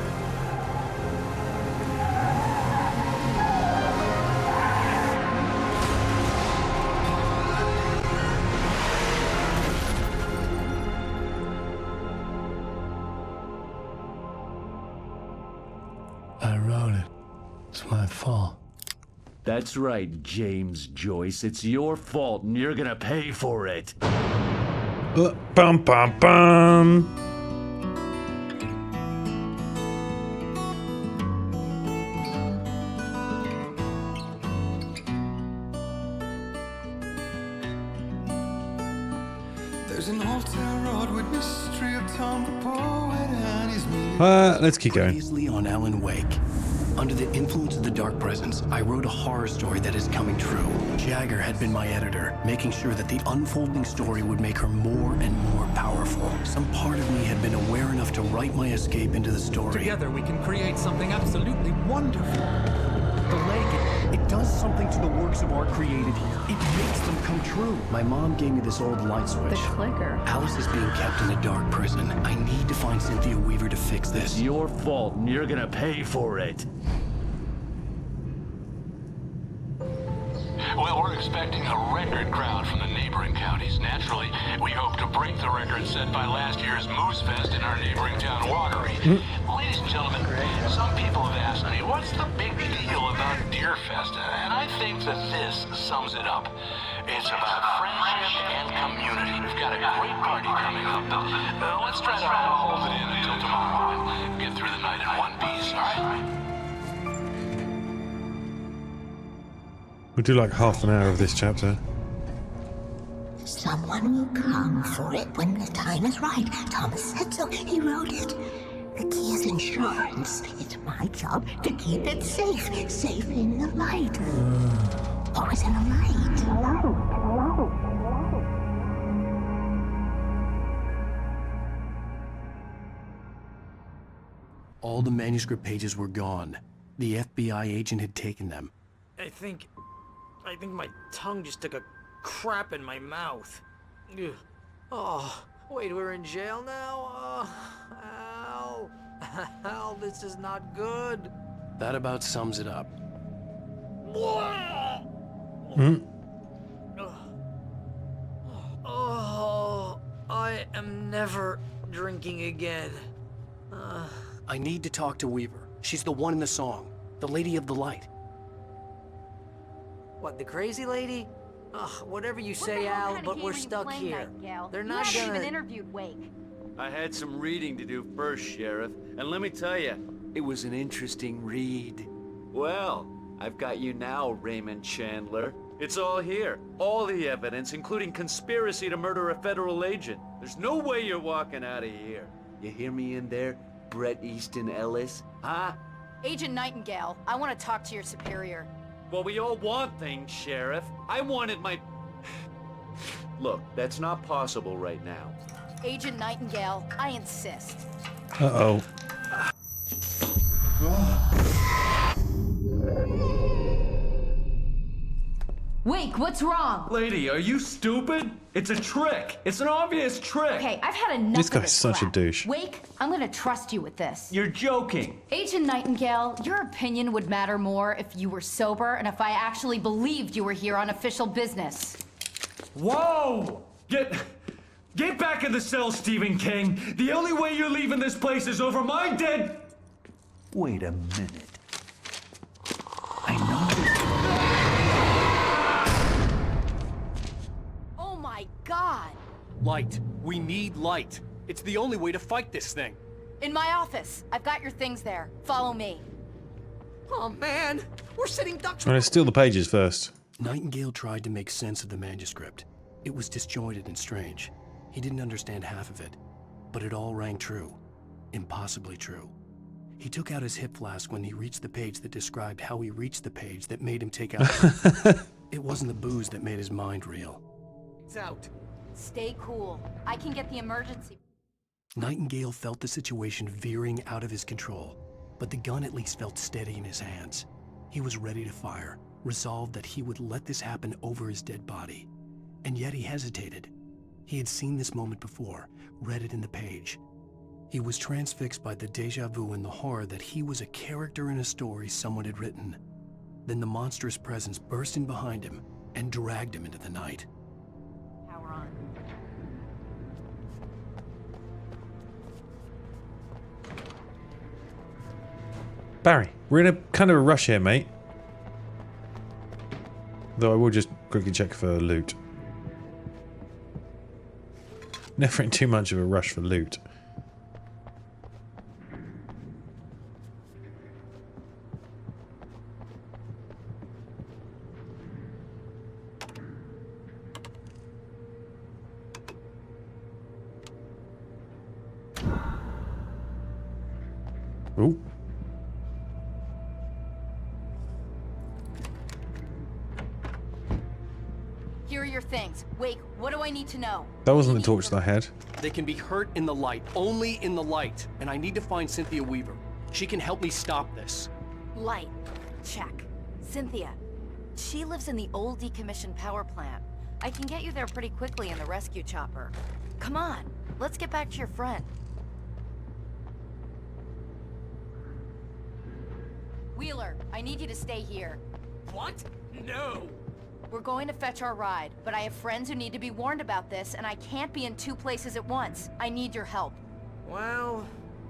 D: I wrote it. It's my fault.
E: That's right, James Joyce. It's your fault, and you're gonna pay for it.
A: Bum bum bum.
C: There's an old town road with mystery of Tom the poet and his music.
A: Let's keep going.
B: Previously on Alan Wake. Under the influence of the dark presence, I wrote a horror story that is coming true. Jagger had been my editor, making sure that the unfolding story would make her more and more powerful. Some part of me had been aware enough to write my escape into the story.
W: Together we can create something absolutely wonderful.
B: The lake, it does something to the works of art created here. It makes them come true. My mom gave me this old light switch.
V: The clicker.
B: Alice is being kept in a dark prison. I need to find Cynthia Weaver to fix this.
E: It's your fault, and you're gonna pay for it.
R: Well, we're expecting a record crowd from the neighboring counties. Naturally, we hope to break the record set by last year's Moose Fest in our neighboring town, Watery. Ladies and gentlemen, some people have asked me, what's the big deal about Deer Fest? And I think that this sums it up. It's about friendship and community. We've got a great party coming up, but let's try to hold it in until tomorrow and get through the night in one piece, all right?
A: We'll do like half an hour of this chapter.
V: Someone will come for it when the time is right. Thomas said so. He wrote it. The key is insurance. It's my job to keep it safe. Safe in the light. Always in the light.
B: All the manuscript pages were gone. The FBI agent had taken them.
O: I think my tongue just took a crap in my mouth. Ugh. Oh, wait, we're in jail now? Al. Al, this is not good.
B: That about sums it up.
O: Oh, I am never drinking again.
B: I need to talk to Weaver. She's the one in the song. The Lady of the Light.
O: What, the crazy lady? Ugh, whatever you say, Al, but we're stuck here. They're not
X: You haven't
O: gonna...
X: even interviewed Wake.
E: I had some reading to do first, Sheriff, and let me tell you, it was an interesting read. Well, I've got you now, Raymond Chandler. It's all here. All the evidence, including conspiracy to murder a federal agent. There's no way you're walking out of here. You hear me in there, Bret Easton Ellis? Huh?
H: Agent Nightingale, I want to talk to your superior.
E: Well, we all want things, Sheriff. I wanted my... Look, that's not possible right now.
H: Agent Nightingale, I insist.
A: Uh-oh.
H: Wake, what's wrong?
E: Lady, are you stupid? It's a trick. It's an obvious trick.
H: Okay, I've had enough
A: This
H: of
A: guy's
H: this
A: such a
H: crap.
A: douche.
H: Wake, I'm gonna trust you with this.
E: You're joking.
H: Agent Nightingale, your opinion would matter more if you were sober and if I actually believed you were here on official business.
E: Whoa! Get back in the cell, Stephen King. The only way you're leaving this place is over my dead... Wait a minute. I know
H: Oh my God!
B: Light. We need light. It's the only way to fight this thing.
H: In my office. I've got your things there. Follow me.
M: Oh man, we're sitting ducks.
A: I'm gonna steal the pages first.
B: Nightingale tried to make sense of the manuscript. It was disjointed and strange. He didn't understand half of it, but it all rang true. Impossibly true. He took out his hip flask when he reached the page that described how he reached the page that made him take out. It wasn't the booze that made his mind reel.
H: It's out. Stay cool. I can get the emergency.
B: Nightingale felt the situation veering out of his control, but the gun at least felt steady in his hands. He was ready to fire, resolved that he would let this happen over his dead body. And yet he hesitated. He had seen this moment before, read it in the page. He was transfixed by the déjà vu and the horror that he was a character in a story someone had written. Then the monstrous presence burst in behind him and dragged him into the night.
H: Power on.
A: Barry, we're in a kind of a rush here, mate. Though I will just quickly check for loot. Never in too much of a rush for loot. Ooh.
H: Here are your things. Wake, what do I need to know?
A: That wasn't the torch that I had.
B: They can be hurt in the light, only in the light. And I need to find Cynthia Weaver. She can help me stop this.
H: Light. Check. Cynthia. She lives in the old decommissioned power plant. I can get you there pretty quickly in the rescue chopper. Come on, let's get back to your friend. Wheeler, I need you to stay here.
M: What? No.
H: We're going to fetch our ride, but I have friends who need to be warned about this, and I can't be in two places at once. I need your help.
M: Well,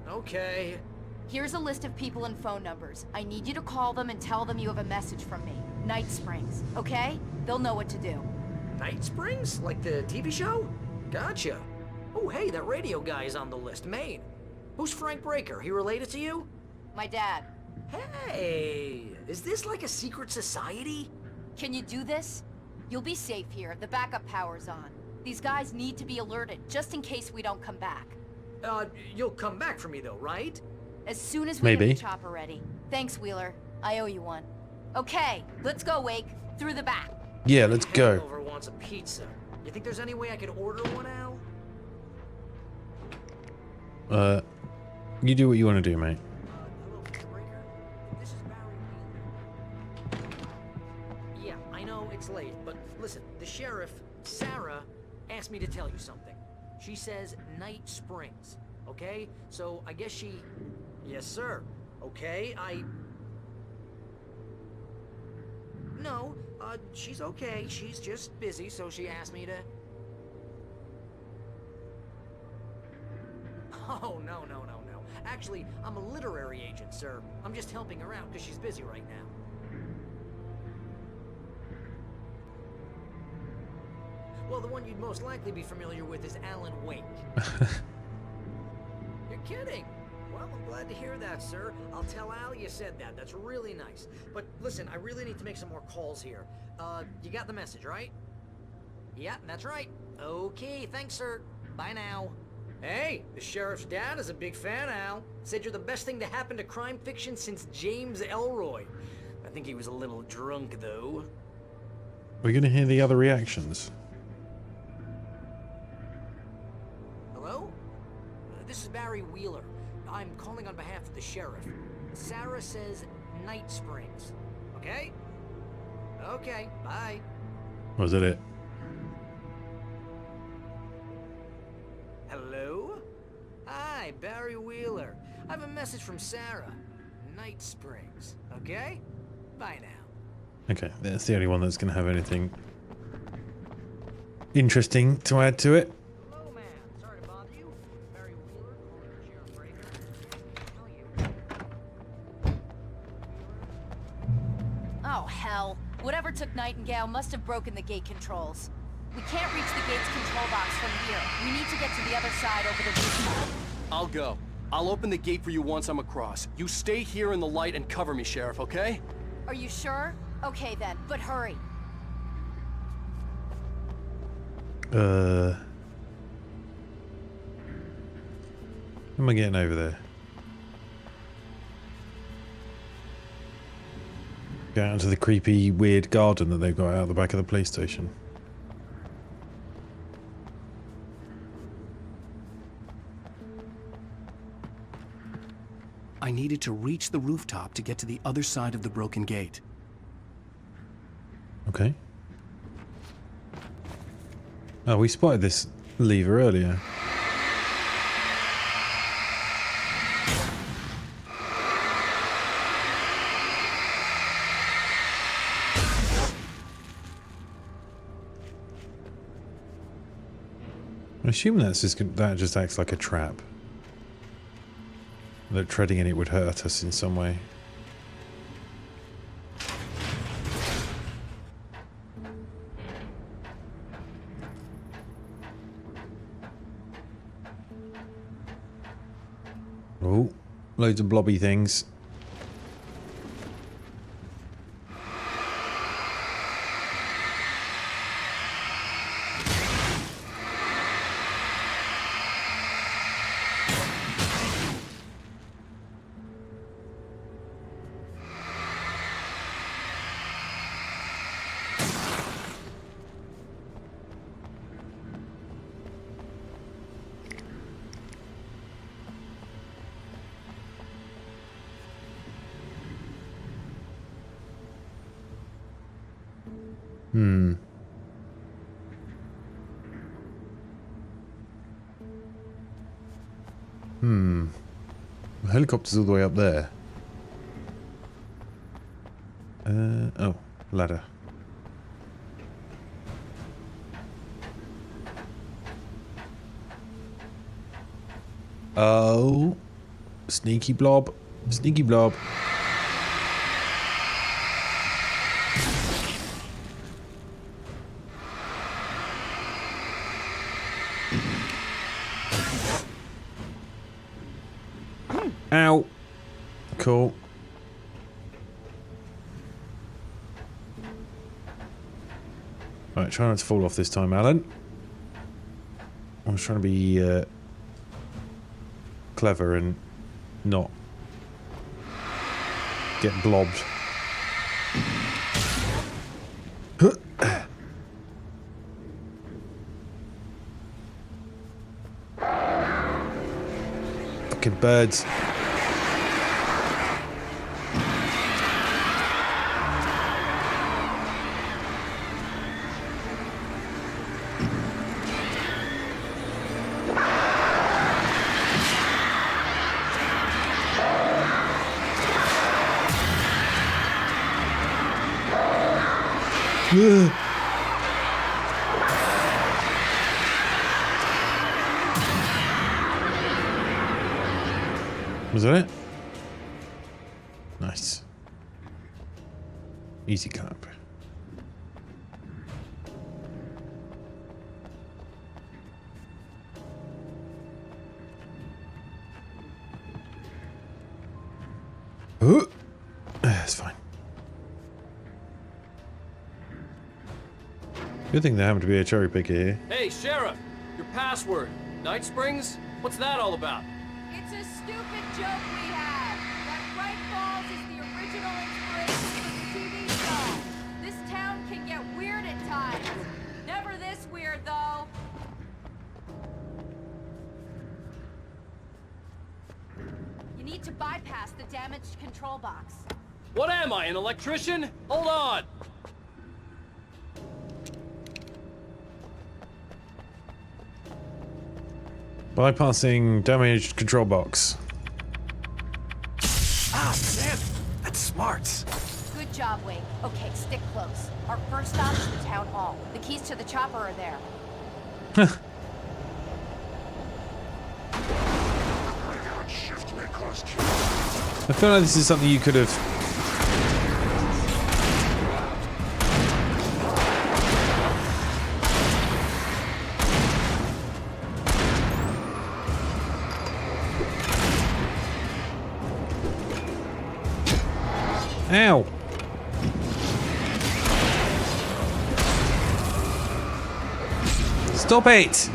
M: okay.
H: Here's a list of people and phone numbers. I need you to call them and tell them you have a message from me. Night Springs, okay? They'll know what to do.
O: Night Springs? Like the TV show? Gotcha. Oh, hey, that radio guy is on the list. Maine. Who's Frank Breaker? He related to you?
H: My dad.
O: Hey, is this like a secret society?
H: Can you do this? You'll be safe here. The backup power's on. These guys need to be alerted, just in case we don't come back.
O: You'll come back for me though, right?
H: As soon as we
A: Maybe.
H: get the chopper ready. Thanks, Wheeler. I owe you one. Okay, let's go, Wake. Through the back.
A: Yeah, let's go.
O: Hangover wants a pizza. You think there's any way I could order one, Al?
A: You do what you want to do, mate.
O: Yeah, I know it's late, but listen, the sheriff, Sarah, asked me to tell you something. She says Night Springs, okay? So I guess she... Yes, sir. Okay, No, she's okay. She's just busy, so she asked me to... Oh, no. Actually, I'm a literary agent, sir. I'm just helping her out because she's busy right now. Well, the one you'd most likely be familiar with is Alan Wake. You're kidding. Well, I'm glad to hear that, sir. I'll tell Al you said that. That's really nice. But listen, I really need to make some more calls here. You got the message, right? Yeah, that's right. Okay, thanks, sir. Bye now. Hey, the sheriff's dad is a big fan, Al. Said you're the best thing to happen to crime fiction since James Elroy. I think he was a little drunk, though.
A: We're going to hear the other reactions.
O: Hello? This is Barry Wheeler. I'm calling on behalf of the sheriff. Sarah says Night Springs. Okay? Okay, bye.
A: Was that it?
O: Hello? Hi, Barry Wheeler. I have a message from Sarah. Night Springs. Okay? Bye now.
A: Okay, that's the only one that's going to have anything interesting to add to it.
O: Hello, man. Sorry to bother you. Barry Wheeler, calling for Sheriff Breaker. How are you?
H: Oh, hell. Whatever took Nightingale must have broken the gate controls. We can't reach the gate's control box from here. We need to get to the other side over the rooftop.
B: I'll go. I'll open the gate for you once I'm across. You stay here in the light and cover me, Sheriff, okay?
H: Are you sure? Okay then, but hurry.
A: How am I getting over there? Go out into the creepy, weird garden that they've got out the back of the police station.
B: I needed to reach the rooftop to get to the other side of the broken gate.
A: Okay. Oh, we spotted this lever earlier. I assume that just acts like a trap. That treading in it would hurt us in some way. Oh, loads of blobby things. The helicopter's all the way up there. Oh, ladder. Oh, sneaky blob. Sneaky blob. Ow. Cool. Right, try not to fall off this time, Alan. I was trying to be clever and not get blobbed. Fucking birds. Was that it? Nice. Easy clap. Good thing there happened to be a cherry picker here.
F: Hey, Sheriff! Your password. Night Springs? What's that all about?
I: It's a stupid joke we have. That Bright Falls is the original inspiration for the TV show. This town can get weird at times. Never this weird, though. You need to bypass the damaged control box.
F: What am I, an electrician? Hold on!
A: Bypassing damaged control box.
B: Ah, damn! That's smart.
H: Good job, Wade. Okay, stick close. Our first stop is the town hall. The keys to the chopper are there.
A: I feel like this is something you could have... Ow! Stop it!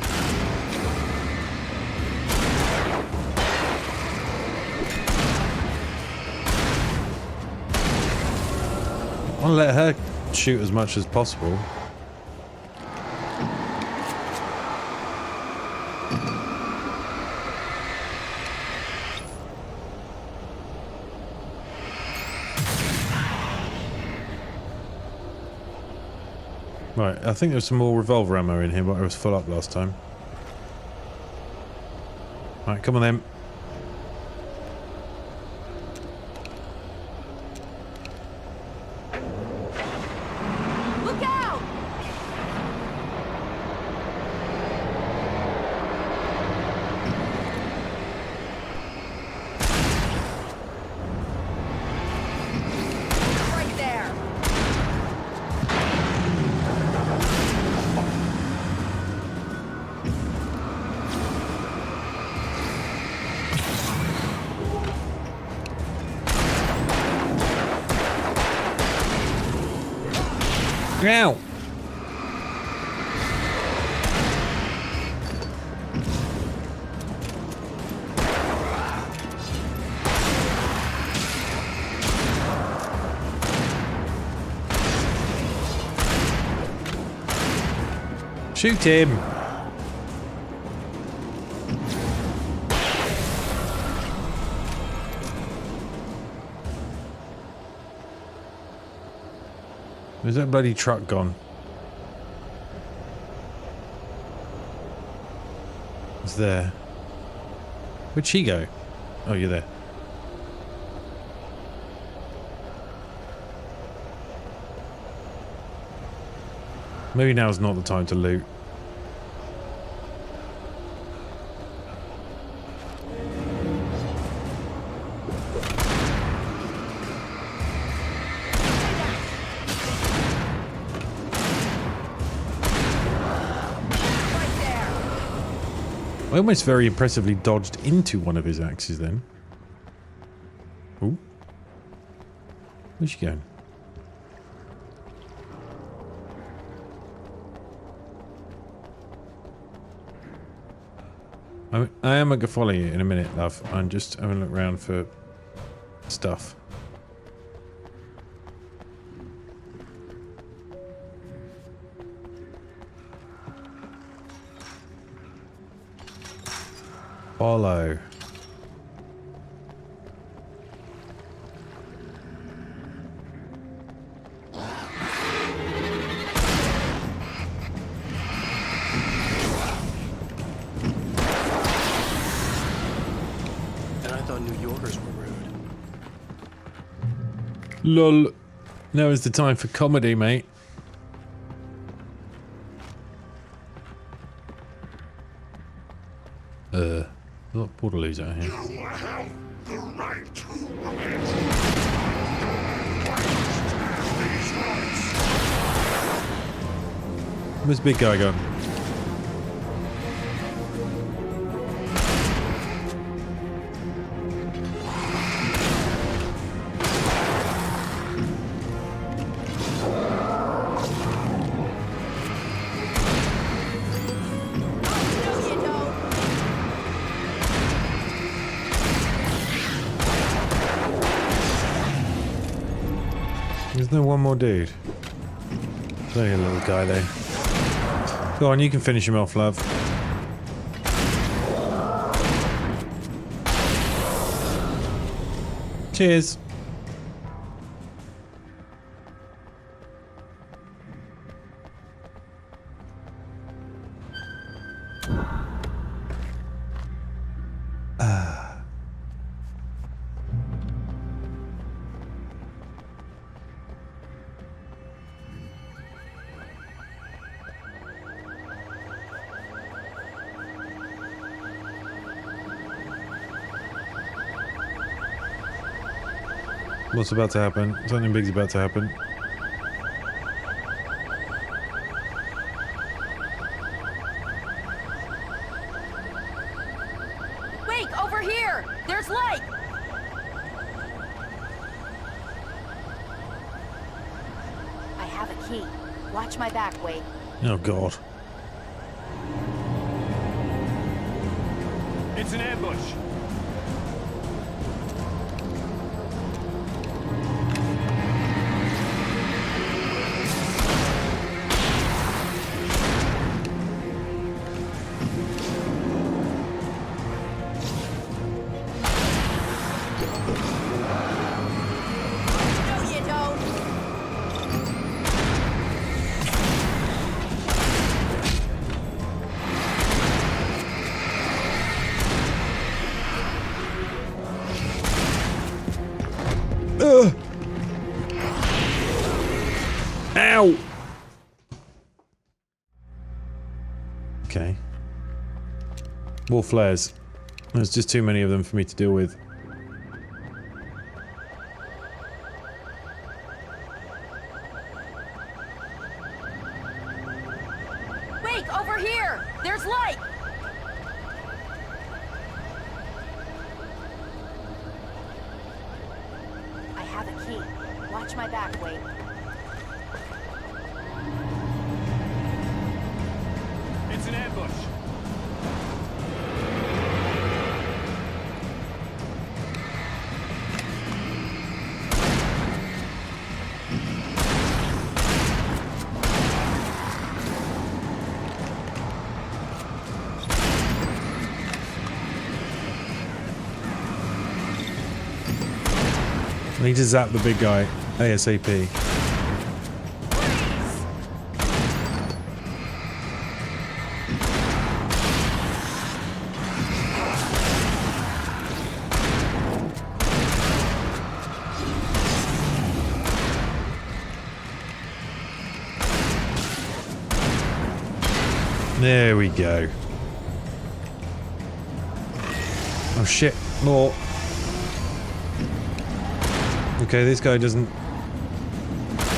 A: I'll let her shoot as much as possible. Right, I think there's some more revolver ammo in here, but I was full up last time. Right, come on then.
I: Look out! Right there.
A: Ow! Shoot him! Where's that bloody truck gone? It's there. Where'd she go? Oh, you're there. Maybe now's not the time to loot. I almost very impressively dodged into one of his axes then. Ooh. Where's she going? I am going to follow you in a minute, love. I'm just having a look around for stuff. Follow.
B: And I thought New Yorkers were rude.
A: Lol. Now is the time for comedy, mate. A lot of Portaloos out here.
P: You have the right to it.
A: Where's the big guy gone? There's no one more dude. There's only a little guy there. Go on, you can finish him off, love. Cheers. What's about to happen? Something big's about to happen.
I: Wake, over here! There's light!
H: I have a key. Watch my back, Wade.
A: Oh god.
G: It's an ambush.
A: Ow! Okay. More flares. There's just too many of them for me to deal with.
I: Wake, over here! There's light!
H: I have a key. Watch my back, Wade.
G: It's an ambush.
A: I need to zap the big guy ASAP. There we go. Oh shit, more. Okay, this guy doesn't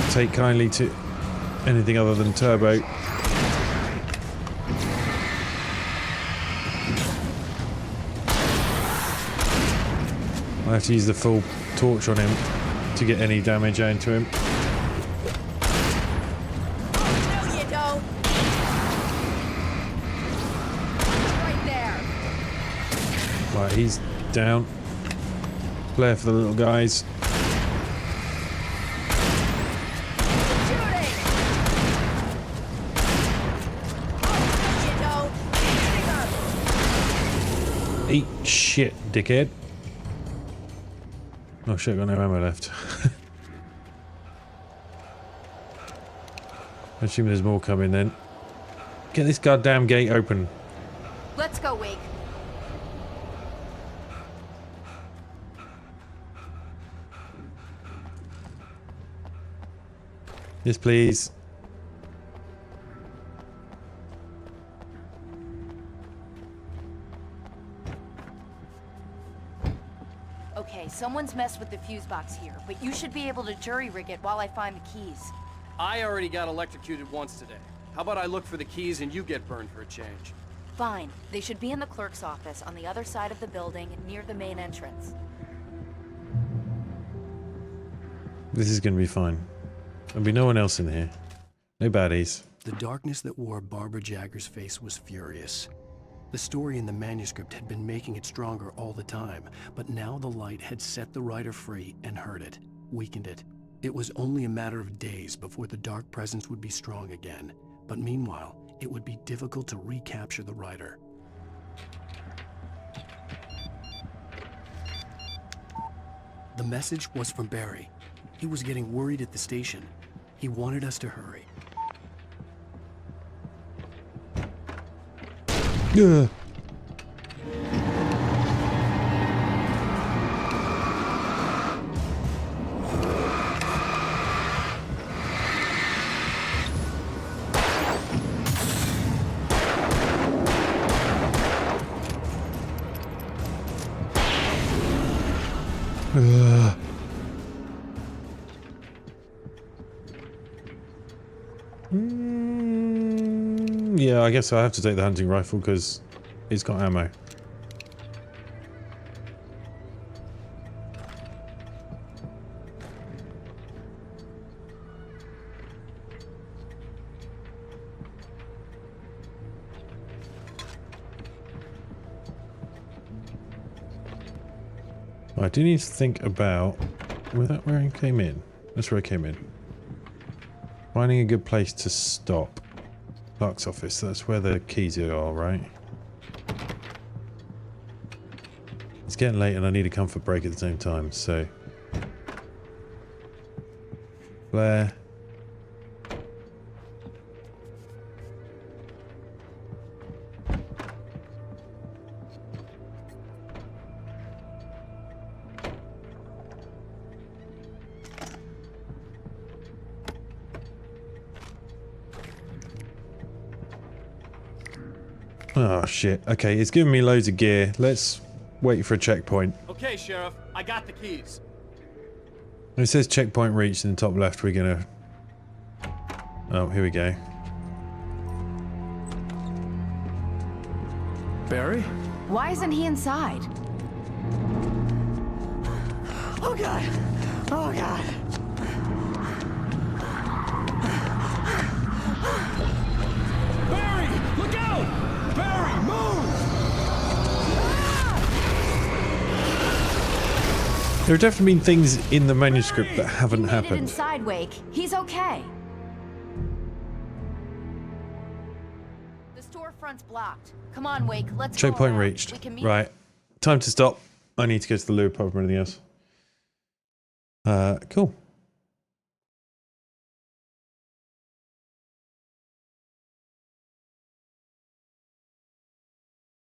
A: take kindly to anything other than turbo. I have to use the full torch on him to get any damage into him.
I: No, you don't! Right there!
A: Right, he's down. Flare for the little guys. Eat shit, dickhead. Oh shit, got no ammo left. I assume there's more coming then. Get this goddamn gate open.
I: Let's go, Wake.
A: Yes, please.
H: Okay, someone's messed with the fuse box here, but you should be able to jury-rig it while I find the keys.
F: I already got electrocuted once today. How about I look for the keys and you get burned for a change?
H: Fine. They should be in the clerk's office on the other side of the building, near the main entrance.
A: This is gonna be fine. There'll be no one else in here. No baddies.
B: The darkness that wore Barbara Jagger's face was furious. The story in the manuscript had been making it stronger all the time, but now the light had set the writer free and hurt it, weakened it. It was only a matter of days before the dark presence would be strong again, but meanwhile, it would be difficult to recapture the rider. The message was from Barry. He was getting worried at the station. He wanted us to hurry.
A: Yeah. Yeah, I guess I have to take the hunting rifle because it's got ammo. I do need to think about where I came in. That's where I came in. Finding a good place to stop. Clerk's office, that's where the keys are, right? It's getting late and I need a comfort break at the same time, so... Blair. Oh shit. Okay, it's giving me loads of gear. Let's wait for a checkpoint.
F: Okay, Sheriff, I got the keys.
A: It says checkpoint reached in the top left. We're gonna... Oh, here we go.
B: Barry?
H: Why isn't he inside?
O: Oh god! Oh god!
Q: Barry! Look out! Barry, move!
A: There have definitely been things in the manuscript that haven't
H: He made it
A: happened.
H: inside, Wake. He's okay. The storefront's blocked. Come on, Wake. Let's go
A: Checkpoint
H: around.
A: reached.
H: We can meet.
A: Right. Time to stop. I need to go to the loo apart from anything else. Cool.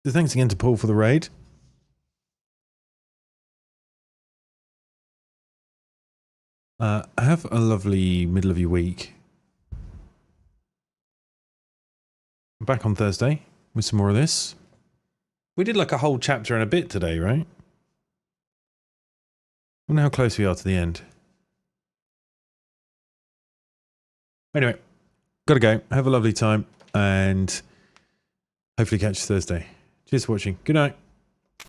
A: So thanks again to Paul for the raid. Have a lovely middle of your week. I'm back on Thursday with some more of this. We did like a whole chapter and a bit today, right? I wonder how close we are to the end. Anyway, gotta go. Have a lovely time and hopefully catch you Thursday. Cheers for watching. Good night.